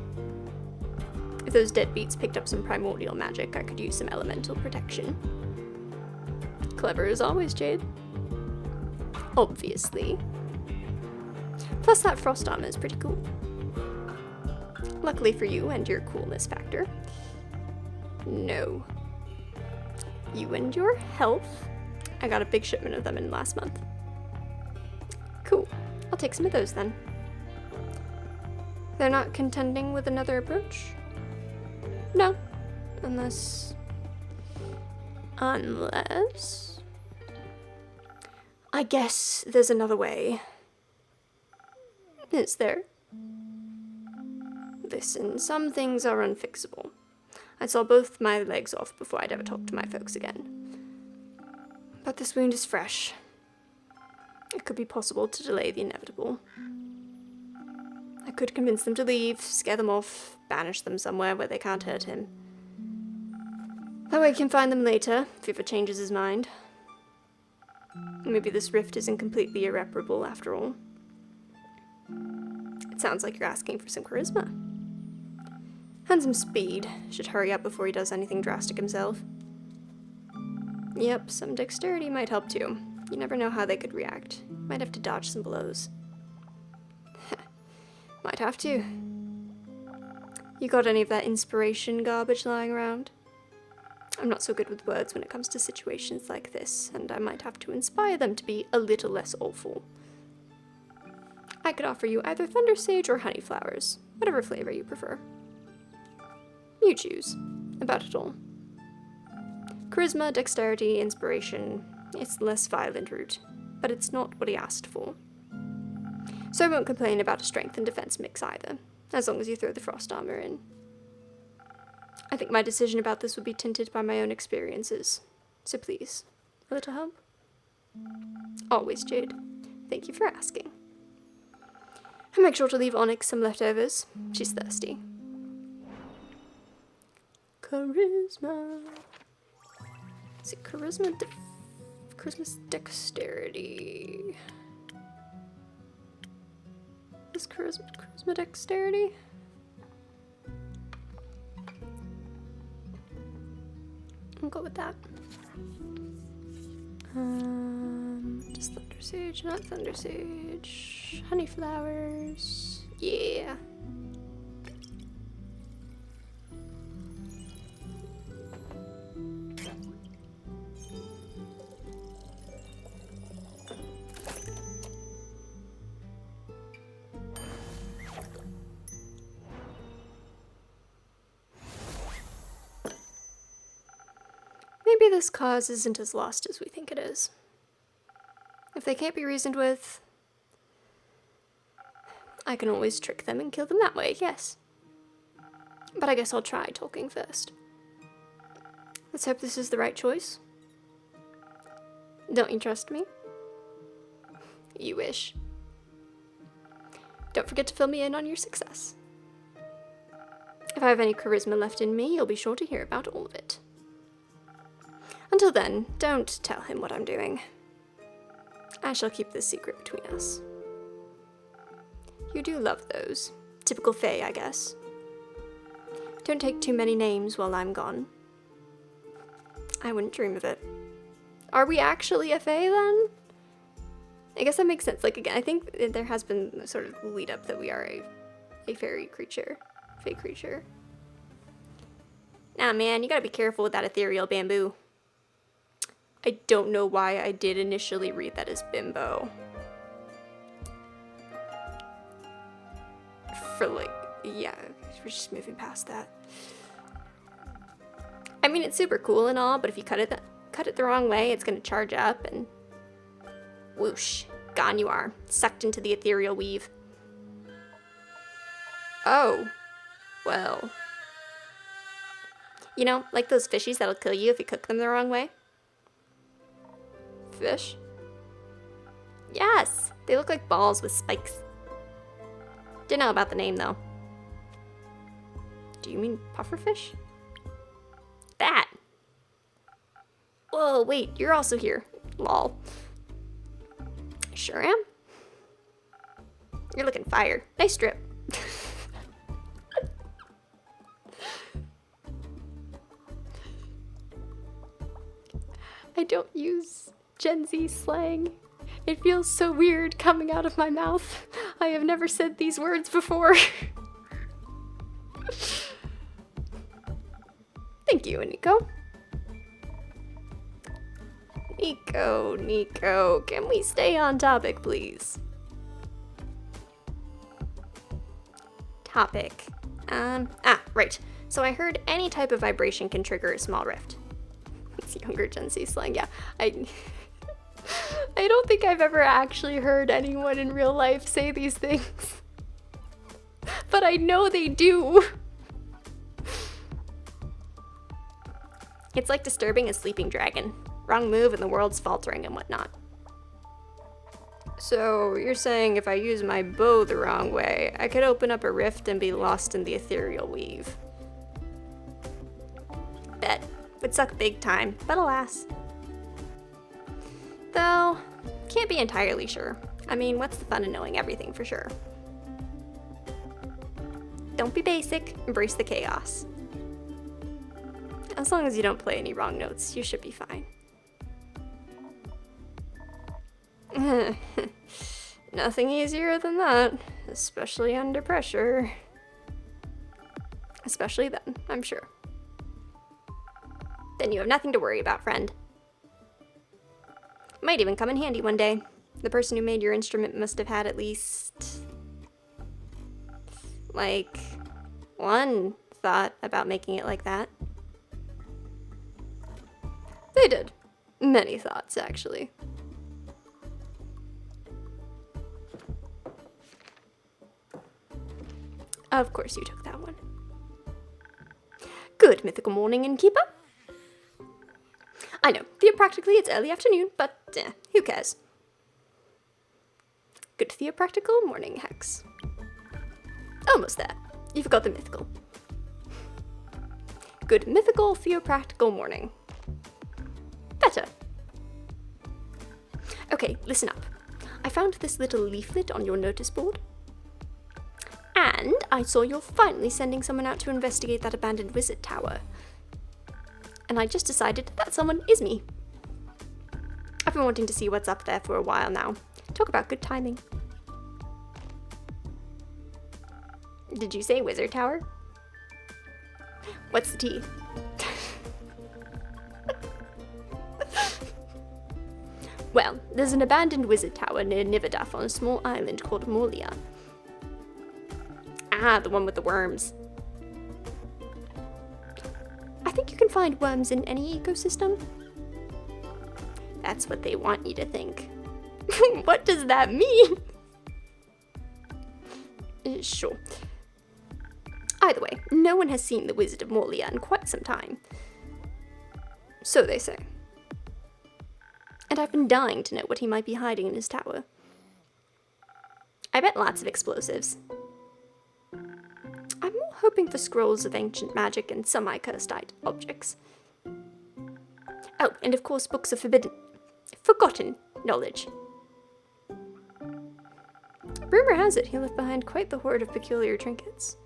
If those deadbeats picked up some primordial magic, I could use some elemental protection. Clever as always, Jade. Obviously. Plus that frost armor is pretty cool. Luckily for you and your coolness factor. No. You and your health. I got a big shipment of them in last month. Cool. I'll take some of those then. They're not contending with another approach? No. Unless... I guess there's another way. Is there? Listen, some things are unfixable. I saw both my legs off before I'd ever talk to my folks again. But this wound is fresh. It could be possible to delay the inevitable. I could convince them to leave, scare them off, banish them somewhere where they can't hurt him. That way he can find them later, if he ever changes his mind. Maybe this rift isn't completely irreparable after all. It sounds like you're asking for some charisma. And some speed. Should hurry up before he does anything drastic himself. Yep, some dexterity might help too. You never know how they could react. Might have to dodge some blows. Might have to. You got any of that inspiration garbage lying around? I'm not so good with words when it comes to situations like this, and I might have to inspire them to be a little less awful. I could offer you either thunder sage or honey flowers, whatever flavor you prefer. You choose. About it all. Charisma, dexterity, inspiration. It's the less violent route, but it's not what he asked for. So I won't complain about a strength and defense mix either, as long as you throw the frost armor in. I think my decision about this would be tinted by my own experiences, so please, a little help? Always, Jade. Thank you for asking. And make sure to leave Onyx some leftovers. She's thirsty. Charisma. Is it charisma? Charisma's dexterity. Is charisma dexterity? I'll go with that. Just thunder sage, not thunder sage. Honey flowers. Yeah. Maybe this cause isn't as lost as we think it is. If they can't be reasoned with, I can always trick them and kill them that way, yes. But I guess I'll try talking first. Let's hope this is the right choice. Don't you trust me? You wish. Don't forget to fill me in on your success. If I have any charisma left in me, you'll be sure to hear about all of it. Until then, don't tell him what I'm doing. I shall keep this secret between us. You do love those. Typical Fae, I guess. Don't take too many names while I'm gone. I wouldn't dream of it. Are we actually a Fae, then? I guess that makes sense. Like, again, I think there has been sort of lead up that we are a fairy creature. Fae creature. Nah, man, you gotta be careful with that ethereal bamboo. I don't know why I did initially read that as bimbo. For like, yeah, we're just moving past that. I mean, it's super cool and all, but if you cut it the wrong way, it's gonna charge up and whoosh, gone you are, sucked into the ethereal weave. Oh, well. You know, like those fishies that'll kill you if you cook them the wrong way? Fish? Yes, they look like balls with spikes. Didn't know about the name though. Do you mean pufferfish? That! Whoa, wait, you're also here. Lol. Sure am. You're looking fire. Nice strip. I don't use Gen Z slang. It feels so weird coming out of my mouth. I have never said these words before. Thank you, Nico. Nico, can we stay on topic, please? Topic. Right. So I heard any type of vibration can trigger a small rift. It's younger Gen Z slang, yeah. I don't think I've ever actually heard anyone in real life say these things. But I know they do. It's like disturbing a sleeping dragon. Wrong move and the world's faltering and whatnot. So, you're saying if I use my bow the wrong way, I could open up a rift and be lost in the ethereal weave. Bet. Would suck big time, but alas. Though, can't be entirely sure. I mean, what's the fun in knowing everything for sure? Don't be basic, embrace the chaos. As long as you don't play any wrong notes, you should be fine. Nothing easier than that, especially under pressure. Especially then, I'm sure. Then you have nothing to worry about, friend. Might even come in handy one day. The person who made your instrument must have had at least, like, one thought about making it like that. They did. Many thoughts, actually. Of course you took that one. Good mythical morning, innkeeper. I know, theopractically it's early afternoon, but who cares? Good theopractical morning, Hex. Almost there. You forgot the mythical. Good mythical theopractical morning. Better. Okay, listen up. I found this little leaflet on your notice board. And I saw you're finally sending someone out to investigate that abandoned wizard tower. And I just decided that someone is me. I've been wanting to see what's up there for a while now. Talk about good timing. Did you say wizard tower? What's the tea? Well, there's an abandoned wizard tower near Nivadath on a small island called Morlia. Ah, the one with the worms. I think you can find worms in any ecosystem. That's what they want you to think. What does that mean? Sure. Either way, no one has seen the Wizard of Morlia in quite some time. So they say. And I've been dying to know what he might be hiding in his tower. I bet lots of explosives. I'm more hoping for scrolls of ancient magic and semi-cursed objects. Oh, and of course books of forgotten knowledge. Rumor has it he left behind quite the hoard of peculiar trinkets.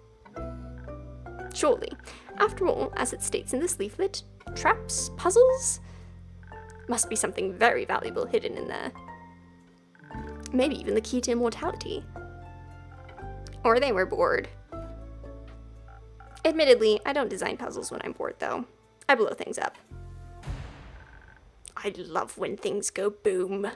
Surely, after all, as it states in this leaflet, traps, puzzles? Must be something very valuable hidden in there. Maybe even the key to immortality. Or they were bored. Admittedly, I don't design puzzles when I'm bored, though. I blow things up. I love when things go boom.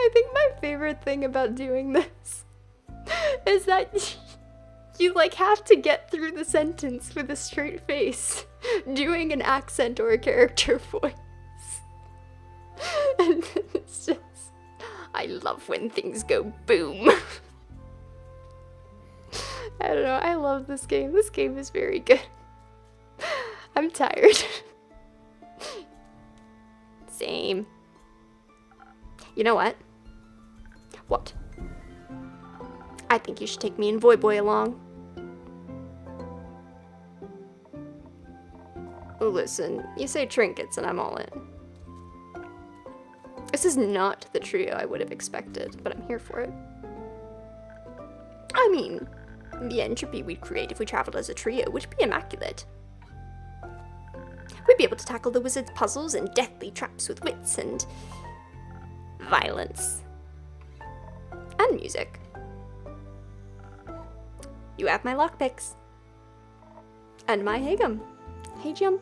I think my favorite thing about doing this is that you have to get through the sentence with a straight face, doing an accent or a character voice. And it's just, I love when things go boom. I don't know, I love this game. This game is very good. I'm tired. Same. You know what? What? I think you should take me and Voy Boy along. Listen, you say trinkets and I'm all in. This is not the trio I would have expected, but I'm here for it. I mean, The entropy we'd create if we traveled as a trio would be immaculate. We'd be able to tackle the wizard's puzzles and deathly traps with wits and violence. And music. You have my lockpicks. And my Hagum. Hagium.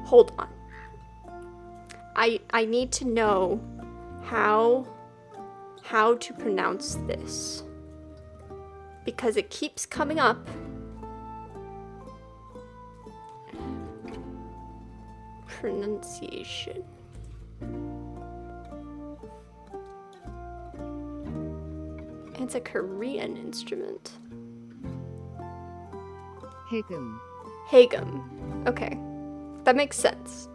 Hold on. I need to know how to pronounce this. Because it keeps coming up. Pronunciation. It's a Korean instrument. Hagum. Hagum. Okay. That makes sense.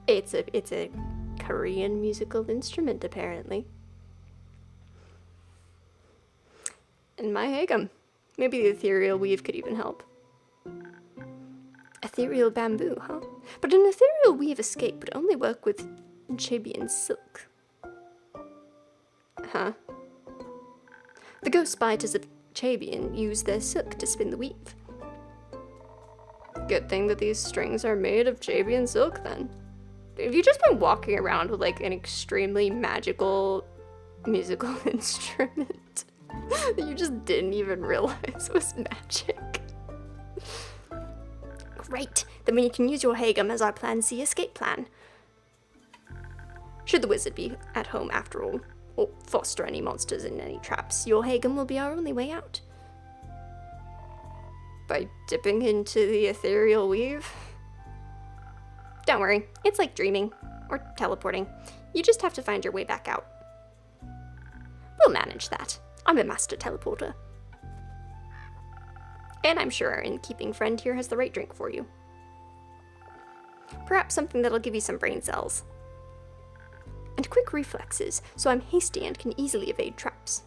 It's a Korean musical instrument, apparently. And my Hagum. Maybe the ethereal weave could even help. Ethereal bamboo, huh? But an ethereal weave escape would only work with Chabian silk. Huh? The ghost spiders of Chabian use their silk to spin the weave. Good thing that these strings are made of Chabian silk, then. Have you just been walking around with, like, an extremely magical musical instrument that you just didn't even realize was magic? Great! Then we can use your Hagum as our plan C escape plan. Should the wizard be at home after all, or foster any monsters in any traps, your Hagum will be our only way out. By dipping into the ethereal weave? Don't worry, it's like dreaming, or teleporting. You just have to find your way back out. We'll manage that. I'm a master teleporter. And I'm sure our innkeeping friend here has the right drink for you. Perhaps something that'll give you some brain cells. And quick reflexes, so I'm hasty and can easily evade traps.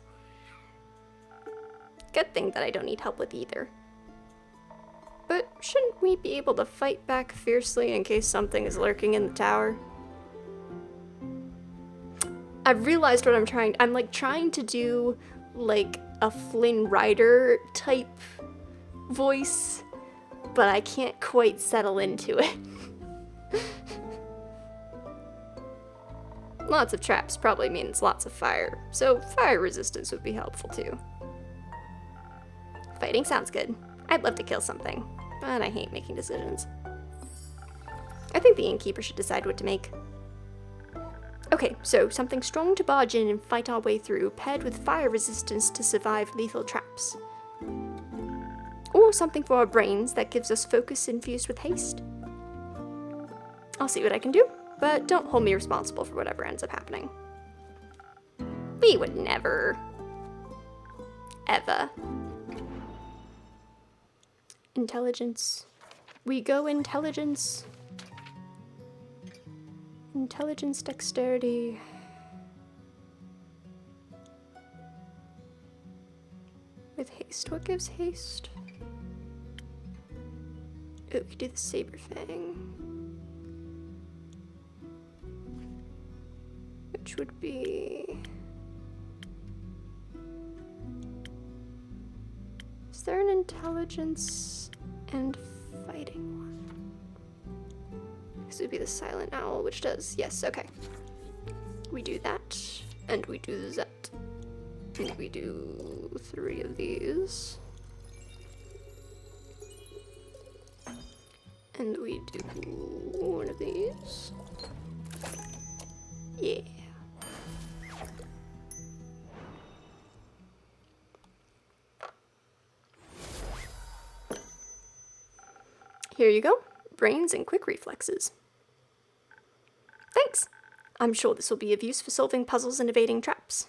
Good thing that I don't need help with either. But shouldn't we be able to fight back fiercely in case something is lurking in the tower? I've realized what I'm like trying to do like a Flynn Rider type voice, but I can't quite settle into it. Lots of traps probably means lots of fire, so fire resistance would be helpful too. Fighting sounds good. I'd love to kill something, but I hate making decisions. I think the innkeeper should decide what to make. Okay, so something strong to barge in and fight our way through, paired with fire resistance to survive lethal traps. Or something for our brains that gives us focus infused with haste. I'll see what I can do, but don't hold me responsible for whatever ends up happening. We would never, ever. Intelligence. We go intelligence. Intelligence, dexterity. With haste. What gives haste? Oh, we could do the saber fang. Which would be... Is there an intelligence and fighting one? This would be the silent owl, which does, yes, okay. We do that, and we do that. And we do 3 of these. And we do 1 of these. Yeah. Here you go. Brains and quick reflexes. Thanks. I'm sure this will be of use for solving puzzles and evading traps.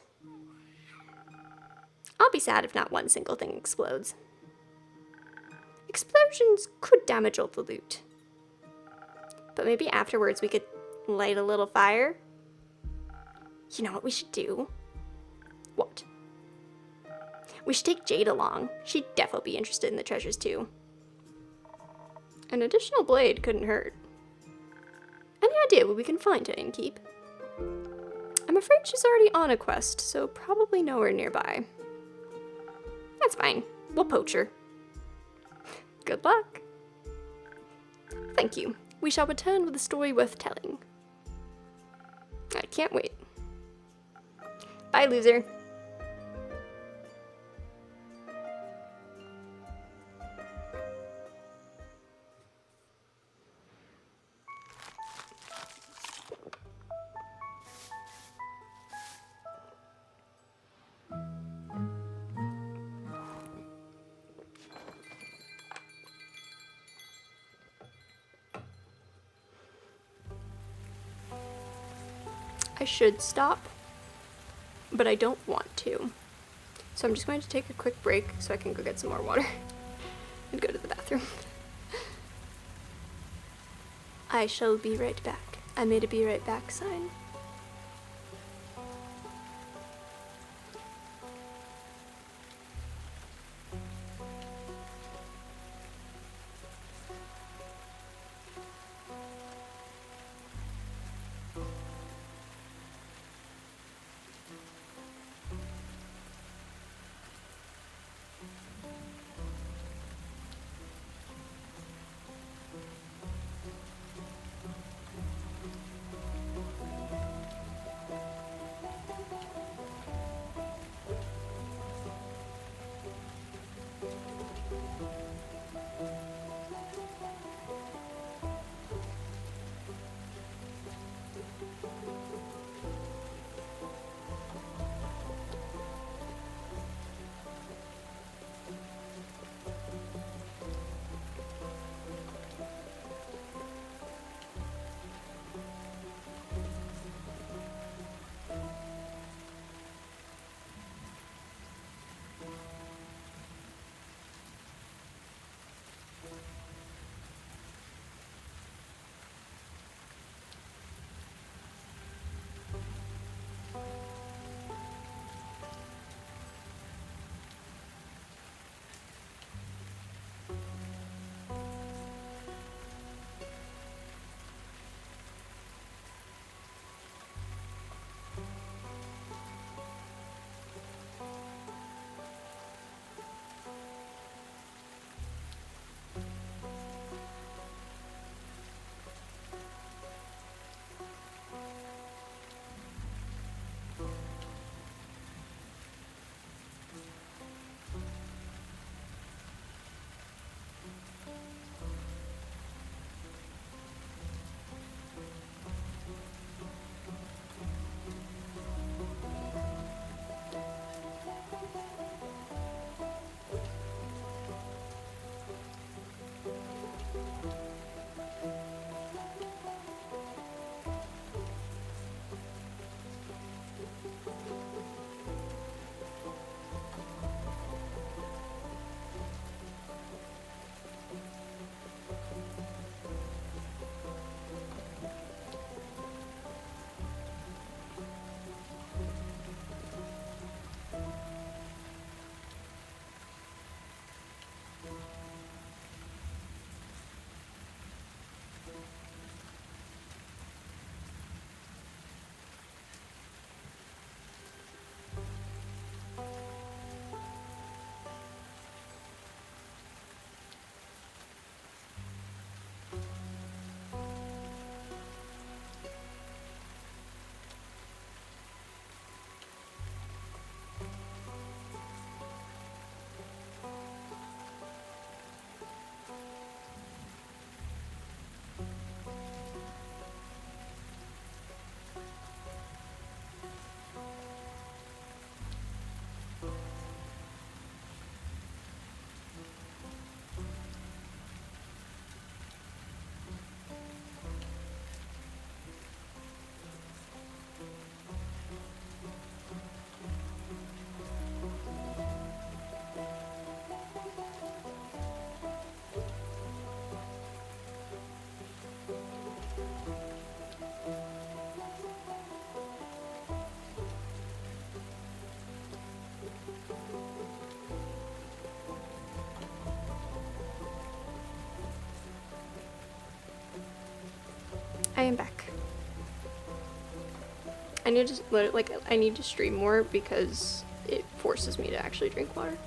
I'll be sad if not one single thing explodes. Explosions could damage all the loot. But maybe afterwards we could light a little fire? You know what we should do? What? We should take Jade along. She'd definitely be interested in the treasures too. An additional blade couldn't hurt. Any idea what we can find to Innkeep? I'm afraid she's already on a quest, so probably nowhere nearby. That's fine. We'll poach her. Good luck. Thank you. We shall return with a story worth telling. I can't wait. Bye, loser. I should stop, but I don't want to. So I'm just going to take a quick break so I can go get some more water and go to the bathroom. I shall be right back. I made a be right back sign. I am back. I need to, like, I need to stream more because it forces me to actually drink water.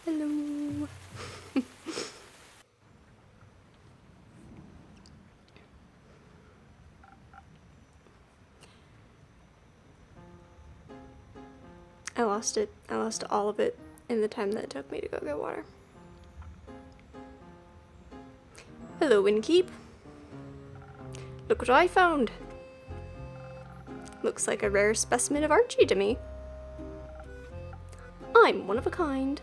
Hello. I lost it. I lost all of it in the time that it took me to go get water. Hello, Winkeep. Look what I found. Looks like a rare specimen of Archie to me. I'm one of a kind.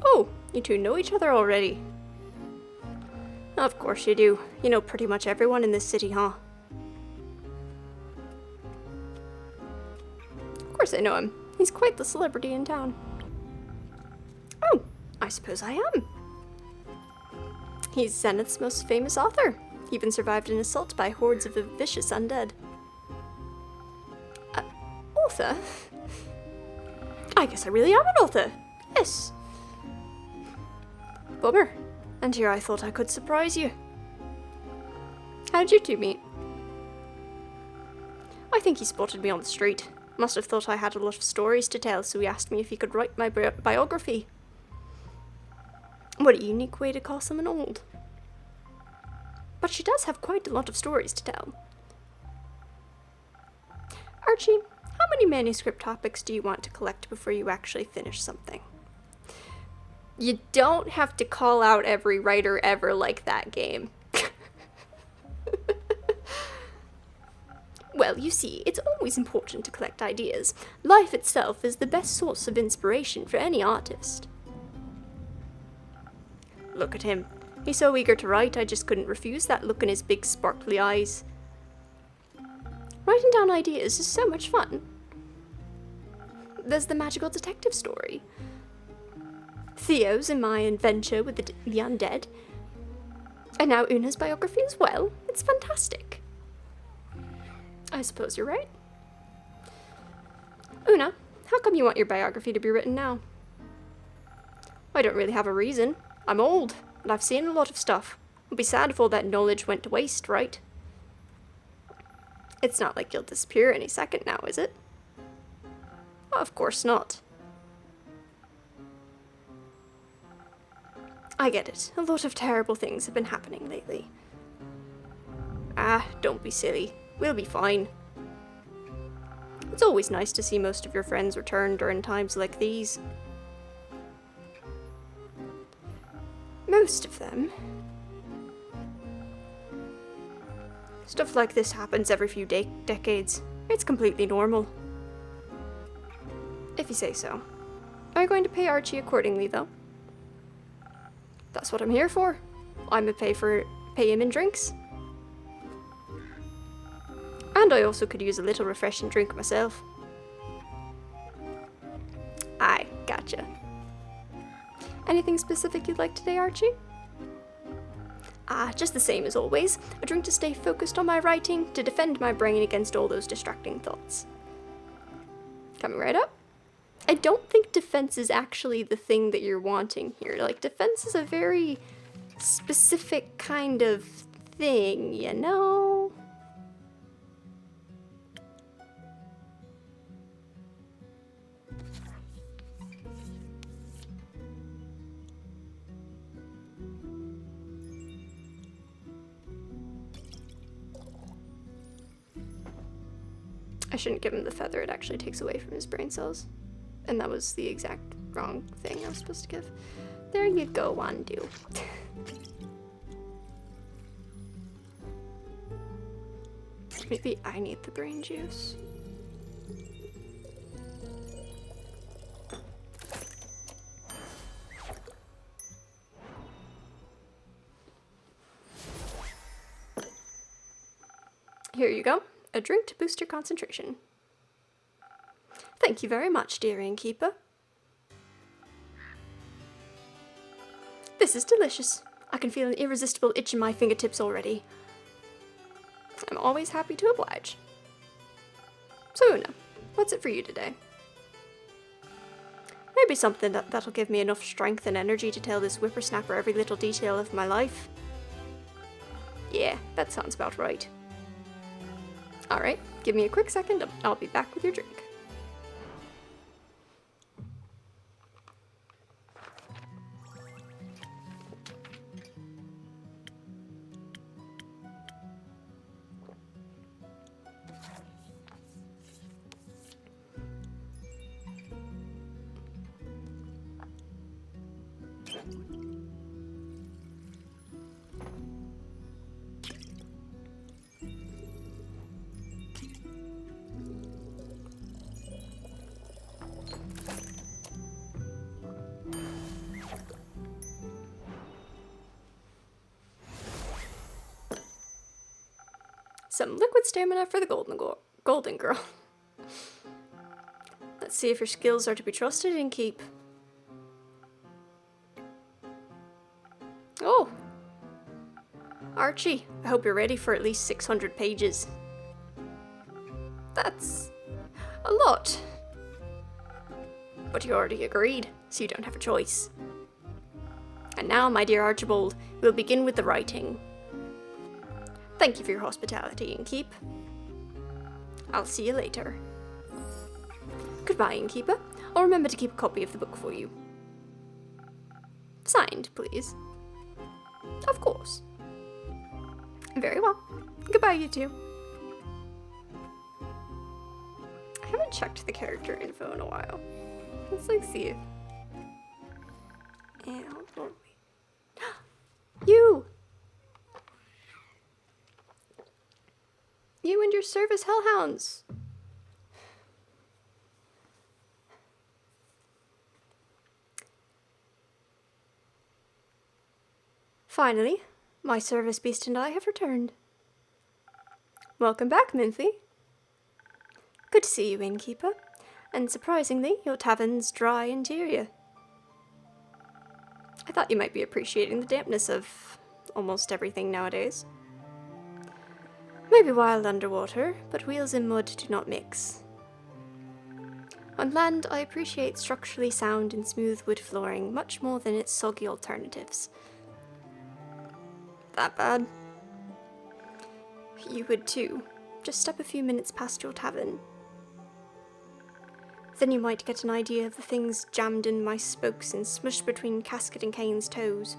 Oh, you two know each other already. Of course you do. You know pretty much everyone in this city, huh? Of course I know him. He's quite the celebrity in town. Oh, I suppose I am. He's Zenith's most famous author. He even survived an assault by hordes of the vicious undead. Author? I guess I really am an author. Yes. Bummer. And here I thought I could surprise you. How did you two meet? I think he spotted me on the street. Must have thought I had a lot of stories to tell, so he asked me if he could write my biography. What a unique way to call someone old. But she does have quite a lot of stories to tell. Archie, how many manuscript topics do you want to collect before you actually finish something? You don't have to call out every writer ever like that, game. Well, you see, it's always important to collect ideas. Life itself is the best source of inspiration for any artist. Look at him. He's so eager to write, I just couldn't refuse that look in his big sparkly eyes. Writing down ideas is so much fun. There's the magical detective story. Theo's and my adventure with the undead. And now Una's biography as well. It's fantastic. I suppose you're right. Una, how come you want your biography to be written now? I don't really have a reason. I'm old, and I've seen a lot of stuff. It'd be sad if all that knowledge went to waste, right? It's not like you'll disappear any second now, is it? Of course not. I get it. A lot of terrible things have been happening lately. Ah, don't be silly. We'll be fine. It's always nice to see most of your friends return during times like these. Most of them. Stuff like this happens every few decades. It's completely normal. If you say so. Are you going to pay Archie accordingly, though? That's what I'm here for. I'm gonna pay him in drinks. And I also could use a little refreshing drink myself. Aye, gotcha. Anything specific you'd like today, Archie? Just the same as always. A drink to stay focused on my writing, to defend my brain against all those distracting thoughts. Coming right up. I don't think defense is actually the thing that you're wanting here. Like, defense is a very specific kind of thing, you know? I shouldn't give him the feather, it actually takes away from his brain cells. And that was the exact wrong thing I was supposed to give. There you go, Wandu. Maybe I need the brain juice. Here you go. A drink to boost your concentration. Thank you very much, dear innkeeper. This is delicious. I can feel an irresistible itch in my fingertips already. I'm always happy to oblige. So Una, what's it for you today? Maybe something that'll give me enough strength and energy to tell this whippersnapper every little detail of my life. Yeah, that sounds about right. Alright, give me a quick second, I'll be back with your drink. Some liquid stamina for the golden girl. Let's see if your skills are to be trusted and keep. Oh! Archie, I hope you're ready for at least 600 pages. That's a lot. But you already agreed, so you don't have a choice. And now, my dear Archibald, we'll begin with the writing. Thank you for your hospitality, Innkeep. I'll see you later. Goodbye, Innkeeper. I'll remember to keep a copy of the book for you. Signed, please. Of course. Very well. Goodbye, you two. I haven't checked the character info in a while. Let's see if... And what You! You and your service hellhounds! Finally, my service beast and I have returned. Welcome back, Minthy. Good to see you, Innkeeper. And surprisingly, your tavern's dry interior. I thought you might be appreciating the dampness of almost everything nowadays. Maybe wild underwater, but wheels and mud do not mix. On land, I appreciate structurally sound and smooth wood flooring much more than its soggy alternatives. That bad? You would too. Just step a few minutes past your tavern. Then you might get an idea of the things jammed in my spokes and smushed between Casket and Kane's toes.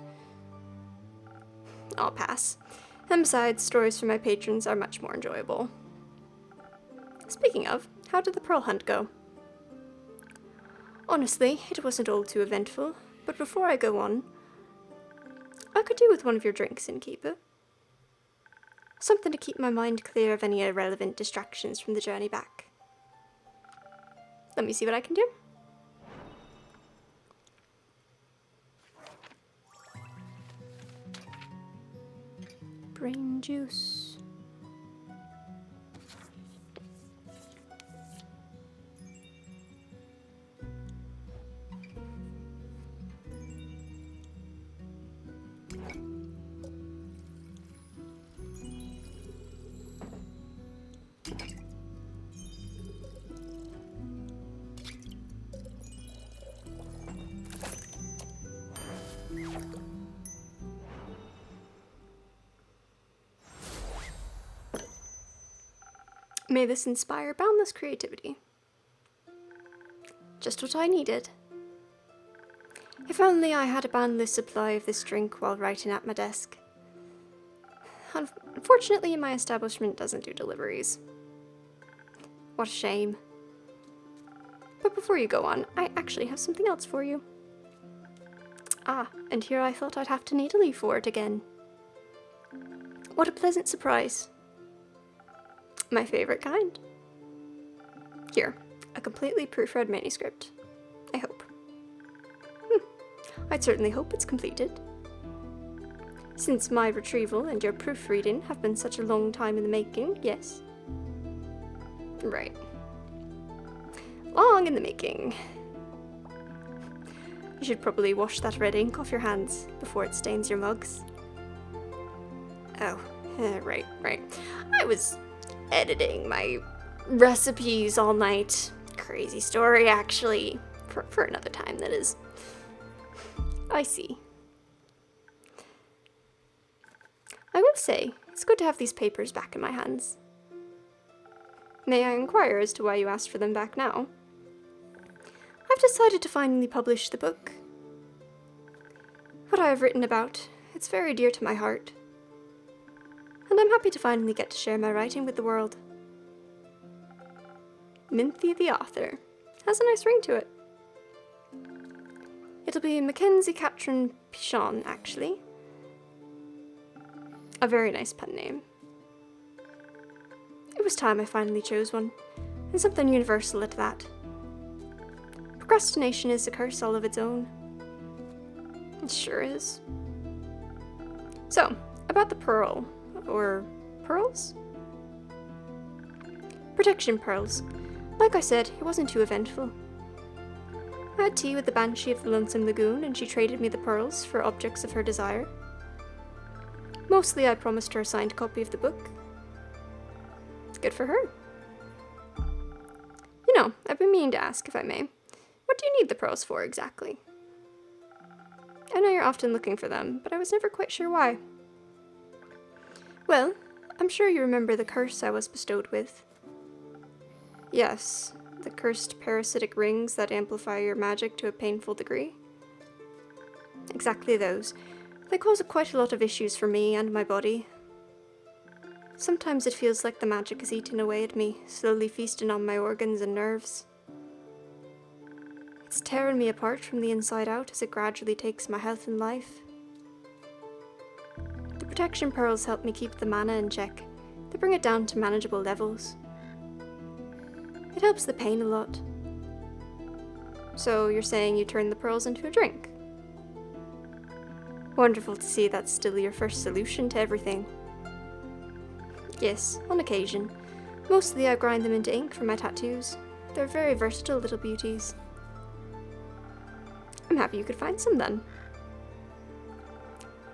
I'll pass. And besides, stories from my patrons are much more enjoyable. Speaking of, how did the pearl hunt go? Honestly, it wasn't all too eventful, but before I go on, I could do with one of your drinks, Innkeeper. Something to keep my mind clear of any irrelevant distractions from the journey back. Let me see what I can do. Brain juice. May this inspire boundless creativity. Just what I needed. If only I had a boundless supply of this drink while writing at my desk. Unfortunately, my establishment doesn't do deliveries. What a shame. But before you go on, I actually have something else for you. Ah, and here I thought I'd have to needle for it again. What a pleasant surprise. My favorite kind. Here, a completely proofread manuscript. I hope. I'd certainly hope it's completed. Since my retrieval and your proofreading have been such a long time in the making, yes? Right. Long in the making. You should probably wash that red ink off your hands before it stains your mugs. Oh, right. I was editing my recipes all night. Crazy story, actually. For another time, that is. I see. I will say, it's good to have these papers back in my hands. May I inquire as to why you asked for them back now? I've decided to finally publish the book. What I have written about, it's very dear to my heart. And I'm happy to finally get to share my writing with the world. Minthy the author. Has a nice ring to it. It'll be Mackenzie Catherine Pichon, actually. A very nice pen name. It was time I finally chose one, and something universal at that. Procrastination is a curse all of its own. It sure is. So, about the pearl, or pearls? Protection pearls. Like I said, it wasn't too eventful. I had tea with the Banshee of the Lonesome Lagoon, and she traded me the pearls for objects of her desire. Mostly I promised her a signed copy of the book. Good for her. You know, I've been meaning to ask, if I may, what do you need the pearls for exactly? I know you're often looking for them, but I was never quite sure why. Well, I'm sure you remember the curse I was bestowed with. Yes, the cursed parasitic rings that amplify your magic to a painful degree. Exactly those. They cause quite a lot of issues for me and my body. Sometimes it feels like the magic is eating away at me, slowly feasting on my organs and nerves. It's tearing me apart from the inside out as it gradually takes my health and life. The protection pearls help me keep the mana in check. They bring it down to manageable levels. It helps the pain a lot. So you're saying you turn the pearls into a drink? Wonderful to see that's still your first solution to everything. Yes, on occasion. Mostly I grind them into ink for my tattoos. They're very versatile little beauties. I'm happy you could find some then.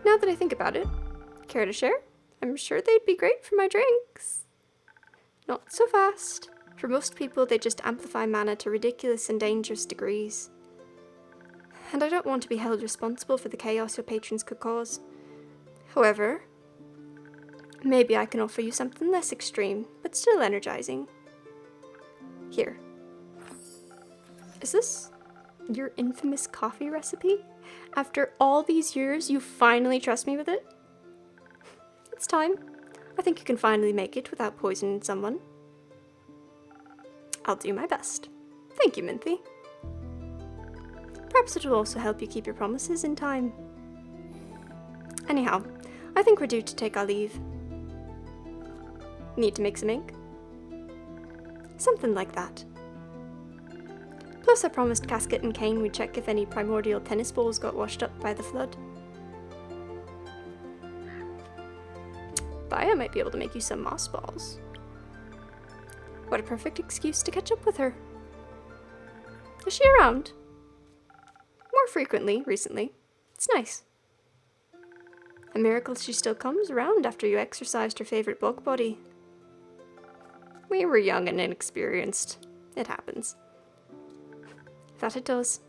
Now that I think about it, care to share? I'm sure they'd be great for my drinks. Not so fast. For most people, they just amplify mana to ridiculous and dangerous degrees. And I don't want to be held responsible for the chaos your patrons could cause. However, maybe I can offer you something less extreme, but still energizing. Here. Is this your infamous coffee recipe? After all these years, you finally trust me with it? It's time. I think you can finally make it without poisoning someone. I'll do my best. Thank you, Minthy. Perhaps it will also help you keep your promises in time. Anyhow, I think we're due to take our leave. Need to make some ink? Something like that. Plus I promised Casket and Kane we'd check if any primordial tennis balls got washed up by the flood. Baya might be able to make you some moss balls. What a perfect excuse to catch up with her. Is she around? More frequently, recently. It's nice. A miracle she still comes around after you exorcised her favorite bulk body. We were young and inexperienced. It happens. That it does.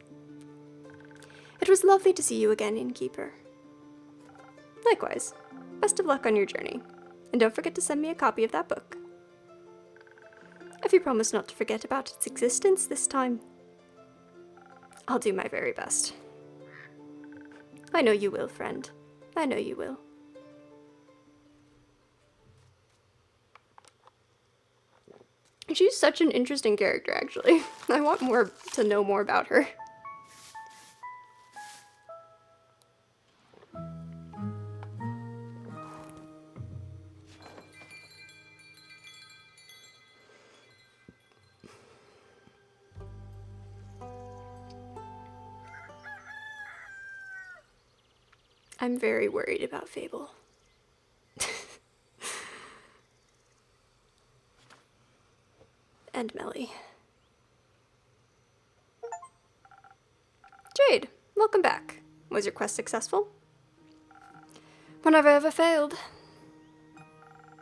It was lovely to see you again, Innkeeper. Likewise. Best of luck on your journey. And don't forget to send me a copy of that book. If you promise not to forget about its existence this time, I'll do my very best. I know you will, friend. I know you will. She's such an interesting character, actually. I want to know more about her. I'm very worried about Fable. And Melly. Jade, welcome back. Was your quest successful? When have I ever failed?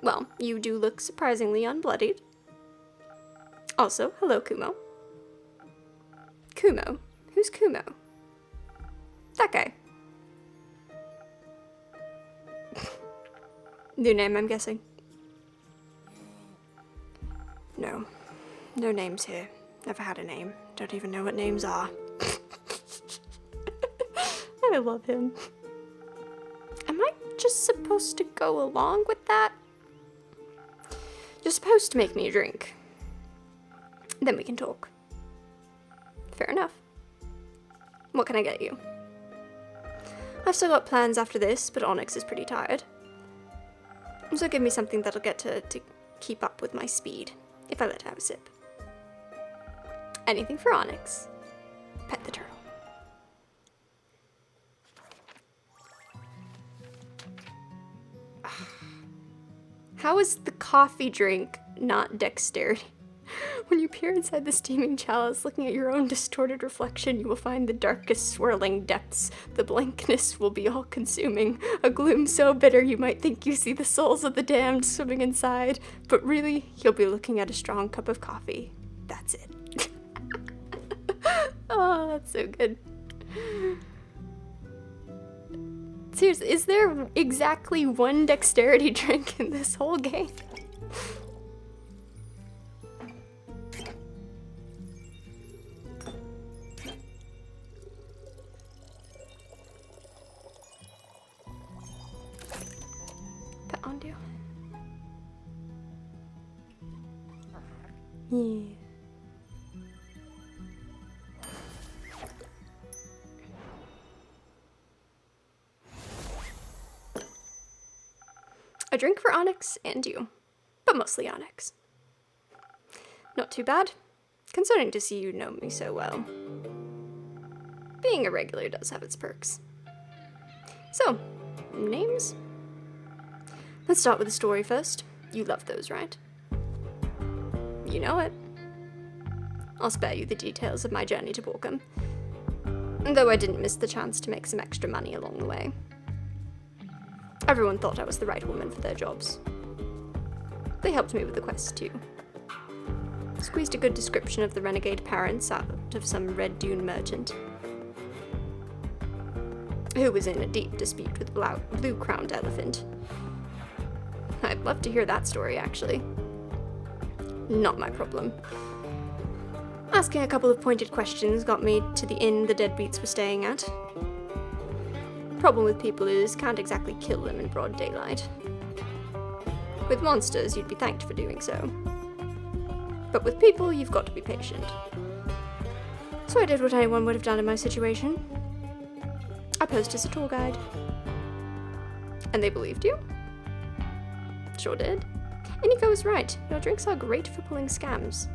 Well, you do look surprisingly unbloodied. Also, hello, Kumo. Kumo? Who's Kumo? That guy. New name, I'm guessing. No. No names here. Never had a name. Don't even know what names are. I love him. Am I just supposed to go along with that? You're supposed to make me a drink. Then we can talk. Fair enough. What can I get you? I've still got plans after this, but Onyx is pretty tired. So give me something that'll get to keep up with my speed, if I let her have a sip. Anything for Onyx. Pet the turtle. How is the coffee drink not dexterity? When you peer inside the steaming chalice, looking at your own distorted reflection, you will find the darkest swirling depths. The blankness will be all-consuming, a gloom so bitter you might think you see the souls of the damned swimming inside, but really, you'll be looking at a strong cup of coffee. That's it. Oh, that's so good. Seriously, is there exactly one dexterity drink in this whole game? Pet Ondio. Yeah. A drink for Onyx and you, but mostly Onyx. Not too bad. Concerning to see you know me so well. Being a regular does have its perks. So, names? Let's start with the story first. You love those, right? You know it. I'll spare you the details of my journey to Borkham, though I didn't miss the chance to make some extra money along the way. Everyone thought I was the right woman for their jobs. They helped me with the quest, too. Squeezed a good description of the renegade parents out of some Red Dune merchant, who was in a deep dispute with Blue-Crowned Elephant. I'd love to hear that story, actually. Not my problem. Asking a couple of pointed questions got me to the inn the deadbeats were staying at. Problem with people is can't exactly kill them in broad daylight. With monsters, you'd be thanked for doing so. But with people, you've got to be patient. So I did what anyone would have done in my situation. I posed as a tour guide. And they believed you? Sure did. Iniko was right. Your drinks are great for pulling scams.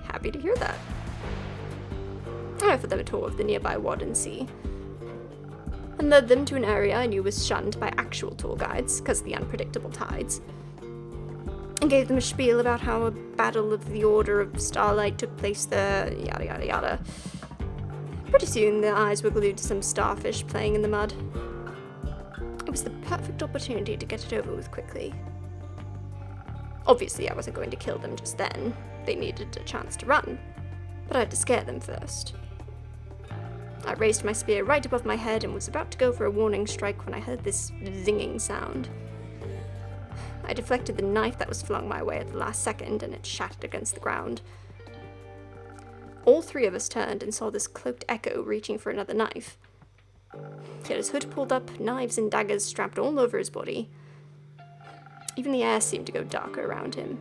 Happy to hear that. I offered them a tour of the nearby Wad and Sea, and led them to an area I knew was shunned by actual tour guides because of the unpredictable tides, and gave them a spiel about how a battle of the Order of Starlight took place there, yada yada yada. Pretty soon their eyes were glued to some starfish playing in the mud. It was the perfect opportunity to get it over with quickly. Obviously I wasn't going to kill them just then, they needed a chance to run, but I had to scare them first. I raised my spear right above my head and was about to go for a warning strike when I heard this zinging sound. I deflected the knife that was flung my way at the last second, and it shattered against the ground. All three of us turned and saw this cloaked echo reaching for another knife. He had his hood pulled up, knives and daggers strapped all over his body. Even the air seemed to go darker around him.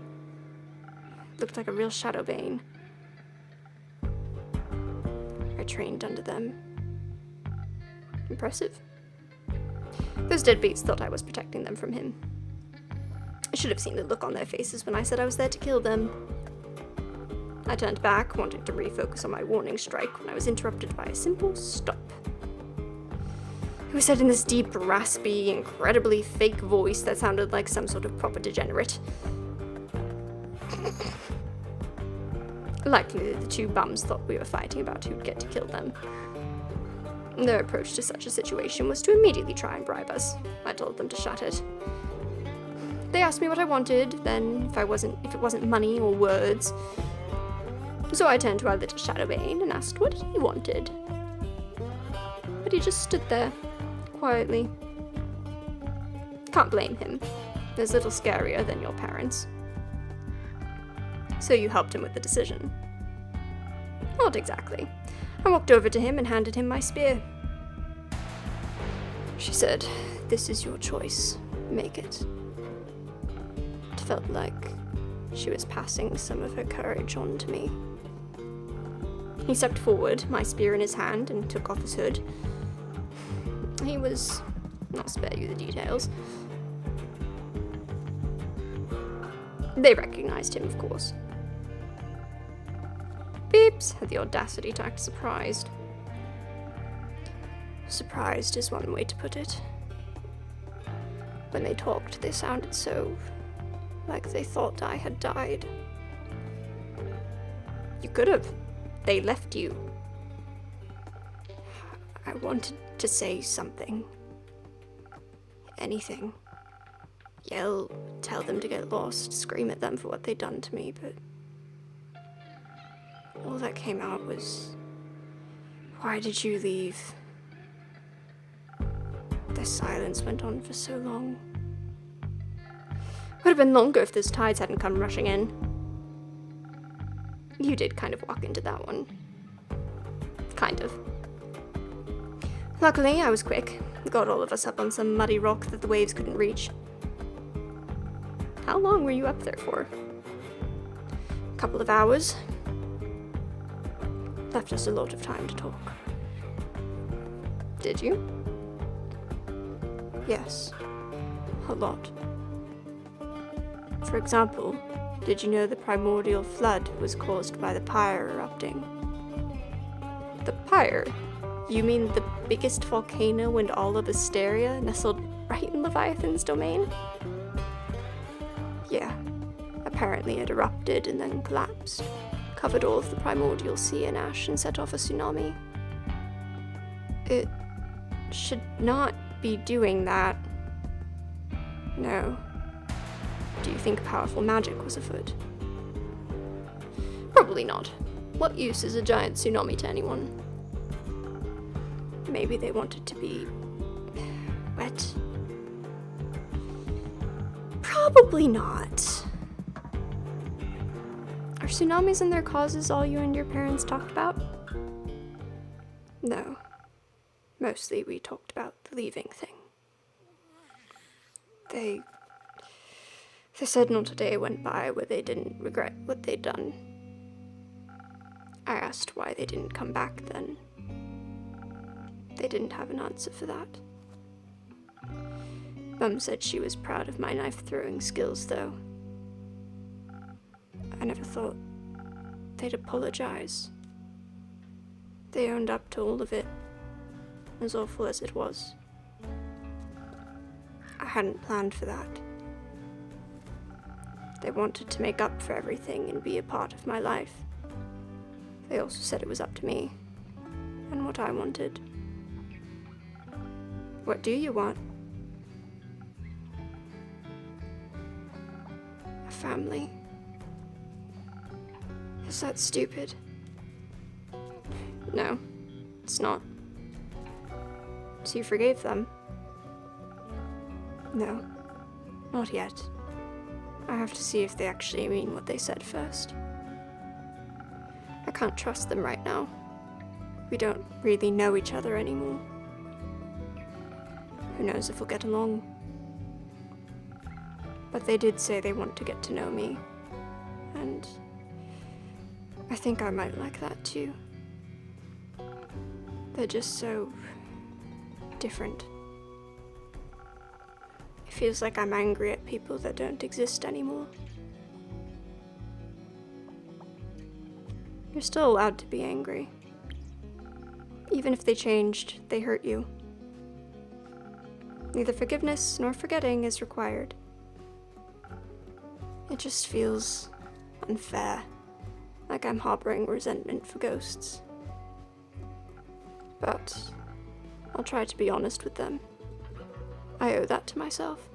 Looked like a real shadow bane. I trained under them. Impressive. Those deadbeats thought I was protecting them from him. I should have seen the look on their faces when I said I was there to kill them. I turned back, wanting to refocus on my warning strike, when I was interrupted by a simple stop. It was said in this deep, raspy, incredibly fake voice that sounded like some sort of proper degenerate. Likely the two bums thought we were fighting about who'd get to kill them. Their approach to such a situation was to immediately try and bribe us. I told them to shut it. They asked me what I wanted, then if it wasn't money or words. So I turned to our little Shadowbane and asked what he wanted. But he just stood there, quietly. Can't blame him. He's a little scarier than your parents. So you helped him with the decision. Not exactly. I walked over to him and handed him my spear. She said, "This is your choice. Make it." It felt like she was passing some of her courage on to me. He stepped forward, my spear in his hand, and took off his hood. He was... I'll spare you the details. They recognized him, of course. Beeps had the audacity to act surprised. Surprised is one way to put it. When they talked, they sounded so... like they thought I had died. You could have. They left you. I wanted to say something. Anything. Yell, tell them to get lost, scream at them for what they'd done to me, but... all that came out was... "Why did you leave?" The silence went on for so long. Would have been longer if those tides hadn't come rushing in. You did kind of walk into that one. Kind of. Luckily, I was quick. Got all of us up on some muddy rock that the waves couldn't reach. How long were you up there for? A couple of hours. Left us a lot of time to talk. Did you? Yes. A lot. For example, did you know the primordial flood was caused by the pyre erupting? The pyre? You mean the biggest volcano in all of Asteria, nestled right in Leviathan's domain? Yeah. Apparently it erupted and then collapsed, covered all of the primordial sea in ash and set off a tsunami. It should not be doing that. No. Do you think powerful magic was afoot? Probably not. What use is a giant tsunami to anyone? Maybe they wanted to be... wet? Probably not. Are tsunamis and their causes all you and your parents talked about? No. Mostly we talked about the leaving thing. They said not a day went by where they didn't regret what they'd done. I asked why they didn't come back then. They didn't have an answer for that. Mum said she was proud of my knife-throwing skills, though. I never thought they'd apologize. They owned up to all of it, as awful as it was. I hadn't planned for that. They wanted to make up for everything and be a part of my life. They also said it was up to me, and what I wanted. What do you want? A family. Is that stupid? No, it's not. So you forgave them? No, not yet. I have to see if they actually mean what they said first. I can't trust them right now. We don't really know each other anymore. Who knows if we'll get along. But they did say they want to get to know me, and I think I might like that too. They're just so different. It feels like I'm angry at people that don't exist anymore. You're still allowed to be angry. Even if they changed, they hurt you. Neither forgiveness nor forgetting is required. It just feels unfair, like I'm harboring resentment for ghosts. But I'll try to be honest with them. I owe that to myself.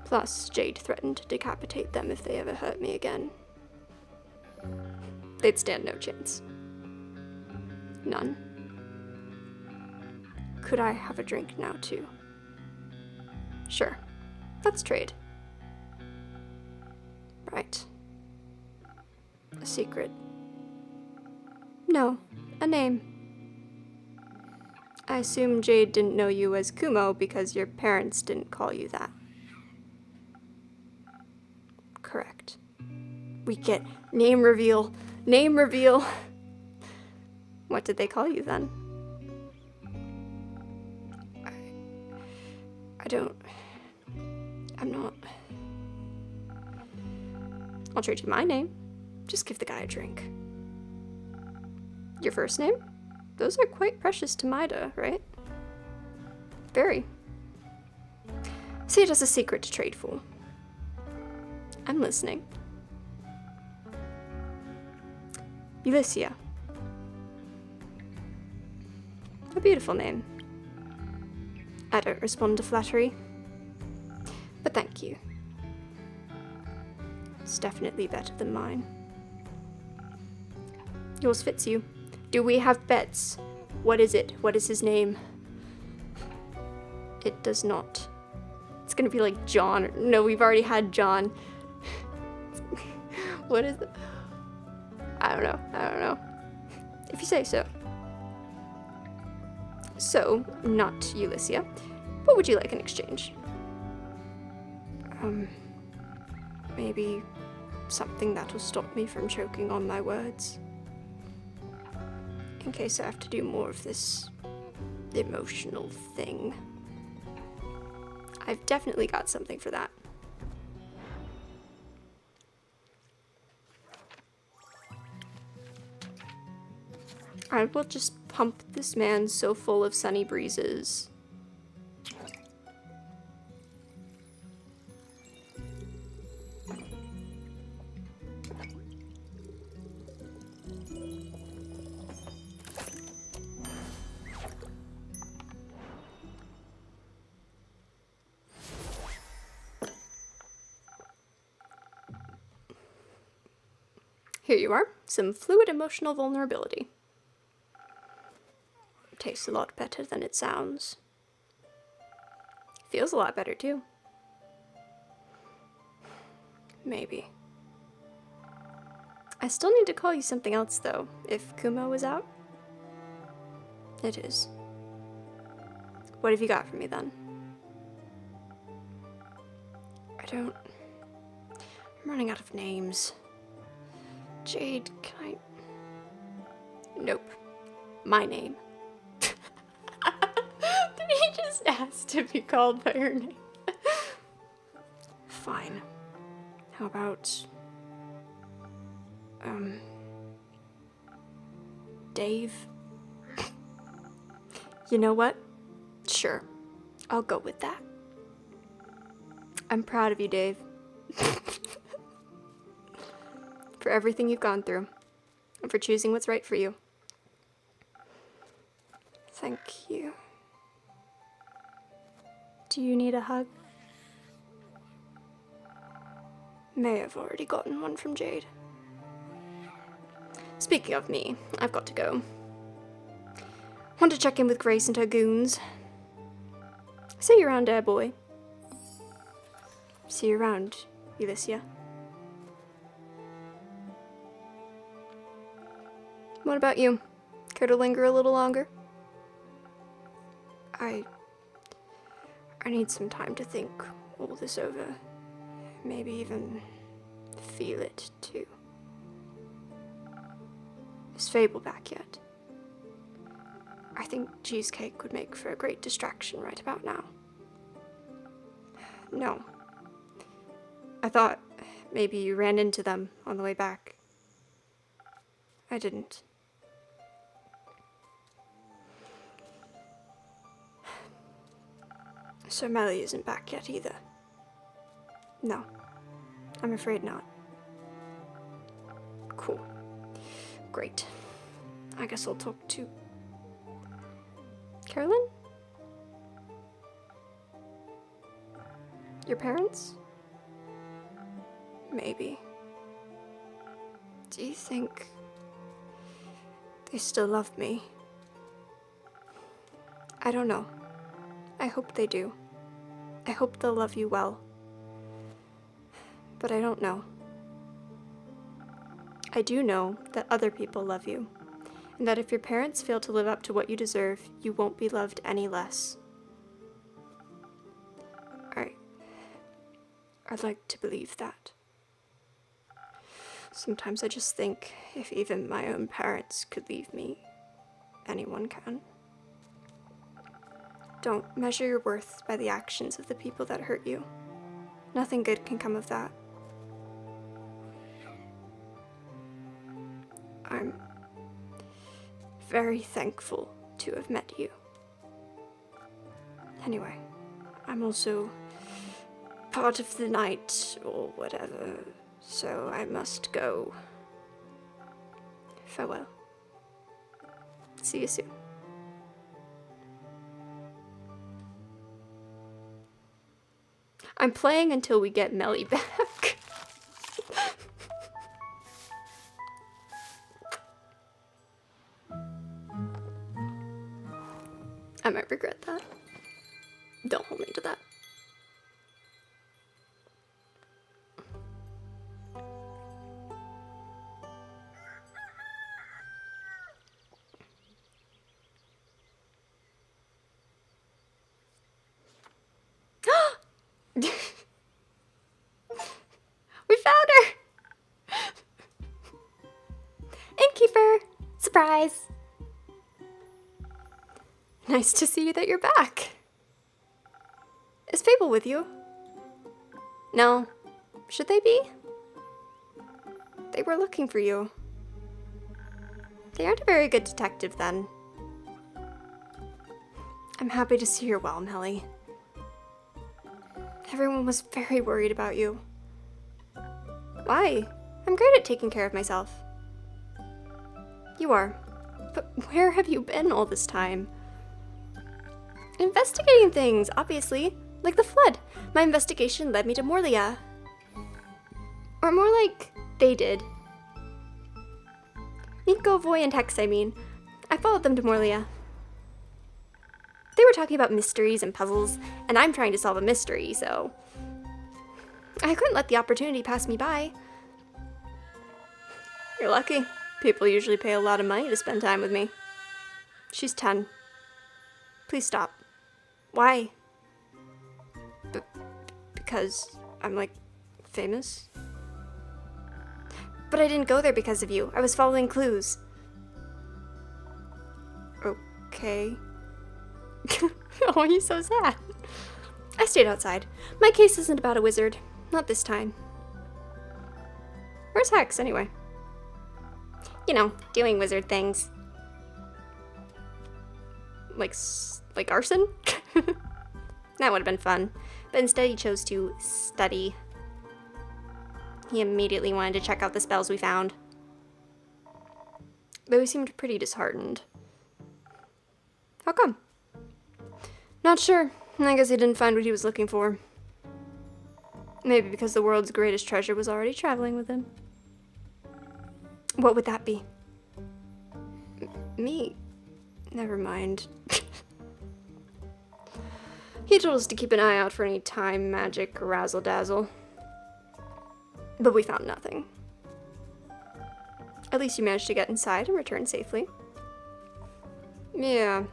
Plus, Jade threatened to decapitate them if they ever hurt me again. They'd stand no chance. None. Could I have a drink now, too? Sure. Let's trade. Right. A secret. No, a name. I assume Jade didn't know you as Kumo because your parents didn't call you that. Correct. We get name reveal. Name reveal. What did they call you then? I'm not. I'll trade you my name. Just give the guy a drink. Your first name? Those are quite precious to Maida, right? Very. See it as a secret to trade for. I'm listening. Ulyssia. A beautiful name. I don't respond to flattery. But thank you. It's definitely better than mine. Yours fits you. Do we have bets? What is it? What is his name? It does not. It's gonna be like John. No, we've already had John. What is it? I don't know. If you say so. So, not Ulyssia. What would you like in exchange? Maybe something that'll stop me from choking on my words. In case I have to do more of this emotional thing. I've definitely got something for that. I will just pump this man so full of sunny breezes. Here you are, some fluid emotional vulnerability. Tastes a lot better than it sounds. Feels a lot better too. Maybe. I still need to call you something else though, if Kumo is out. It is. What have you got for me then? I'm running out of names. Jade, can I? Nope. My name. Did he just ask to be called by her name? Fine. How about... Dave? You know what? Sure. I'll go with that. I'm proud of you, Dave. For everything you've gone through, and for choosing what's right for you. Thank you. Do you need a hug? May have already gotten one from Jade. Speaking of me, I've got to go. Want to check in with Grace and her goons. See you around, boy. See you around, Ulyssia. What about you? Care to linger a little longer? I need some time to think all this over. Maybe even feel it, too. Is Fable back yet? I think cheesecake would make for a great distraction right about now. No. I thought maybe you ran into them on the way back. I didn't. So Melly isn't back yet either. No, I'm afraid not. Cool. Great. I guess I'll talk to... Carolyn? Your parents? Maybe. Do you think they still love me? I don't know. I hope they do. I hope they'll love you well. But I don't know. I do know that other people love you, and that if your parents fail to live up to what you deserve, you won't be loved any less. I'd like to believe that. Sometimes I just think if even my own parents could leave me, anyone can. Don't measure your worth by the actions of the people that hurt you. Nothing good can come of that. I'm very thankful to have met you. Anyway, I'm also part of the night or whatever, so I must go. Farewell. See you soon. I'm playing until we get Melly back. I might regret that. Don't hold me to that. We found her! Innkeeper! Surprise! Nice to see that you're back. Is Fable with you? No. Should they be? They were looking for you. They aren't a very good detective then. I'm happy to see you're well, Melly. Everyone was very worried about you. Why? I'm great at taking care of myself. You are. But where have you been all this time? Investigating things, obviously. Like the flood. My investigation led me to Morlia. Or more like, they did. Nico, Voy, and Hex, I mean. I followed them to Morlia. They were talking about mysteries and puzzles, and I'm trying to solve a mystery, so I couldn't let the opportunity pass me by. You're lucky. People usually pay a lot of money to spend time with me. She's 10. Please stop. Why? Because I'm, like, famous? But I didn't go there because of you. I was following clues. Okay. Oh, he's so sad. I stayed outside. My case isn't about a wizard. Not this time. Where's Hex, anyway? You know, doing wizard things. Like arson? That would have been fun. But instead he chose to study. He immediately wanted to check out the spells we found. Though he seemed pretty disheartened. How come? Not sure. I guess he didn't find what he was looking for. Maybe because the world's greatest treasure was already traveling with him. What would that be? Me? Never mind. He told us to keep an eye out for any time, magic, or razzle-dazzle. But we found nothing. At least you managed to get inside and return safely. Yeah,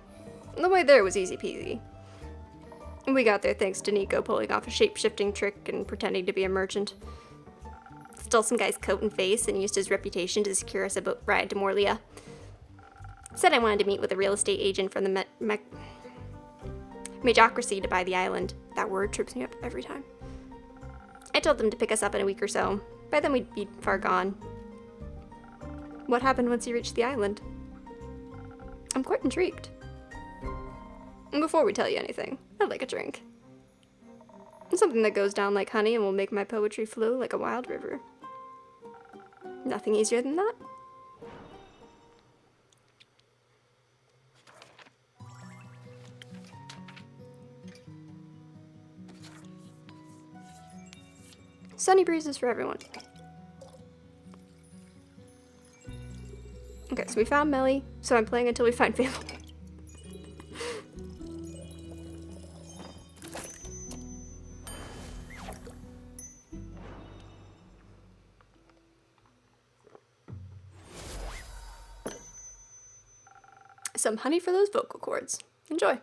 the way there was easy peasy. We got there thanks to Nico pulling off a shape-shifting trick and pretending to be a merchant. Stole some guy's coat and face and used his reputation to secure us a boat ride to Morlia. Said I wanted to meet with a real estate agent from the Majocracy to buy the island. That word trips me up every time. I told them to pick us up in a week or so. By then we'd be far gone. What happened once you reached the island? I'm quite intrigued. And before we tell you anything, I'd like a drink. Something that goes down like honey and will make my poetry flow like a wild river. Nothing easier than that. Sunny breezes for everyone. Okay, so we found Melly, so I'm playing until we find family. Some honey for those vocal cords. Enjoy.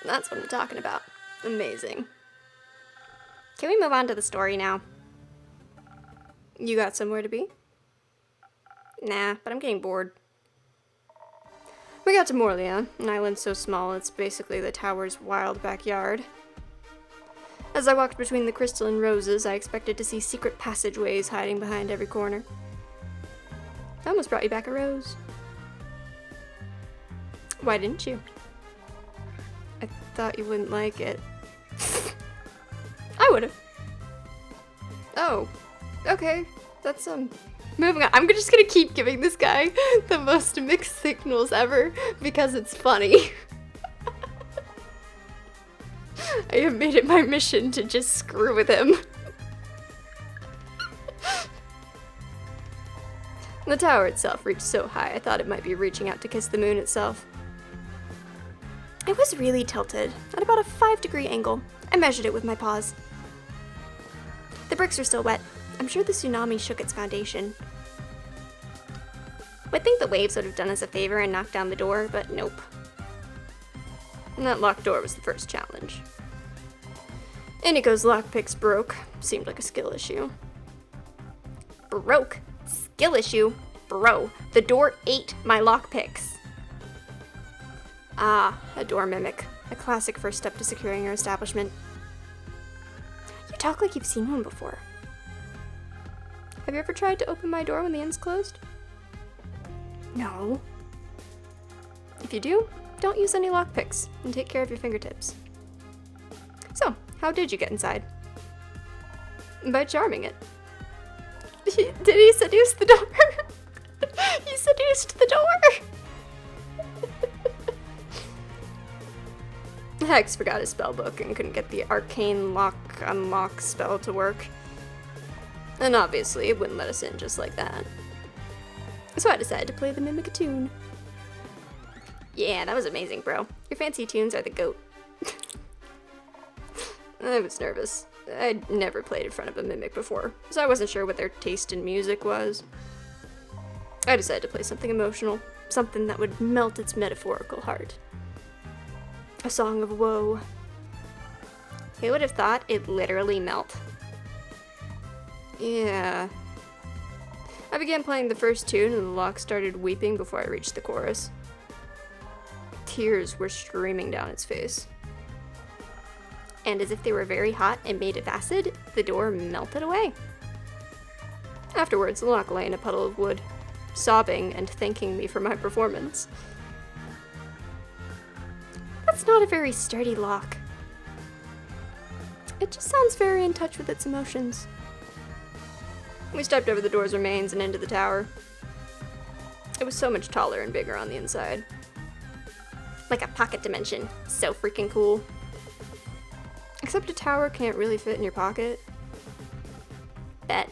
That's what I'm talking about. Amazing. Can we move on to the story now? You got somewhere to be? Nah, but I'm getting bored. We got to Morlia, an island so small it's basically the tower's wild backyard. As I walked between the crystalline roses, I expected to see secret passageways hiding behind every corner. I almost brought you back a rose. Why didn't you? I thought you wouldn't like it. I would've. Oh, okay. That's, moving on. I'm just gonna keep giving this guy the most mixed signals ever because it's funny. I have made it my mission to just screw with him. The tower itself reached so high I thought it might be reaching out to kiss the moon itself. It was really tilted, at about a 5-degree angle. I measured it with my paws. The bricks were still wet. I'm sure the tsunami shook its foundation. I'd think the waves would have done us a favor and knocked down the door, but nope. And that locked door was the first challenge. Iniko's lockpicks broke. Seemed like a skill issue. Broke? Skill issue? Bro, the door ate my lockpicks. Ah, a door mimic. A classic first step to securing your establishment. You talk like you've seen one before. Have you ever tried to open my door when the end's closed? No. If you do, don't use any lockpicks and take care of your fingertips. So, how did you get inside? By charming it. Did he seduce the door? He seduced the door! Hex forgot his spellbook and couldn't get the arcane lock-unlock spell to work. And obviously, it wouldn't let us in just like that. So I decided to play the mimic a tune. Yeah, that was amazing, bro. Your fancy tunes are the goat. I was nervous. I'd never played in front of a mimic before, so I wasn't sure what their taste in music was. I decided to play something emotional, something that would melt its metaphorical heart. A song of woe. Who would have thought it'd literally melt? Yeah. I began playing the first tune and the lock started weeping before I reached the chorus. Tears were streaming down its face. And as if they were very hot and made of acid, the door melted away. Afterwards, the lock lay in a puddle of wood, sobbing and thanking me for my performance. That's not a very sturdy lock. It just sounds very in touch with its emotions. We stepped over the door's remains and into the tower. It was so much taller and bigger on the inside. Like a pocket dimension. So freaking cool. Except a tower can't really fit in your pocket. Bet.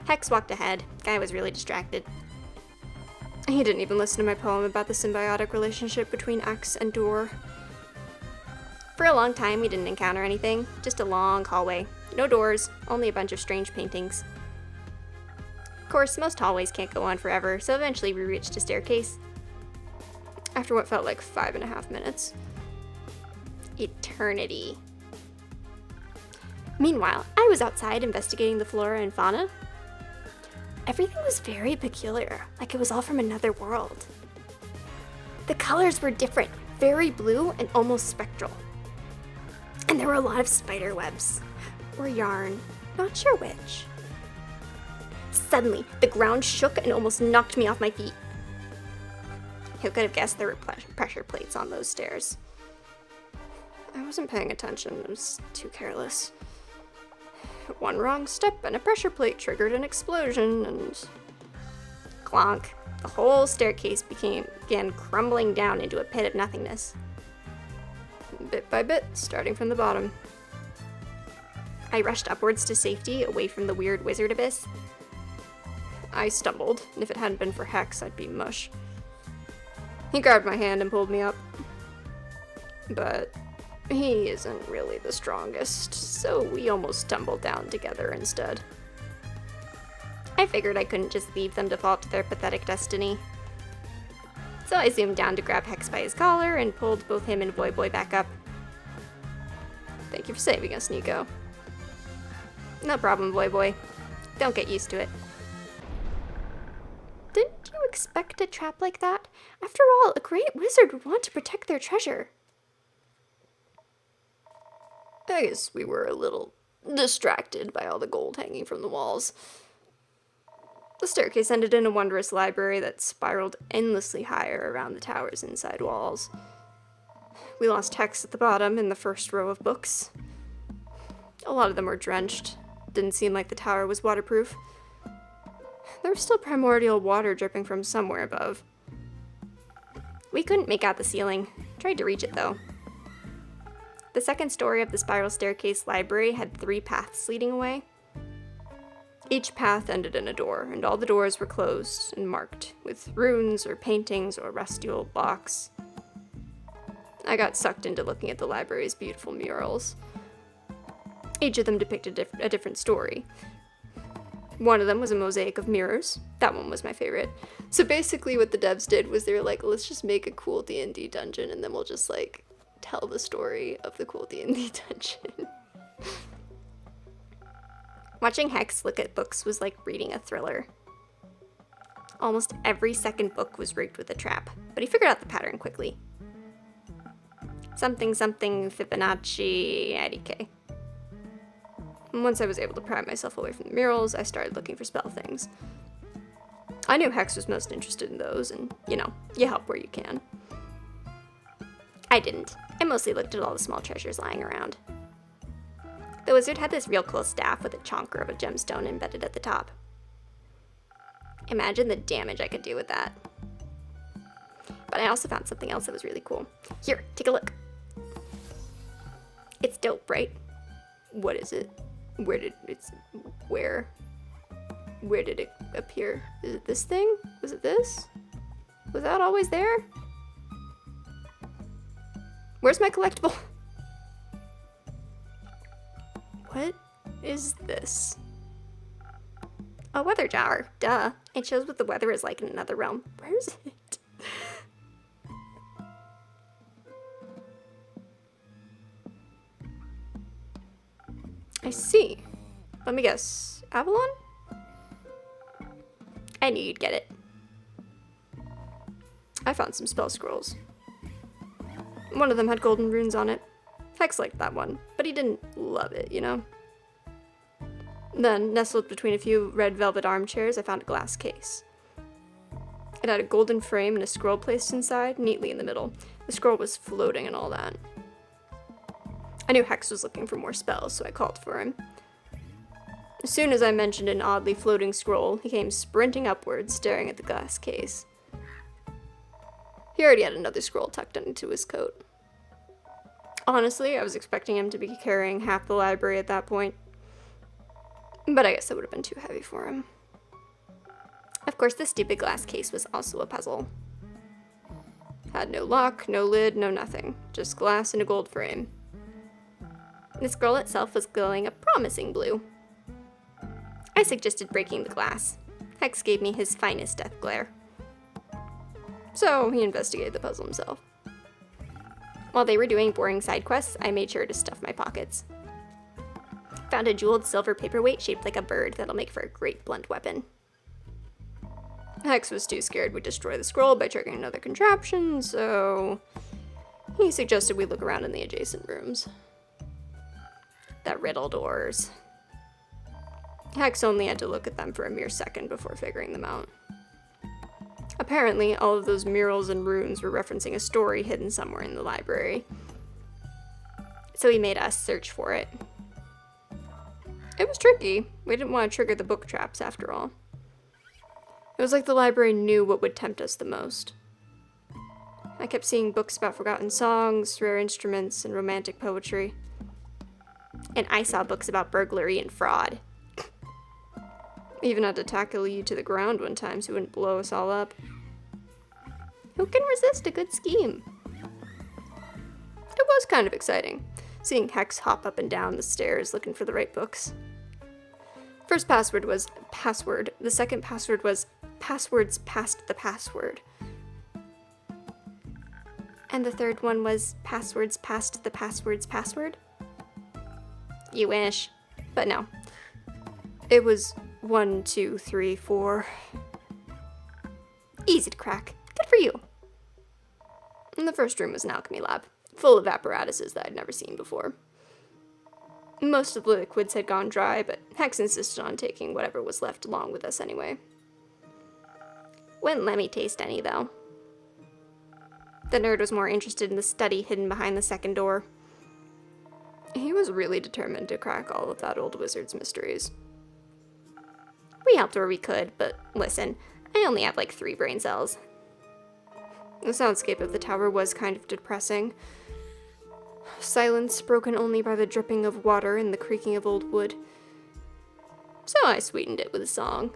Hex walked ahead. Guy was really distracted. He didn't even listen to my poem about the symbiotic relationship between X and door. For a long time, we didn't encounter anything. Just a long hallway. No doors, only a bunch of strange paintings. Of course, most hallways can't go on forever, so eventually we reached a staircase. After what felt like 5.5 minutes. Eternity. Meanwhile, I was outside investigating the flora and fauna. Everything was very peculiar, like it was all from another world. The colors were different, very blue and almost spectral. And there were a lot of spider webs. Or yarn, not sure which. Suddenly, the ground shook and almost knocked me off my feet. Who could have guessed there were pressure plates on those stairs? I wasn't paying attention, I was too careless. One wrong step and a pressure plate triggered an explosion and... clonk. The whole staircase began crumbling down into a pit of nothingness. bit by bit, starting from the bottom. I rushed upwards to safety, away from the weird wizard abyss. I stumbled, and if it hadn't been for Hex, I'd be mush. He grabbed my hand and pulled me up. But he isn't really the strongest, so we almost tumbled down together instead. I figured I couldn't just leave them to fall to their pathetic destiny. So I zoomed down to grab Hex by his collar and pulled both him and Voy Boy back up. Thank you for saving us, Nico. No problem, Voy Boy. Don't get used to it. Didn't you expect a trap like that? After all, a great wizard would want to protect their treasure. I guess we were a little distracted by all the gold hanging from the walls. The staircase ended in a wondrous library that spiraled endlessly higher around the tower's inside walls. We lost Hex at the bottom in the first row of books. A lot of them were drenched. Didn't seem like the tower was waterproof. There was still primordial water dripping from somewhere above. We couldn't make out the ceiling. Tried to reach it, though. The second story of the spiral staircase library had 3 paths leading away. Each path ended in a door, and all the doors were closed and marked with runes or paintings or rusty old blocks. I got sucked into looking at the library's beautiful murals. Each of them depicted a different story. One of them was a mosaic of mirrors. That one was my favorite. So basically what the devs did was they were like, let's just make a cool D&D dungeon, and then we'll just like tell the story of the cool D&D dungeon. Watching Hex look at books was like reading a thriller. Almost every second book was rigged with a trap, but he figured out the pattern quickly. Something something Fibonacci IDK. And once I was able to pry myself away from the murals, I started looking for spell things. I knew Hex was most interested in those, and, you know, you help where you can. I didn't. I mostly looked at all the small treasures lying around. The wizard had this real cool staff with a chonker of a gemstone embedded at the top. Imagine the damage I could do with that. But I also found something else that was really cool. Here, take a look. It's dope, right? What is it? Where did it appear? Is it this thing? Was it this? Was that always there? Where's my collectible? What is this? A weather jar, duh. It shows what the weather is like in another realm. Where is it? I see. Let me guess. Avalon? I knew you'd get it. I found some spell scrolls. One of them had golden runes on it. Hex liked that one, but he didn't love it, you know? Then, nestled between a few red velvet armchairs, I found a glass case. It had a golden frame and a scroll placed inside, neatly in the middle. The scroll was floating and all that. I knew Hex was looking for more spells, so I called for him. As soon as I mentioned an oddly floating scroll, he came sprinting upwards, staring at the glass case. He already had another scroll tucked into his coat. Honestly, I was expecting him to be carrying half the library at that point. But I guess that would have been too heavy for him. Of course, the stupid glass case was also a puzzle. Had no lock, no lid, no nothing. Just glass in a gold frame. The scroll itself was glowing a promising blue. I suggested breaking the glass. Hex gave me his finest death glare. So he investigated the puzzle himself. While they were doing boring side quests, I made sure to stuff my pockets. Found a jeweled silver paperweight shaped like a bird that'll make for a great blunt weapon. Hex was too scared we'd destroy the scroll by triggering another contraption, so he suggested we look around in the adjacent rooms. The riddle doors. Hex only had to look at them for a mere second before figuring them out. Apparently, all of those murals and runes were referencing a story hidden somewhere in the library. So he made us search for it. It was tricky. We didn't want to trigger the book traps after all. It was like the library knew what would tempt us the most. I kept seeing books about forgotten songs, rare instruments, and romantic poetry. And I saw books about burglary and fraud. Even had to tackle you to the ground one time so he wouldn't blow us all up. Who can resist a good scheme? It was kind of exciting, seeing Hex hop up and down the stairs looking for the right books. First password was password. The second password was passwords past the password. And the third one was passwords past the password's password? You wish. But no. It was 1, 2, 3, 4. Easy to crack. Good for you. And the first room was an alchemy lab, full of apparatuses that I'd never seen before. Most of the liquids had gone dry, but Hex insisted on taking whatever was left along with us anyway. Wouldn't let me taste any, though. The nerd was more interested in the study hidden behind the second door. He was really determined to crack all of that old wizard's mysteries. We helped where we could, but listen, I only have like 3 brain cells. The soundscape of the tower was kind of depressing. Silence broken only by the dripping of water and the creaking of old wood. So I sweetened it with a song.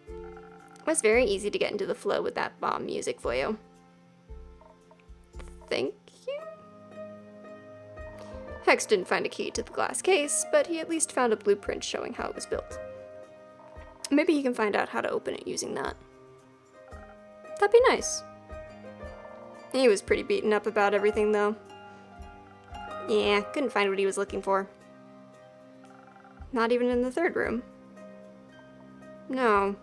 It was very easy to get into the flow with that bomb music for you. Thank you? Hex didn't find a key to the glass case, but he at least found a blueprint showing how it was built. Maybe he can find out how to open it using that. That'd be nice. He was pretty beaten up about everything, though. Yeah, couldn't find what he was looking for. Not even in the third room. No.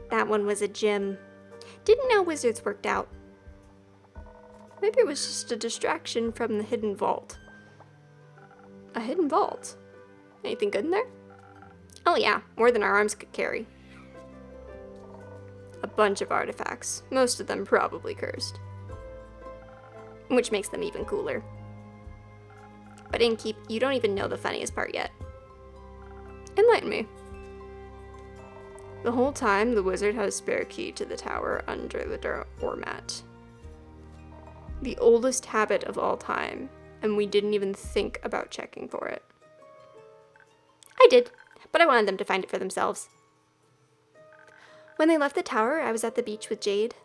That one was a gym. Didn't know wizards worked out. Maybe it was just a distraction from the hidden vault. A hidden vault? Anything good in there? Oh yeah, more than our arms could carry. A bunch of artifacts, most of them probably cursed. Which makes them even cooler. But Innkeep, you don't even know the funniest part yet. Enlighten me. The whole time, the wizard had a spare key to the tower under the doormat. The oldest habit of all time, and we didn't even think about checking for it. I did, but I wanted them to find it for themselves. When they left the tower, I was at the beach with Jade.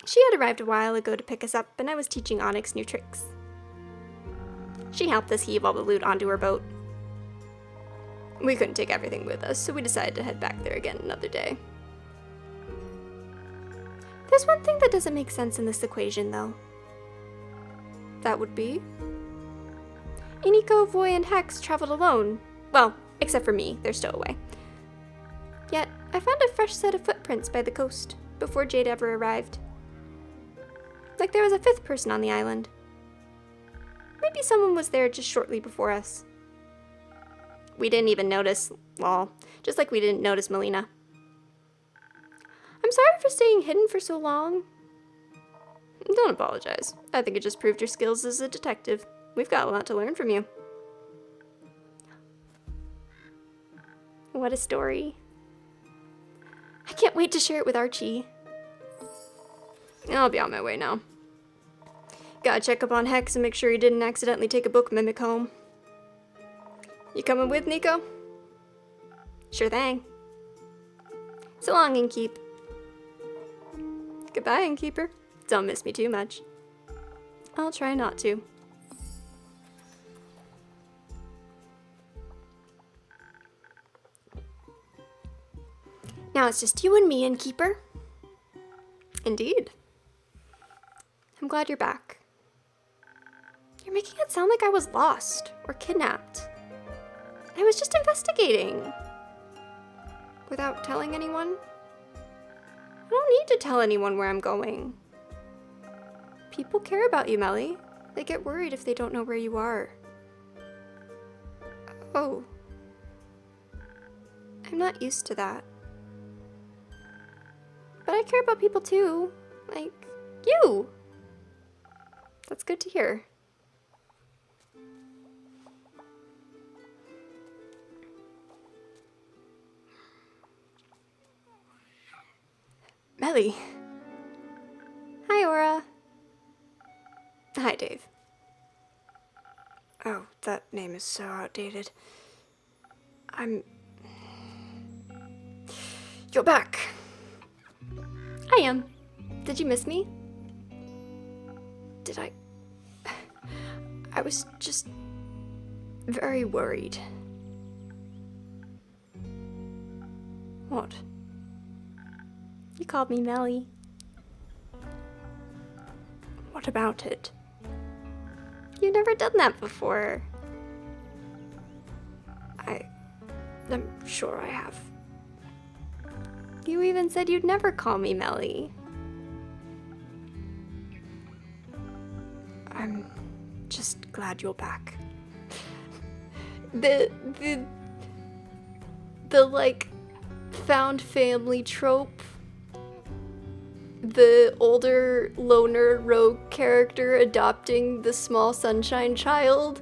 She had arrived a while ago to pick us up, and I was teaching Onyx new tricks. She helped us heave all the loot onto her boat. We couldn't take everything with us, so we decided to head back there again another day. There's one thing that doesn't make sense in this equation, though. That would be? Iniko, Voy, and Hex traveled alone. Well, except for me, they're stowaway. Yet, I found a fresh set of footprints by the coast before Jade ever arrived. Like there was a 5th person on the island. Maybe someone was there just shortly before us. We didn't even notice, lol, just like we didn't notice Melina. I'm sorry for staying hidden for so long. Don't apologize. I think it just proved your skills as a detective. We've got a lot to learn from you. What a story. I can't wait to share it with Archie. I'll be on my way now. Gotta check up on Hex and make sure he didn't accidentally take a book mimic home. You coming with, Nico? Sure thing. So long, Innkeep. Goodbye, Innkeeper. Don't miss me too much. I'll try not to. Now it's just you and me, Innkeeper. Indeed. I'm glad you're back. You're making it sound like I was lost or kidnapped. I was just investigating. Without telling anyone? I don't need to tell anyone where I'm going. People care about you, Melly. They get worried if they don't know where you are. Oh. I'm not used to that. But I care about people too. Like you. That's good to hear. Melly. Hi, Aura. Hi, Dave. Oh, that name is so outdated. You're back. I am. Did you miss me? Did I? I was just very worried. What? You called me Melly. What about it? You've never done that before. I'm sure I have. You even said you'd never call me Melly. I'm just glad you're back. The like found family trope, the older loner rogue character adopting the small sunshine child,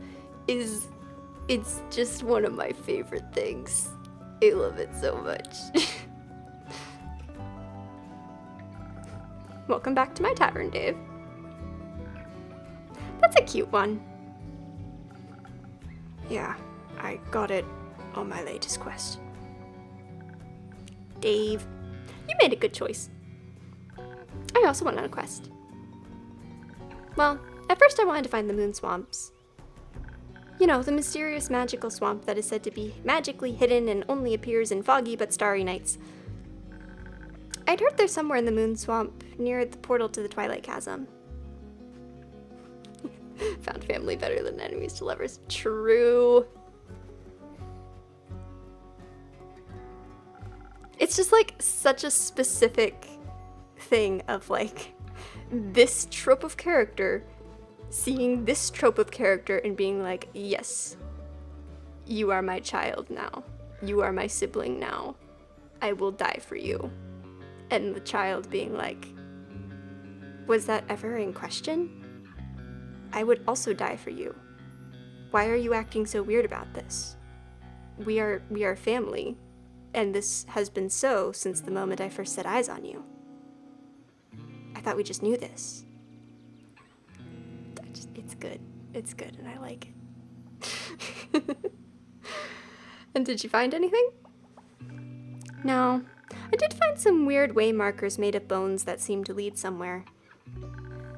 it's just one of my favorite things. I love it so much. Welcome back to my tavern, Dave. That's a cute one. Yeah, I got it on my latest quest. Dave, you made a good choice. I also went on a quest. Well, at first I wanted to find the moon swamps. You know, the mysterious magical swamp that is said to be magically hidden and only appears in foggy but starry nights. I'd heard they're somewhere in the moon swamp, near the portal to the Twilight Chasm. Found family better than enemies to lovers. True. It's just like such a specific thing of like this trope of character, seeing this trope of character and being like, yes, you are my child now. You are my sibling now. I will die for you. And the child being like, was that ever in question? I would also die for you. Why are you acting so weird about this? We are family, and this has been so since the moment I first set eyes on you. I thought we just knew this. It's good. It's good, and I like it. And did you find anything? No. I did find some weird way markers made of bones that seemed to lead somewhere.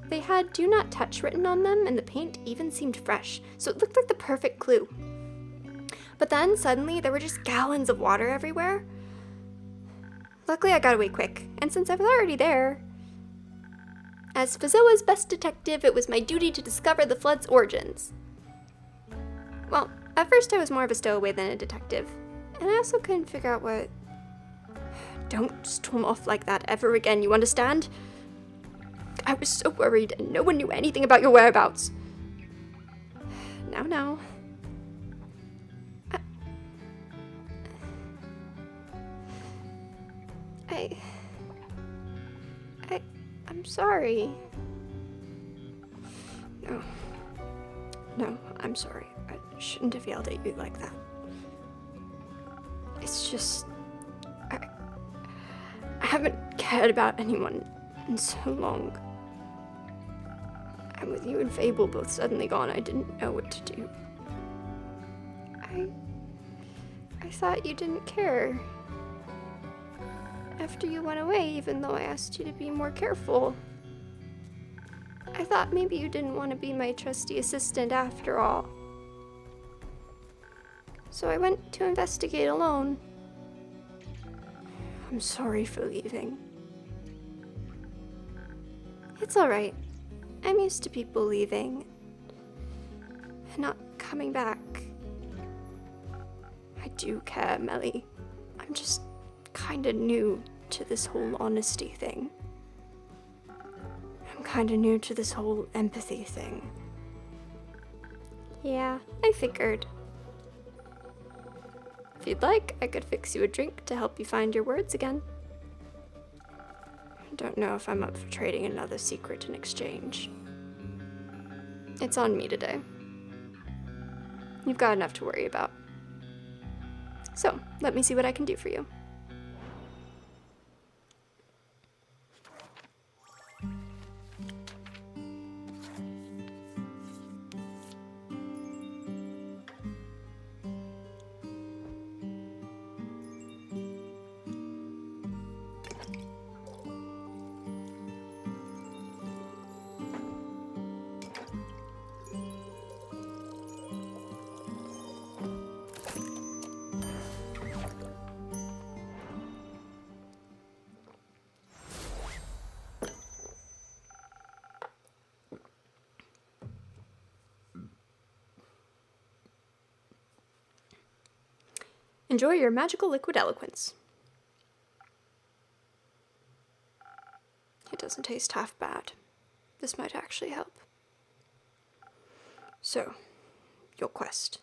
They had "Do Not Touch" written on them, and the paint even seemed fresh, so it looked like the perfect clue. But then, suddenly, there were just gallons of water everywhere. Luckily, I got away quick, and since I was already there, as Fazoa's best detective, it was my duty to discover the flood's origins. Well, at first I was more of a stowaway than a detective, and I also couldn't figure out what... Don't storm off like that ever again, you understand? I was so worried, and no one knew anything about your whereabouts. Now. I'm sorry. No, I'm sorry. I shouldn't have yelled at you like that. It's just... I haven't cared about anyone in so long. And with you and Fable both suddenly gone, I didn't know what to do. I thought you didn't care. After you went away, even though I asked you to be more careful. I thought maybe you didn't want to be my trusty assistant after all. So I went to investigate alone. I'm sorry for leaving. It's alright. I'm used to people leaving and not coming back. I do care, Melly. I'm just kinda new to this whole honesty thing. I'm kinda new to this whole empathy thing. Yeah, I figured. If you'd like, I could fix you a drink to help you find your words again. I don't know if I'm up for trading another secret in exchange. It's on me today. You've got enough to worry about. So, let me see what I can do for you. Enjoy your magical liquid eloquence. It doesn't taste half bad. This might actually help. So, your quest.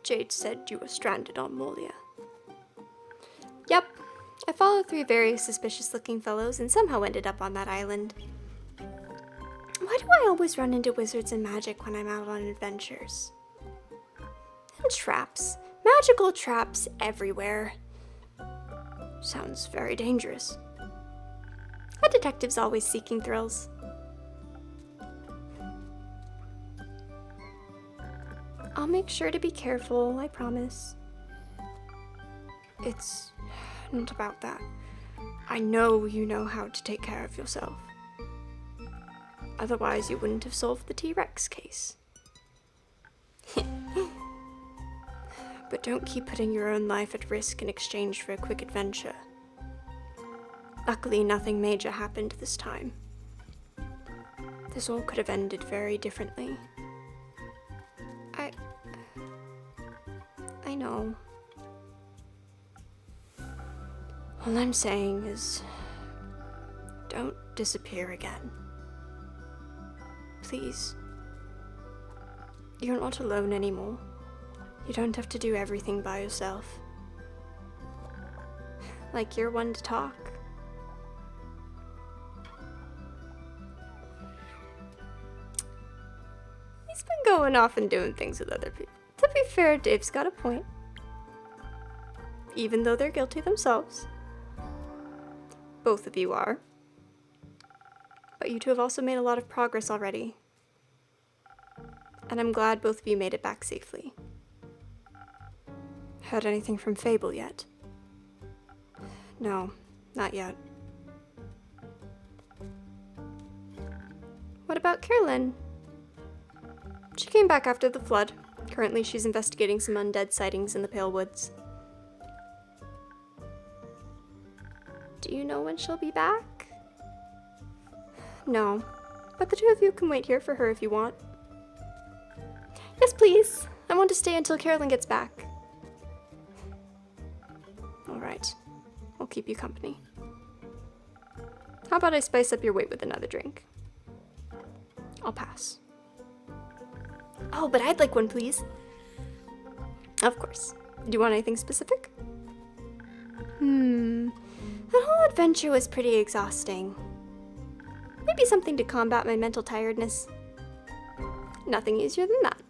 Jade said you were stranded on Molia. Yep. I followed 3 very suspicious-looking fellows and somehow ended up on that island. Why do I always run into wizards and magic when I'm out on adventures? And traps. Magical traps everywhere. Sounds very dangerous. A detective's always seeking thrills. I'll make sure to be careful, I promise. It's not about that. I know you know how to take care of yourself. Otherwise, you wouldn't have solved the T-Rex case. But don't keep putting your own life at risk in exchange for a quick adventure. Luckily, nothing major happened this time. This all could have ended very differently. I know. All I'm saying is, don't disappear again. Please. You're not alone anymore. You don't have to do everything by yourself. Like you're one to talk. He's been going off and doing things with other people. To be fair, Dave's got a point. Even though they're guilty themselves. Both of you are. But you two have also made a lot of progress already. And I'm glad both of you made it back safely. Heard anything from Fable yet? No, not yet. What about Carolyn? She came back after the flood. Currently, she's investigating some undead sightings in the Pale Woods. Do you know when she'll be back? No, but the two of you can wait here for her if you want. Yes, please. I want to stay until Carolyn gets back. All right, I'll keep you company. How about I spice up your wait with another drink? I'll pass. Oh, but I'd like one, please. Of course. Do you want anything specific? That whole adventure was pretty exhausting. Maybe something to combat my mental tiredness. Nothing easier than that.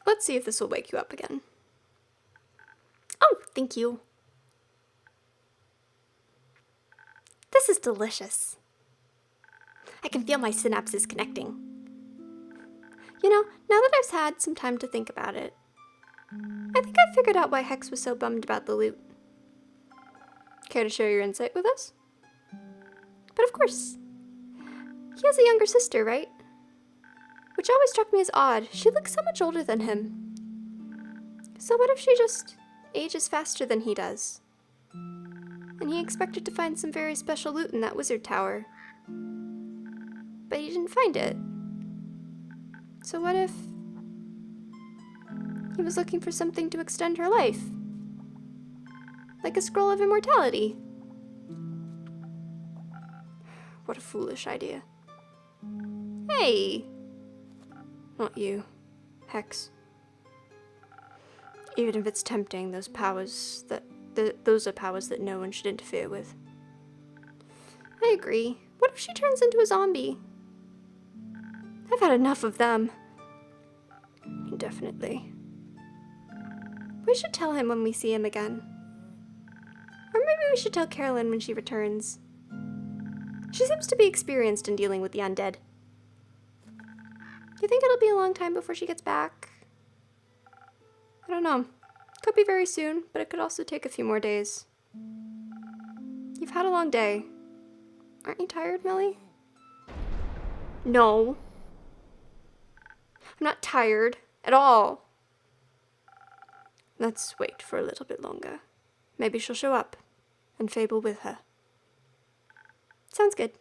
Let's see if this will wake you up again. Oh, thank you. This is delicious. I can feel my synapses connecting. You know, now that I've had some time to think about it, I think I figured out why Hex was so bummed about the loot. Care to share your insight with us? But of course. He has a younger sister, right? Which always struck me as odd. She looks so much older than him. So what if she just ages faster than he does? And he expected to find some very special loot in that wizard tower. But he didn't find it. So what if he was looking for something to extend her life? Like a scroll of immortality. What a foolish idea. Hey! Not you, Hex. Even if it's tempting, those are powers that no one should interfere with. I agree. What if she turns into a zombie? I've had enough of them. Definitely. We should tell him when we see him again. Or maybe we should tell Carolyn when she returns. She seems to be experienced in dealing with the undead. You think it'll be a long time before she gets back? I don't know. Could be very soon, but it could also take a few more days. You've had a long day. Aren't you tired, Millie? No. I'm not tired at all. Let's wait for a little bit longer. Maybe she'll show up, and Fable with her. Sounds good.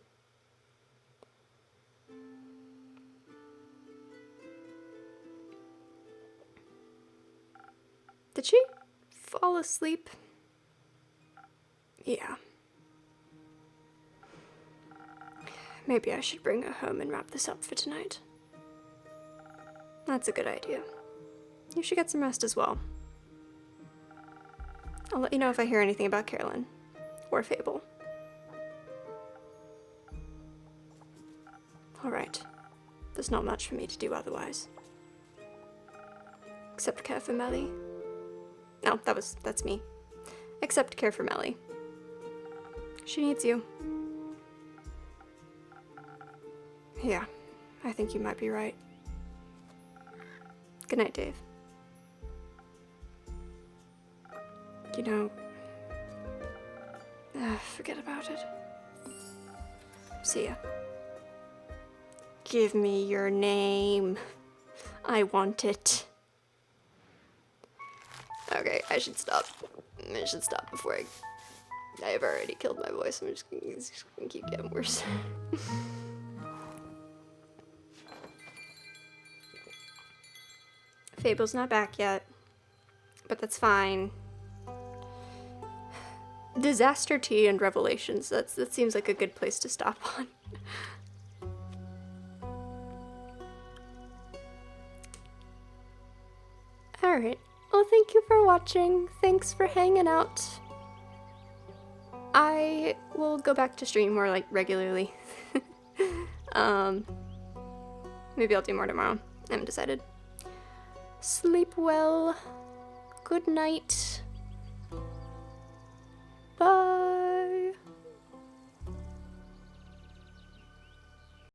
Did she fall asleep? Yeah. Maybe I should bring her home and wrap this up for tonight. That's a good idea. You should get some rest as well. I'll let you know if I hear anything about Carolyn or Fable. Alright. There's not much for me to do otherwise. Except care for Melly. No, that's me. Except care for Melly. She needs you. Yeah, I think you might be right. Good night, Dave. You know, forget about it. See ya. Give me your name. I want it. Okay, I should stop. I should stop before I have already killed my voice. It's just gonna keep getting worse. Fable's not back yet, but that's fine. Disaster Tea and Revelations. That seems like a good place to stop on. Alright. Well, thank you for watching. Thanks for hanging out. I will go back to stream more like regularly. Maybe I'll do more tomorrow. I haven't decided. Sleep well. Good night.